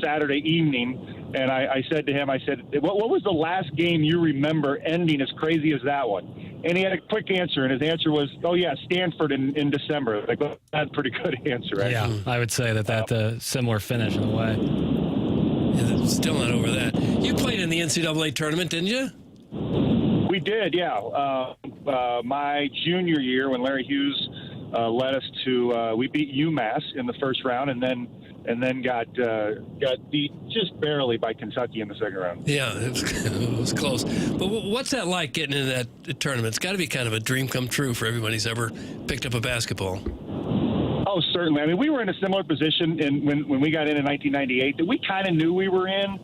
Saturday evening, and I said to him, I said, what was the last game you remember ending as crazy as that one? And he had a quick answer, and his answer was, oh, yeah, Stanford in December. Like, well, that's a pretty good answer, actually. Yeah, I would say that's a similar finish in a way. Yeah, still not over that. You played in the NCAA tournament, didn't you? We did, yeah. My junior year, when Larry Hughes led us to, we beat UMass in the first round, and then got beat just barely by Kentucky in the second round. Yeah, it was close. But what's that like getting into that tournament? It's got to be kind of a dream come true for everybody who's ever picked up a basketball. Oh, certainly. I mean, we were in a similar position when we got in 1998 that we kind of knew we were in,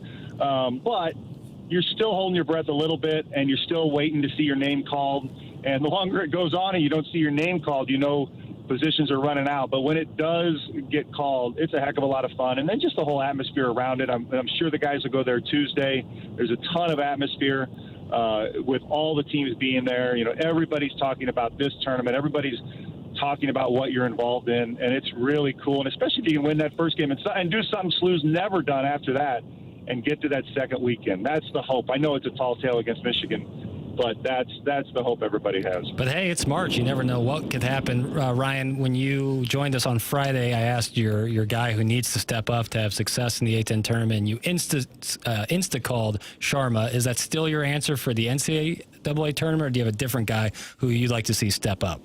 but you're still holding your breath a little bit, and you're still waiting to see your name called. And the longer it goes on and you don't see your name called, you know positions are running out. But when it does get called, it's a heck of a lot of fun. And then just the whole atmosphere around it. I'm sure the guys will go there Tuesday. There's a ton of atmosphere with all the teams being there. You know, everybody's talking about this tournament. Everybody's talking about what you're involved in, and it's really cool. And especially if you can win that first game and do something SLU's never done after that and get to that second weekend. That's the hope. I know it's a tall tale against Michigan, but that's the hope everybody has. But hey, it's March. You never know what could happen. Ryan, when you joined us on Friday, I asked your guy who needs to step up to have success in the A-10 tournament, and you insta-called Sharma. Is that still your answer for the NCAA tournament, or do you have a different guy who you'd like to see step up?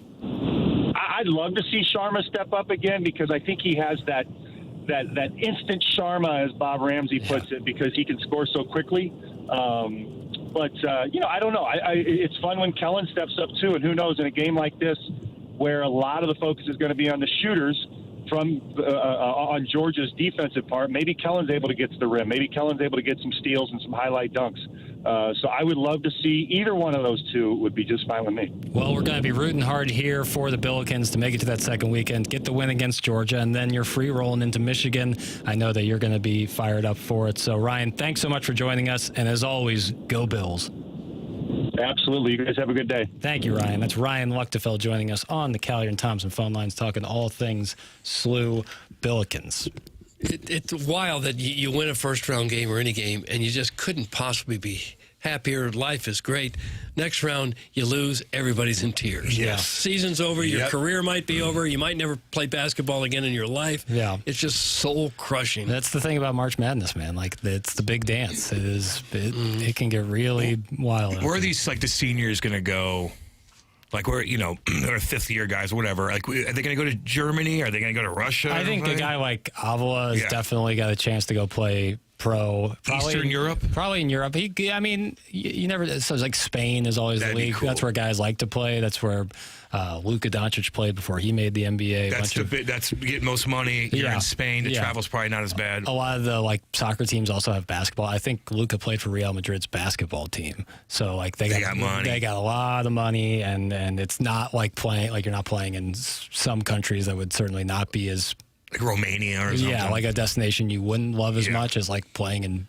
I'd love to see Sharma step up again, because I think he has that instant Sharma, as Bob Ramsey puts it, because he can score so quickly. But I don't know. It's fun when Kellen steps up too, and who knows, in a game like this, where a lot of the focus is going to be on the shooters from on Georgia's defensive part, maybe Kellen's able to get to the rim. Maybe Kellen's able to get some steals and some highlight dunks. So I would love to see either one of those two. Would be just fine with me. Well, we're going to be rooting hard here for the Billikens to make it to that second weekend, get the win against Georgia, and then you're free rolling into Michigan. I know that you're going to be fired up for it. So, Ryan, thanks so much for joining us. And as always, go Bills. Absolutely. You guys have a good day. Thank you, Ryan. That's Ryan Luechtefeld joining us on the Callier and Thompson phone lines, talking all things SLU Billikens. It's wild that you win a first-round game or any game, and you just couldn't possibly be happier. Life is great. Next round, you lose. Everybody's in tears. Yeah. Season's over. Your career might be over. You might never play basketball again in your life. Yeah. It's just soul-crushing. That's the thing about March Madness, man. Like, it's the big dance. It can get really wild. Where are these, like, the seniors going to go? Like, where, they're fifth-year guys or whatever. Like, are they going to go to Germany? Are they going to go to Russia? I think a guy like Avila has definitely got a chance to go play pro. Eastern Europe? Probably in Europe. You never. So it's like Spain is always the league. Cool. That's where guys like to play. That's where Luka Doncic played before he made the NBA. That's get most money. You're in Spain. The travel's probably not as bad. A lot of the soccer teams also have basketball. I think Luka played for Real Madrid's basketball team. So they got money. They got a lot of money, and it's not like playing you're not playing in some countries that would certainly not be as like Romania or something. Yeah, like a destination you wouldn't love as much as like playing in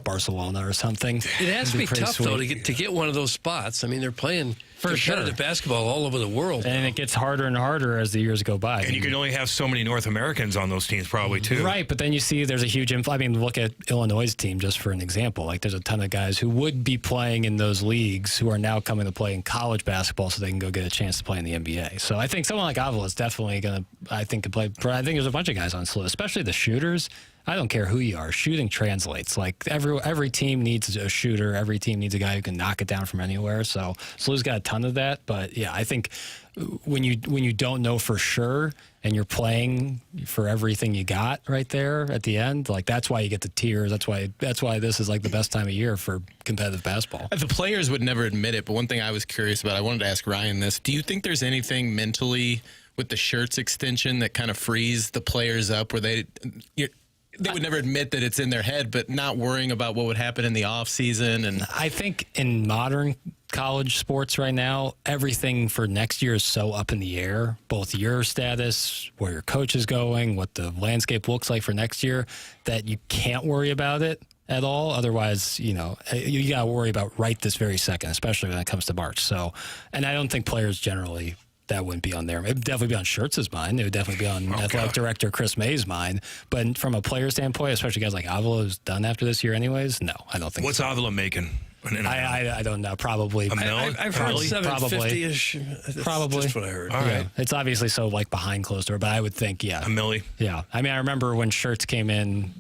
Barcelona or something. It has to be tough though to get one of those spots. I mean, they're playing competitive basketball all over the world, and it gets harder and harder as the years go by. And you can only have so many North Americans on those teams, probably too. Right, but then you see there's a huge influx. I mean, look at Illinois' team just for an example. Like, there's a ton of guys who would be playing in those leagues who are now coming to play in college basketball, so they can go get a chance to play in the NBA. So I think someone like Avila is definitely going to. I think I think there's a bunch of guys on SLU, especially the shooters. I don't care who you are. Shooting translates. Like, every team needs a shooter. Every team needs a guy who can knock it down from anywhere. So SLU's got a ton of that. But yeah, I think when you don't know for sure and you're playing for everything you got right there at the end, like, that's why you get the tears. That's why this is like the best time of year for competitive basketball. The players would never admit it, but one thing I was curious about, I wanted to ask Ryan this. Do you think there's anything mentally with the shirts extension that kind of frees the players up where they would never admit that it's in their head, but not worrying about what would happen in the off season? And I think in modern college sports right now, everything for next year is so up in the air, both your status, where your coach is going, what the landscape looks like for next year, that you can't worry about it at all. Otherwise, you got to worry about right this very second, especially when it comes to March. So, and I don't think players generally that wouldn't be on there. It would definitely be on Schertz's mind. It would definitely be on athletic director Chris May's mind. But from a player standpoint, especially guys like Avila, who's done after this year anyways, no, I don't think What's so. Avila making? I don't know. Probably. I've heard 750-ish. Probably. That's what I heard. All right. It's obviously so like behind closed door, but I would think, yeah. A milli? Yeah. I mean, I remember when Schertz came in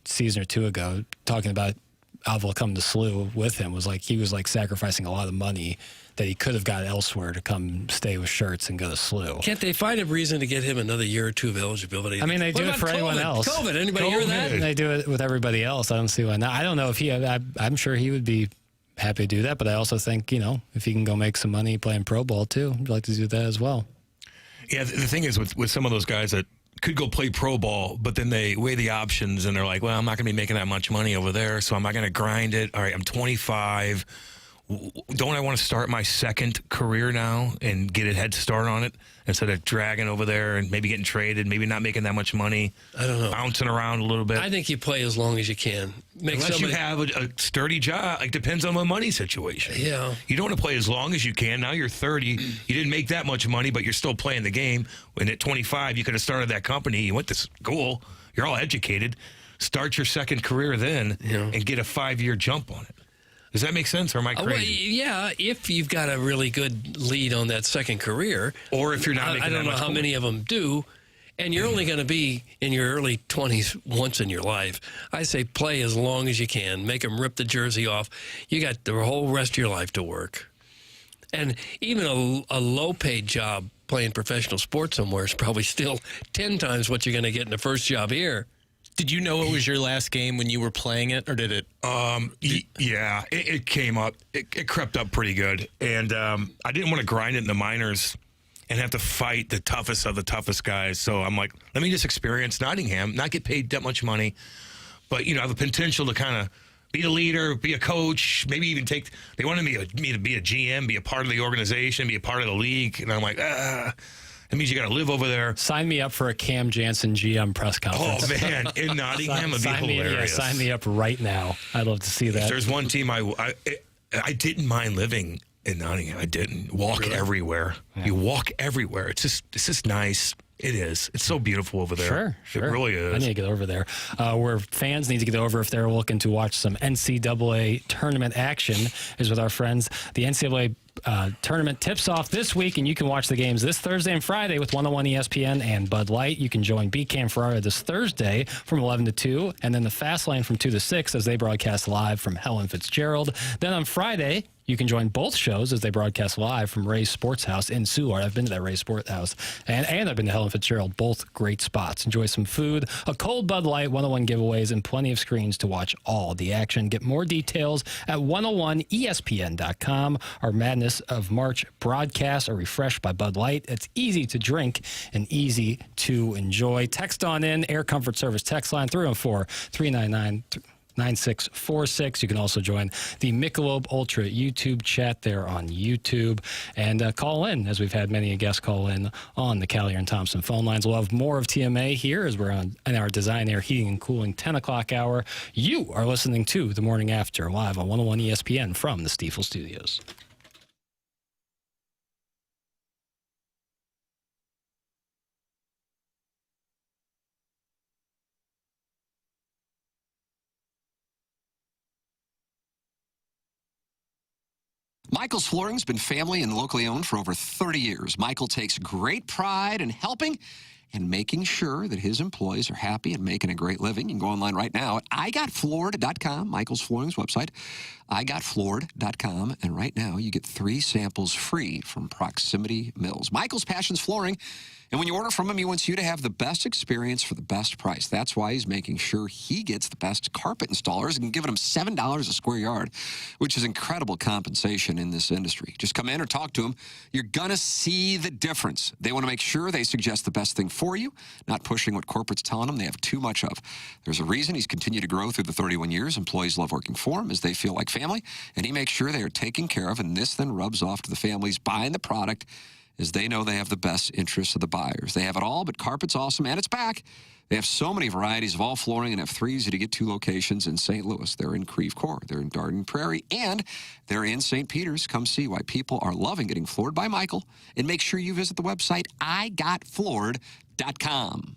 season or two ago talking about Avila coming to SLU with him, was like he was like sacrificing a lot of money that he could have got elsewhere to come stay with Schertz and go to SLU. Can't they find a reason to get him another year or two of eligibility? I mean, they do it for anyone else. COVID. Anybody hear that? And they do it with everybody else. I don't see why not. I don't know if I'm sure he would be happy to do that, but I also think, if he can go make some money playing pro ball too, I'd like to do that as well. Yeah, the thing is with some of those guys that could go play pro ball, but then they weigh the options and they're like, well, I'm not going to be making that much money over there, so am I going to grind it? All right, I'm 25. Don't I want to start my second career now and get a head start on it instead of dragging over there and maybe getting traded, maybe not making that much money? I don't know. Bouncing around a little bit. I think you play as long as you can. Unless you have a sturdy job. Like, depends on the money situation. Yeah. You don't want to play as long as you can. Now you're 30. You didn't make that much money, but you're still playing the game. And at 25, you could have started that company. You went to school. You're all educated. Start your second career then and get a 5-year jump on it. Does that make sense, or am I crazy? Well, yeah, if you've got a really good lead on that second career. Or if you're not making I don't know how many of them do. And you're only going to be in your early 20s once in your life. I say play as long as you can. Make them rip the jersey off. You got the whole rest of your life to work. And even a low-paid job playing professional sports somewhere is probably still 10 times what you're going to get in the first job here. Did you know it was your last game when you were playing it, or did it? Yeah, it came up. It crept up pretty good. And I didn't want to grind it in the minors and have to fight the toughest of the toughest guys. So I'm like, let me just experience Nottingham, not get paid that much money, but, have the potential to kind of be a leader, be a coach, maybe even they wanted me to be a GM, be a part of the organization, be a part of the league. And I'm like, that means you got to live over there. Sign me up for a Cam Jansen GM press conference. Oh, man. In Nottingham would be hilarious. Sign me up right now. I'd love to see that. If there's one team I didn't mind living in Nottingham. I didn't. Walk everywhere. Yeah. You walk everywhere. It's just nice. It is. It's so beautiful over there. Sure. It really is. I need to get over there. Where fans need to get over if they're looking to watch some NCAA tournament action is with our friends. The NCAA tournament tips off this week, and you can watch the games this Thursday and Friday with 101 ESPN and Bud Light. You can join B. Cam Ferrara this Thursday from 11 to 2, and then the Fast Lane from 2 to 6 as they broadcast live from Helen Fitzgerald. Then on Friday, you can join both shows as they broadcast live from Ray's Sports House in Soulard. I've been to that Ray's Sports House, and I've been to Helen Fitzgerald. Both great spots. Enjoy some food, a cold Bud Light, 101 giveaways, and plenty of screens to watch all the action. Get more details at 101ESPN.com. Our Madness of March broadcasts are refreshed by Bud Light. It's easy to drink and easy to enjoy. Text on in, Air Comfort Service text line 304-399-9646. You can also join the Michelob Ultra YouTube chat there on YouTube, and call in, as we've had many guests call in on the Callier and Thompson phone lines. We'll have more of TMA here as we're in our Design, Air, Heating, and Cooling 10 o'clock hour. You are listening to The Morning After live on 101 ESPN from the Stiefel Studios. Michael's Flooring's been family and locally owned for over 30 years. Michael takes great pride in helping and making sure that his employees are happy and making a great living. You can go online right now at igotfloored.com, Michael's Flooring's website, igotfloored.com, and right now you get 3 samples free from Proximity Mills. Michael's passion's flooring, and when you order from him, he wants you to have the best experience for the best price. That's why he's making sure he gets the best carpet installers and giving them $7 a square yard, which is incredible compensation in this industry. Just come in or talk to him. You're going to see the difference. They want to make sure they suggest the best thing for you, not pushing what corporate's telling them they have too much of. There's a reason he's continued to grow through the 31 years. Employees love working for him as they feel like family, and he makes sure they are taken care of, and this then rubs off to the families buying the product is they know they have the best interests of the buyers. They have it all, but carpet's awesome, and it's back. They have so many varieties of all flooring and have 3 easy-to-get to locations in St. Louis. They're in Creve Coeur, they're in Garden Prairie, and they're in St. Peters. Come see why people are loving getting floored by Michael, and make sure you visit the website igotfloored.com.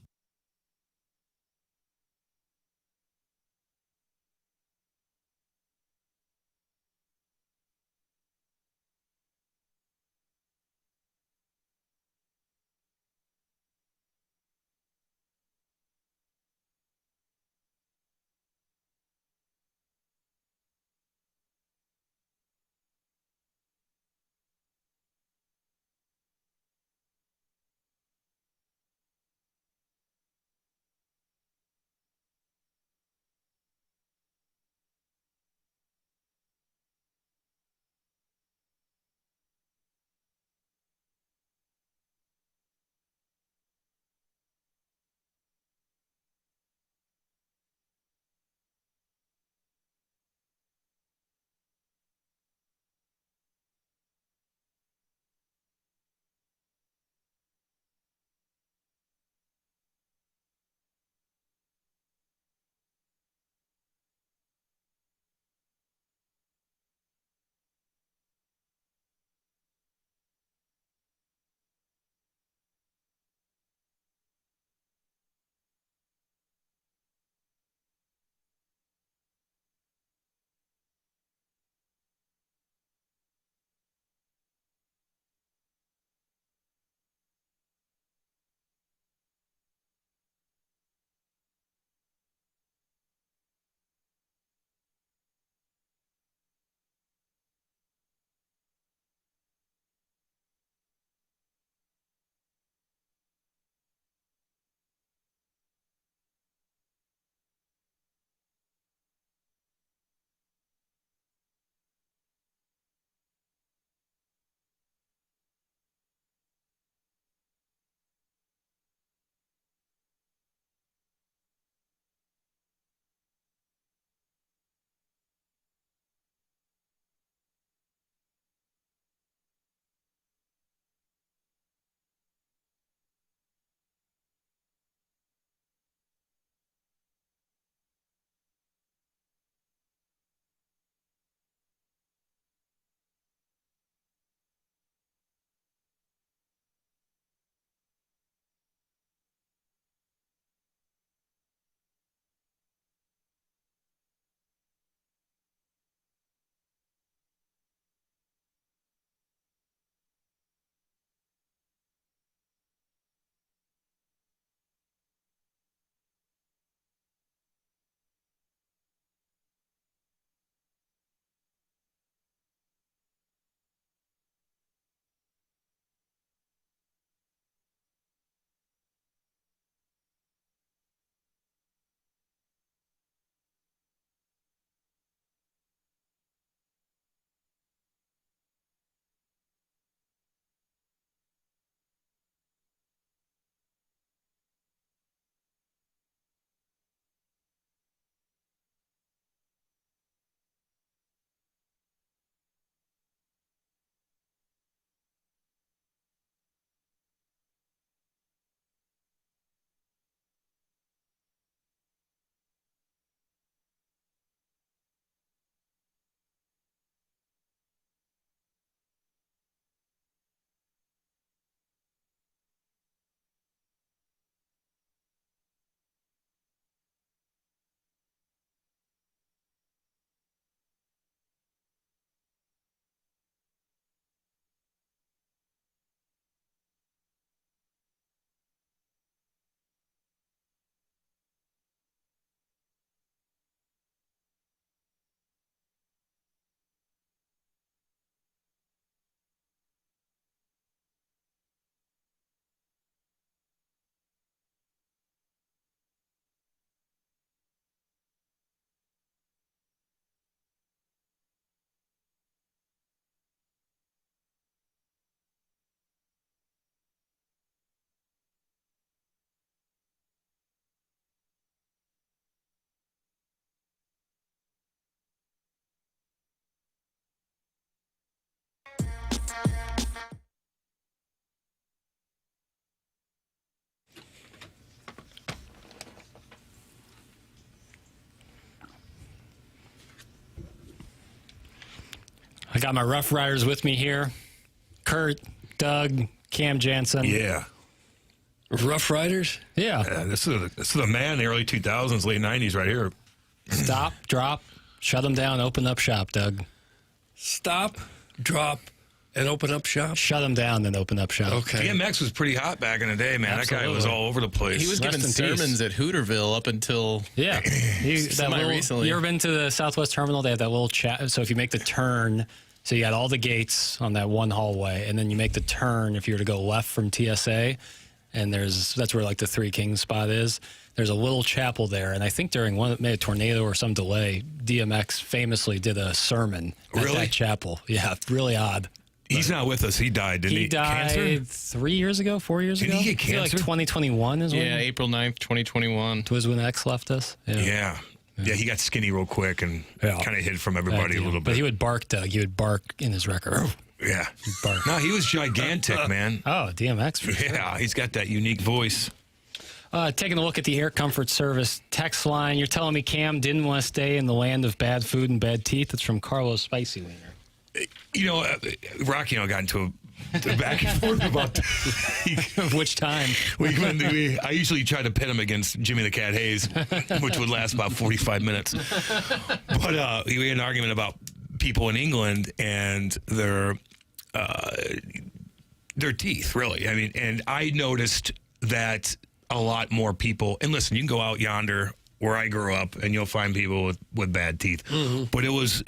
got my Rough Riders with me here. Kurt, Doug, Cam Jansen. Yeah. Rough Riders? Yeah. This is the man in the early 2000s, late 90s right here. Stop, drop, shut them down, open up shop, Doug. Stop, drop, and open up shop? Shut them down, then open up shop. Okay. DMX was pretty hot back in the day, man. Absolutely. That guy was all over the place. He was giving sermons at Hooterville up until recently. You ever been to the Southwest Terminal? They have that little chat. So if you make the turn, so you got all the gates on that one hallway, and then you make the turn if you were to go left from TSA, and that's where like the Three Kings spot is. There's a little chapel there, and I think during maybe a tornado or some delay, DMX famously did a sermon at that chapel. Yeah, really odd. He's not with us. He died, didn't he? He died Cancer? 3 years ago, 4 years ago? Did he get I feel cancer? like 2021 is when. Yeah, April 9th, 2021. Was when X left us. Yeah, he got skinny real quick and kind of hid from everybody a little bit. But he would bark, Doug. He would bark in his record. Yeah. He'd bark. No, he was gigantic, man. Oh, DMX for sure. Yeah, he's got that unique voice. Taking a look at the Air Comfort Service text line. You're telling me Cam didn't want to stay in the land of bad food and bad teeth? It's from Carlos Spicy Wiener. You know, Rocky and I got into a back and forth about which time. I usually try to pit him against Jimmy the Cat Hayes, which would last about 45 minutes. But we had an argument about people in England and their teeth, really. I mean, and I noticed that a lot more people, and listen, you can go out yonder where I grew up and you'll find people with bad teeth. Mm-hmm. But it was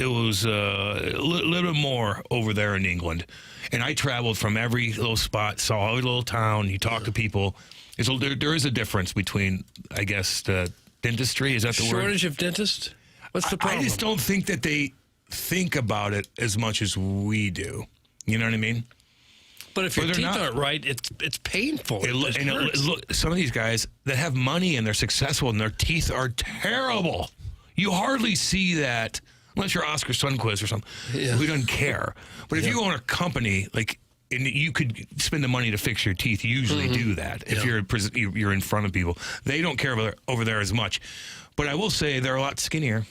a little bit more over there in England. And I traveled from every little spot, saw every little town, you talk to people. There is a difference between, I guess, the dentistry. Is that the word? Shortage of dentists? What's the problem? I just don't think that they think about it as much as we do. You know what I mean? But if your teeth aren't right, it's painful. Look, some of these guys that have money and they're successful and their teeth are terrible. You hardly see that unless you're Oscar Sundquist or something. Yeah. Who doesn't care? But if you own a company, like, and you could spend the money to fix your teeth, you usually do that. If you're in front of people, they don't care over there as much. But I will say they're a lot skinnier.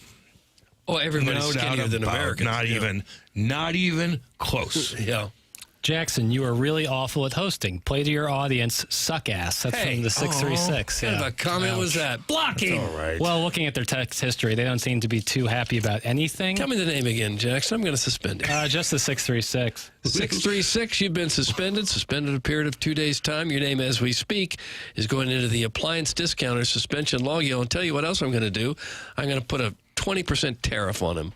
Oh, everybody's skinnier than Americans. Not even close. Yeah. Jackson, you are really awful at hosting. Play to your audience, suck ass. That's from the 636. What kind of a comment was that? Blocking. That's all right. Well, looking at their text history, they don't seem to be too happy about anything. Tell me the name again, Jackson. I'm going to suspend it. Just the 636. 636, you've been suspended a period of 2 days' time. Your name, as we speak, is going into the appliance discounter suspension log. I'll tell you what else I'm going to do. I'm going to put a 20% tariff on him.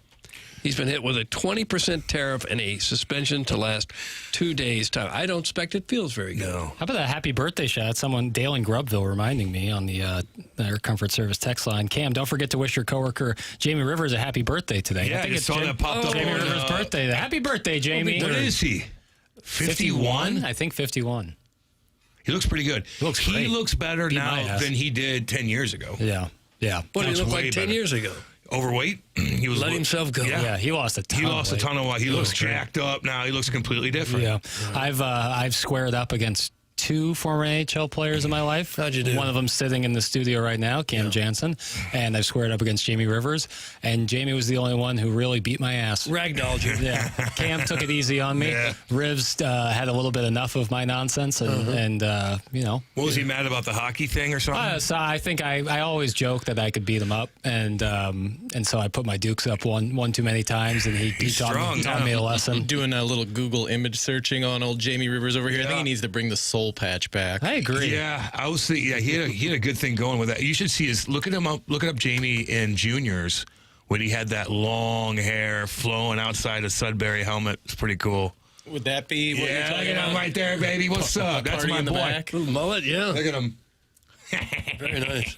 He's been hit with a 20% tariff and a suspension to last 2 days' time. I don't expect it feels very good. How about that happy birthday shot? Someone, Dale in Grubville, reminding me on the Air Comfort Service text line. Cam, don't forget to wish your coworker Jamie Rivers a happy birthday today. Yeah, I think saw that popped up. Jamie Rivers' birthday. Happy birthday, Jamie. What is he? 51? I think 51. He looks pretty good. He looks better now than he did 10 years ago. Yeah. What did he look like 10 years ago? Overweight. He was let himself go. Yeah, he lost a ton. A ton of weight. He looks jacked up now. He looks completely different. Yeah, I've squared up against 2 former NHL players in my life. How'd you do? One of them sitting in the studio right now, Cam Jansen, and I've squared up against Jamie Rivers. And Jamie was the only one who really beat my ass. Ragdolled you. Yeah, Cam took it easy on me. Yeah. Rivs had a little bit enough of my nonsense, and you know. What was he mad about the hockey thing or something? So I think I always joke that I could beat him up, and so I put my dukes up one too many times, and he taught me a lesson. Doing a little Google image searching on old Jamie Rivers over here. I think he needs to bring the soul patch back. I agree. Yeah, I was thinking. Yeah, he had a good thing going with that. You should see looking up Jamie in juniors when he had that long hair flowing outside a Sudbury helmet. It's pretty cool. Would that be what you're talking look at him about? right there, baby. What's up? That's my boy. Back. Little mullet, yeah. Look at him. Very nice.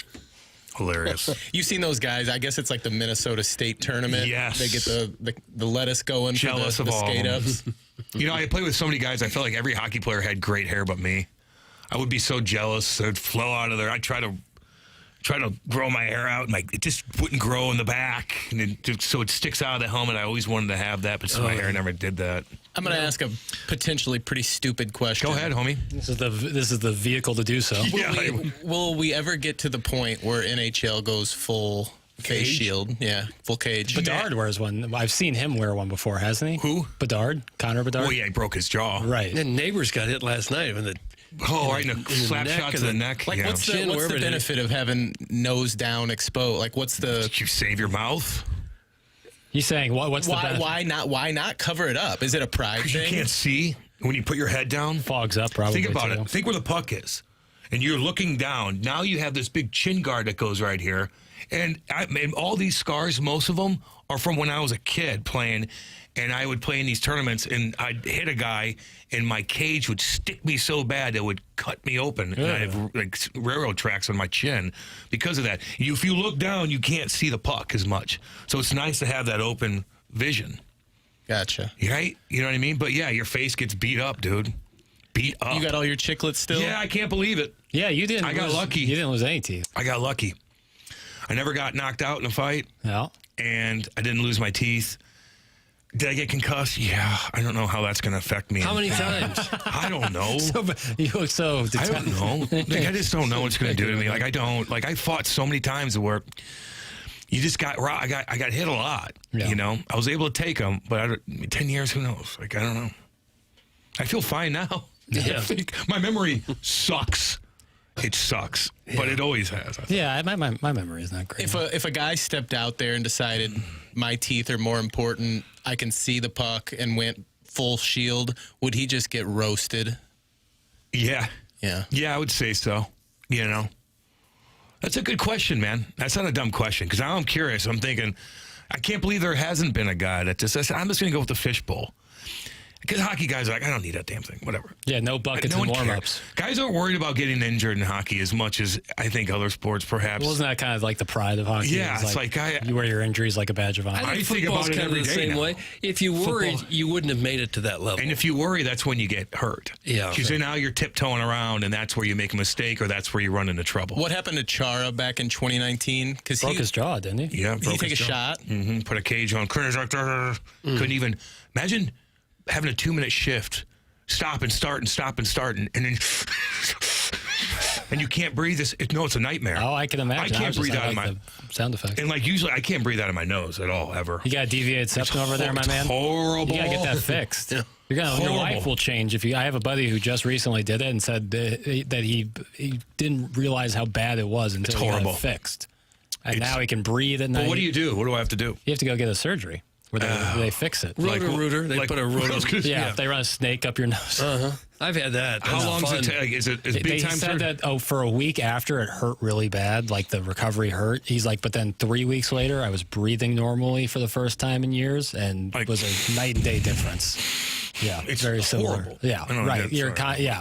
Hilarious. You've seen those guys. I guess it's like the Minnesota State tournament. Yes. They get the lettuce going Jealous for the of all skate of them. ups. You know, I played with so many guys. I felt like every hockey player had great hair but me. I would be so jealous. It would flow out of there. I'd try to grow my hair out, and it just wouldn't grow in the back, and so it sticks out of the helmet. I always wanted to have that, but my hair never did that. I'm going to ask a potentially pretty stupid question. Go ahead, homie. This is the vehicle to do so. Will we ever get to the point where NHL goes full face shield. Yeah, full cage. Bedard wears one. I've seen him wear one before, hasn't he? Who? Bedard. Connor Bedard. Oh, yeah, he broke his jaw. Right. And Neighbors got hit last night when the right in a slap shot to the neck. Like, what's the benefit of having nose down exposed? Like, what's the? Did you save your mouth? He's saying what's the benefit? Why not cover it up? Is it a pride thing? You can't see when you put your head down. Fogs up, probably. Think about too. it. Think where the puck is, and you're looking down. Now you have this big chin guard that goes right here, and all these scars, most of them are from when I was a kid playing, and I would play in these tournaments, and I'd hit a guy, and my cage would stick me so bad it would cut me open, and I have like railroad tracks on my chin because of that. If you look down, you can't see the puck as much, so it's nice to have that open vision. Gotcha. Right? You know what I mean? But yeah, your face gets beat up, dude. Beat up. You got all your chiclets still? Yeah, I can't believe it. Yeah, you didn't. I got lucky. You didn't lose any teeth. I got lucky. I never got knocked out in a fight. No. And I didn't lose my teeth. Did I get concussed? Yeah. I don't know how that's going to affect me. How many times? I don't know. You look so I don't know. Like, I just don't know what's going to do to me. Like, I don't. Like, I fought so many times where you just got raw. I got hit a lot. Yeah. You know, I was able to take them, but 10 years, who knows? Like, I don't know. I feel fine now. Yeah. I think my memory sucks. It sucks, but it always has. Yeah, my memory is not great. If a guy stepped out there and decided my teeth are more important, I can see the puck and went full shield, would he just get roasted? Yeah. Yeah. Yeah, I would say so. You know, that's a good question, man. That's not a dumb question because now I'm curious. I'm thinking, I can't believe there hasn't been a guy that just says, I'm just going to go with the fishbowl. Because hockey guys are like, I don't need that damn thing, whatever. Yeah, no buckets and warm-ups. Guys aren't worried about getting injured in hockey as much as I think other sports perhaps. Well, isn't that kind of like the pride of hockey? Yeah, it's like you wear your injuries like a badge of honor. I think about it every day. Same way. If you worried, you wouldn't have made it to that level. And if you worry, that's when you get hurt. Yeah. Because now you're tiptoeing around, and that's where you make a mistake, or that's where you run into trouble. What happened to Chara back in 2019? Because broke his jaw, didn't he? Yeah, Did he take a shot? Mm-hmm. Put a cage on. Couldn't even imagine having a 2-minute shift, stop and start and stop and start, and then and you can't breathe. No, it's a nightmare. Oh, I can imagine. I can't breathe out of my sound effect. And like usually, I can't breathe out of my nose at all ever. You got a deviated septum over there, my man. Horrible. You gotta get that fixed. Your life will change if you. I have a buddy who just recently did it and said that he didn't realize how bad it was until he got it fixed, and now he can breathe at night. But what do you do? What do I have to do? You have to go get a surgery. Where they fix it. Rotor. They put a rotor. Yeah, they run a snake up your nose. I've had that. How long does it take? Is it big time? He said that for a week after it hurt really bad, like the recovery hurt. He's like, but then 3 weeks later, I was breathing normally for the first time in years, and it was a night and day difference. Yeah, it's very similar. Horrible. Yeah, right. You're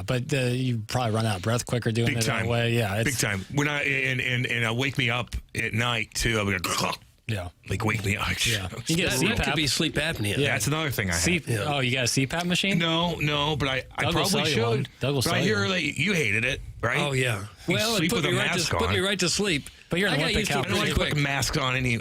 but you probably run out of breath quicker doing big it time. that way. Yeah, big time. When and wake me up at night too. I'll be like, yeah, like wake me up. Yeah, you get that could be sleep apnea. Yeah, that's another thing I have. Oh, you got a CPAP machine? No, but I probably should. But I hear you hated it, right? Oh yeah. Well, it put me right to sleep. But you're an Olympic I don't like to put masks on any.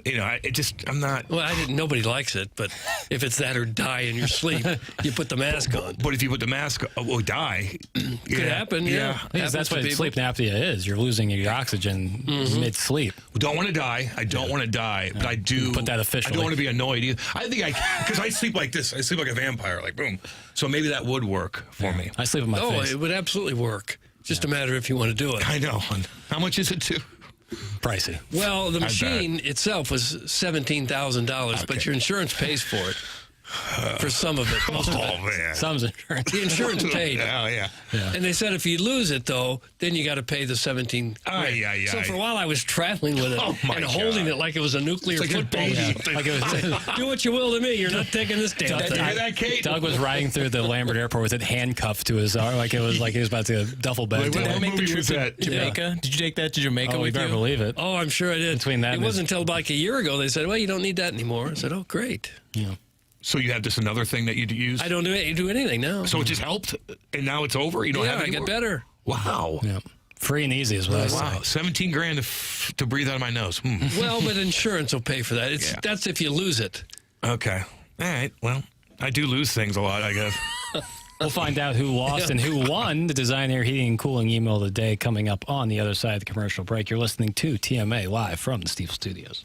I'm not. Well, nobody likes it, but if it's that or die in your sleep, you put the mask on. But if you put the mask on, or die, could happen. Yeah, that's what sleep apnea is. You're losing your oxygen mid-sleep. Don't want to die. I don't want to die, but I do. Put that officially. I don't want to be annoyed either. I think because I sleep like this. I sleep like a vampire, like boom. So maybe that would work for me. I sleep with my face. Oh, it would absolutely work. Just a matter if you want to do it. I know. How much is it too? Pricey. Well, the machine itself was $17,000, but your insurance pays for it. For some of it. Most of it. Man. Some's insurance. The insurance paid. Yeah. And they said if you lose it, though, then you got to pay the $17,000. So for a while I was traveling with it and holding it like it was a nuclear football. Like it was, do what you will to me. You're not taking this damn thing. Doug was riding through the Lambert Airport with it handcuffed to his arm, like he was about to duffel bag. Did that make the trip to Jamaica? Did you take that to Jamaica with you? You better believe it. Oh, I'm sure I did. Between that, it wasn't until like a year ago they said, "Well, you don't need that anymore." I said, "Oh, great." Yeah. So you have this another thing that you use? I don't do anything now. So it just helped, and now it's over. You don't have it anymore? I get better. Wow. Yeah. Free and easy is what I say. Wow. $17,000 to breathe out of my nose. Well, but insurance will pay for that. That's if you lose it. Okay. All right. Well, I do lose things a lot, I guess. We'll find out who lost and who won the Design Air Heating and Cooling email of the day coming up on the other side of the commercial break. You're listening to TMA live from the Steve Studios.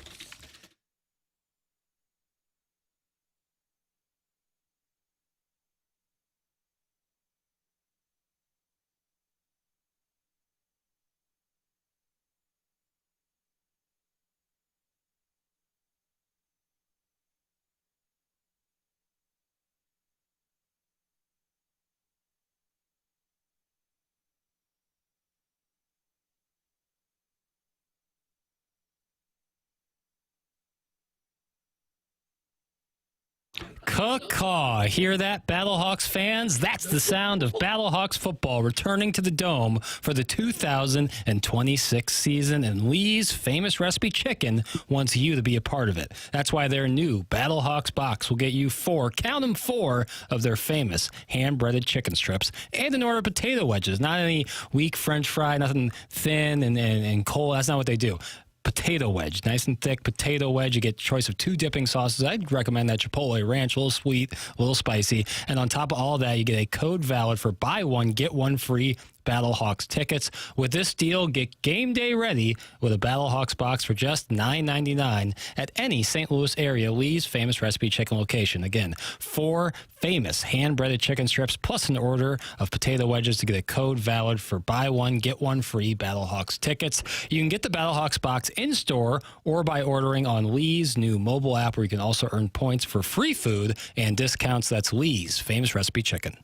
Caw-caw. Hear that, Battlehawks fans? That's the sound of Battlehawks football returning to the Dome for the 2026 season, and Lee's Famous Recipe Chicken wants you to be a part of it. That's why their new Battlehawks box will get you count them, four of their famous hand-breaded chicken strips and an order of potato wedges. Not any weak French fry, nothing thin and cold. That's not what they do. Potato wedge, nice and thick potato wedge. You get a choice of 2 dipping sauces. I'd recommend that Chipotle Ranch, a little sweet, a little spicy. And on top of all that, you get a code valid for buy one, get one free Battlehawks tickets. With this deal, get game day ready with a Battlehawks box for just $9.99 at any St. Louis area Lee's Famous Recipe Chicken location. Again, 4 famous hand-breaded chicken strips plus an order of potato wedges to get a code valid for buy one, get one free Battlehawks tickets. You can get the Battlehawks box in-store or by ordering on Lee's new mobile app, where you can also earn points for free food and discounts. That's Lee's Famous Recipe Chicken.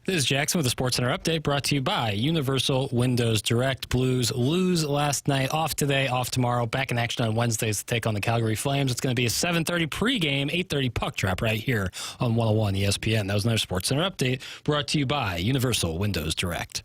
This is Jackson with the Sports Center update brought to you by Universal Windows Direct. Blues lose last night, off today, off tomorrow. Back in action on Wednesdays to take on the Calgary Flames. It's going to be a 7:30 pregame, 8:30 puck drop right here on 101 ESPN. That was another Sports Center update brought to you by Universal Windows Direct.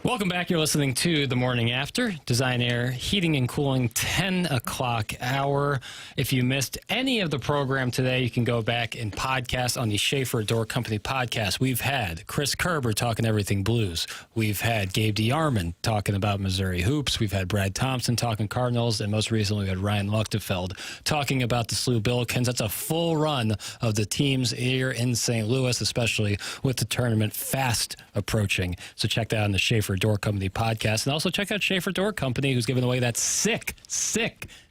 Welcome back. You're listening to The Morning After, Design Air Heating and Cooling, 10 o'clock hour. If you missed any of the program today, you can go back and podcast on the Schaefer Door Company podcast. We've had Chris Kerber talking everything Blues. We've had Gabe DeArmond talking about Missouri hoops. We've had Brad Thompson talking Cardinals. And most recently, we had Ryan Luechtefeld talking about the SLU Billikens. That's a full run of the teams here in St. Louis, especially with the tournament fast approaching. So check that out on the Schaefer Door Company podcast. And also check out Schaefer Door Company, who's giving away that sick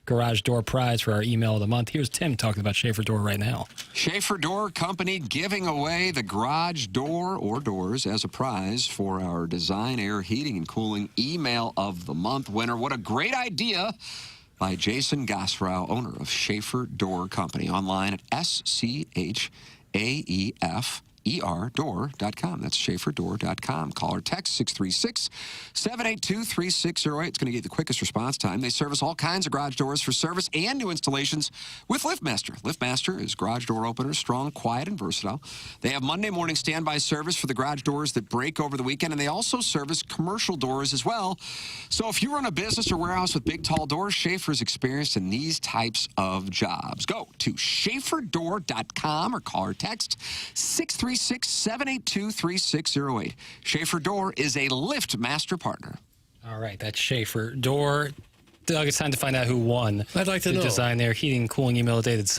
garage door prize for our email of the month. Here's Tim talking about Schaefer Door right now. Schaefer Door Company giving away the garage door or doors as a prize for our Design Air Heating and Cooling email of the month winner. What a great idea by Jason Gosfrow, owner of Schaefer Door Company. Online at SCHAEFER.com. That's SchaeferDoor.com. Call or text 636-782-3608. It's going to get the quickest response time. They service all kinds of garage doors for service and new installations with LiftMaster. LiftMaster is garage door openers, strong, quiet, and versatile. They have Monday morning standby service for the garage doors that break over the weekend, and they also service commercial doors as well. So if you run a business or warehouse with big, tall doors, Schaefer is experienced in these types of jobs. Go to SchaeferDoor.com or call or text 636-782-3608. Schaefer Door is a LiftMaster partner. All right, that's Schaefer Door. Doug, it's time to find out who won. I'd like to know. Design Air Heating and Cooling email today. Did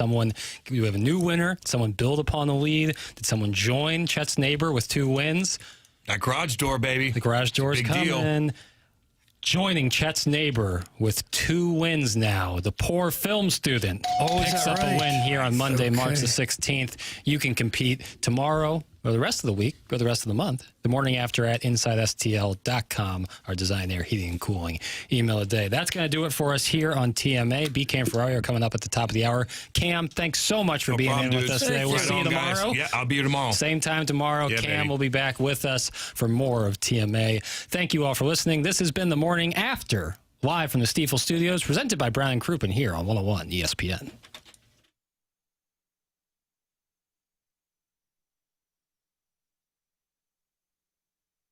we have a new winner? Did someone build upon the lead? Did someone join Chet's neighbor with 2 wins? That garage door, baby. The garage door's Big coming. deal. Joining Chet's neighbor with 2 wins now. The poor film student picks up a win here on Monday, March the 16th. You can compete tomorrow or the rest of the week or the rest of the month. The morning after at InsideSTL.com, our Design Air Heating and Cooling email a day. That's going to do it for us here on TMA. BK and Ferrari are coming up at the top of the hour. Cam, thanks so much for being in with us today. We'll see you tomorrow. Yeah, I'll be here tomorrow. Same time tomorrow. Yeah, Cam will be back with us for more of TMA. Thank you all for listening. This has been The Morning After, live from the Stiefel Studios, presented by Brian Crouppen here on 101 ESPN.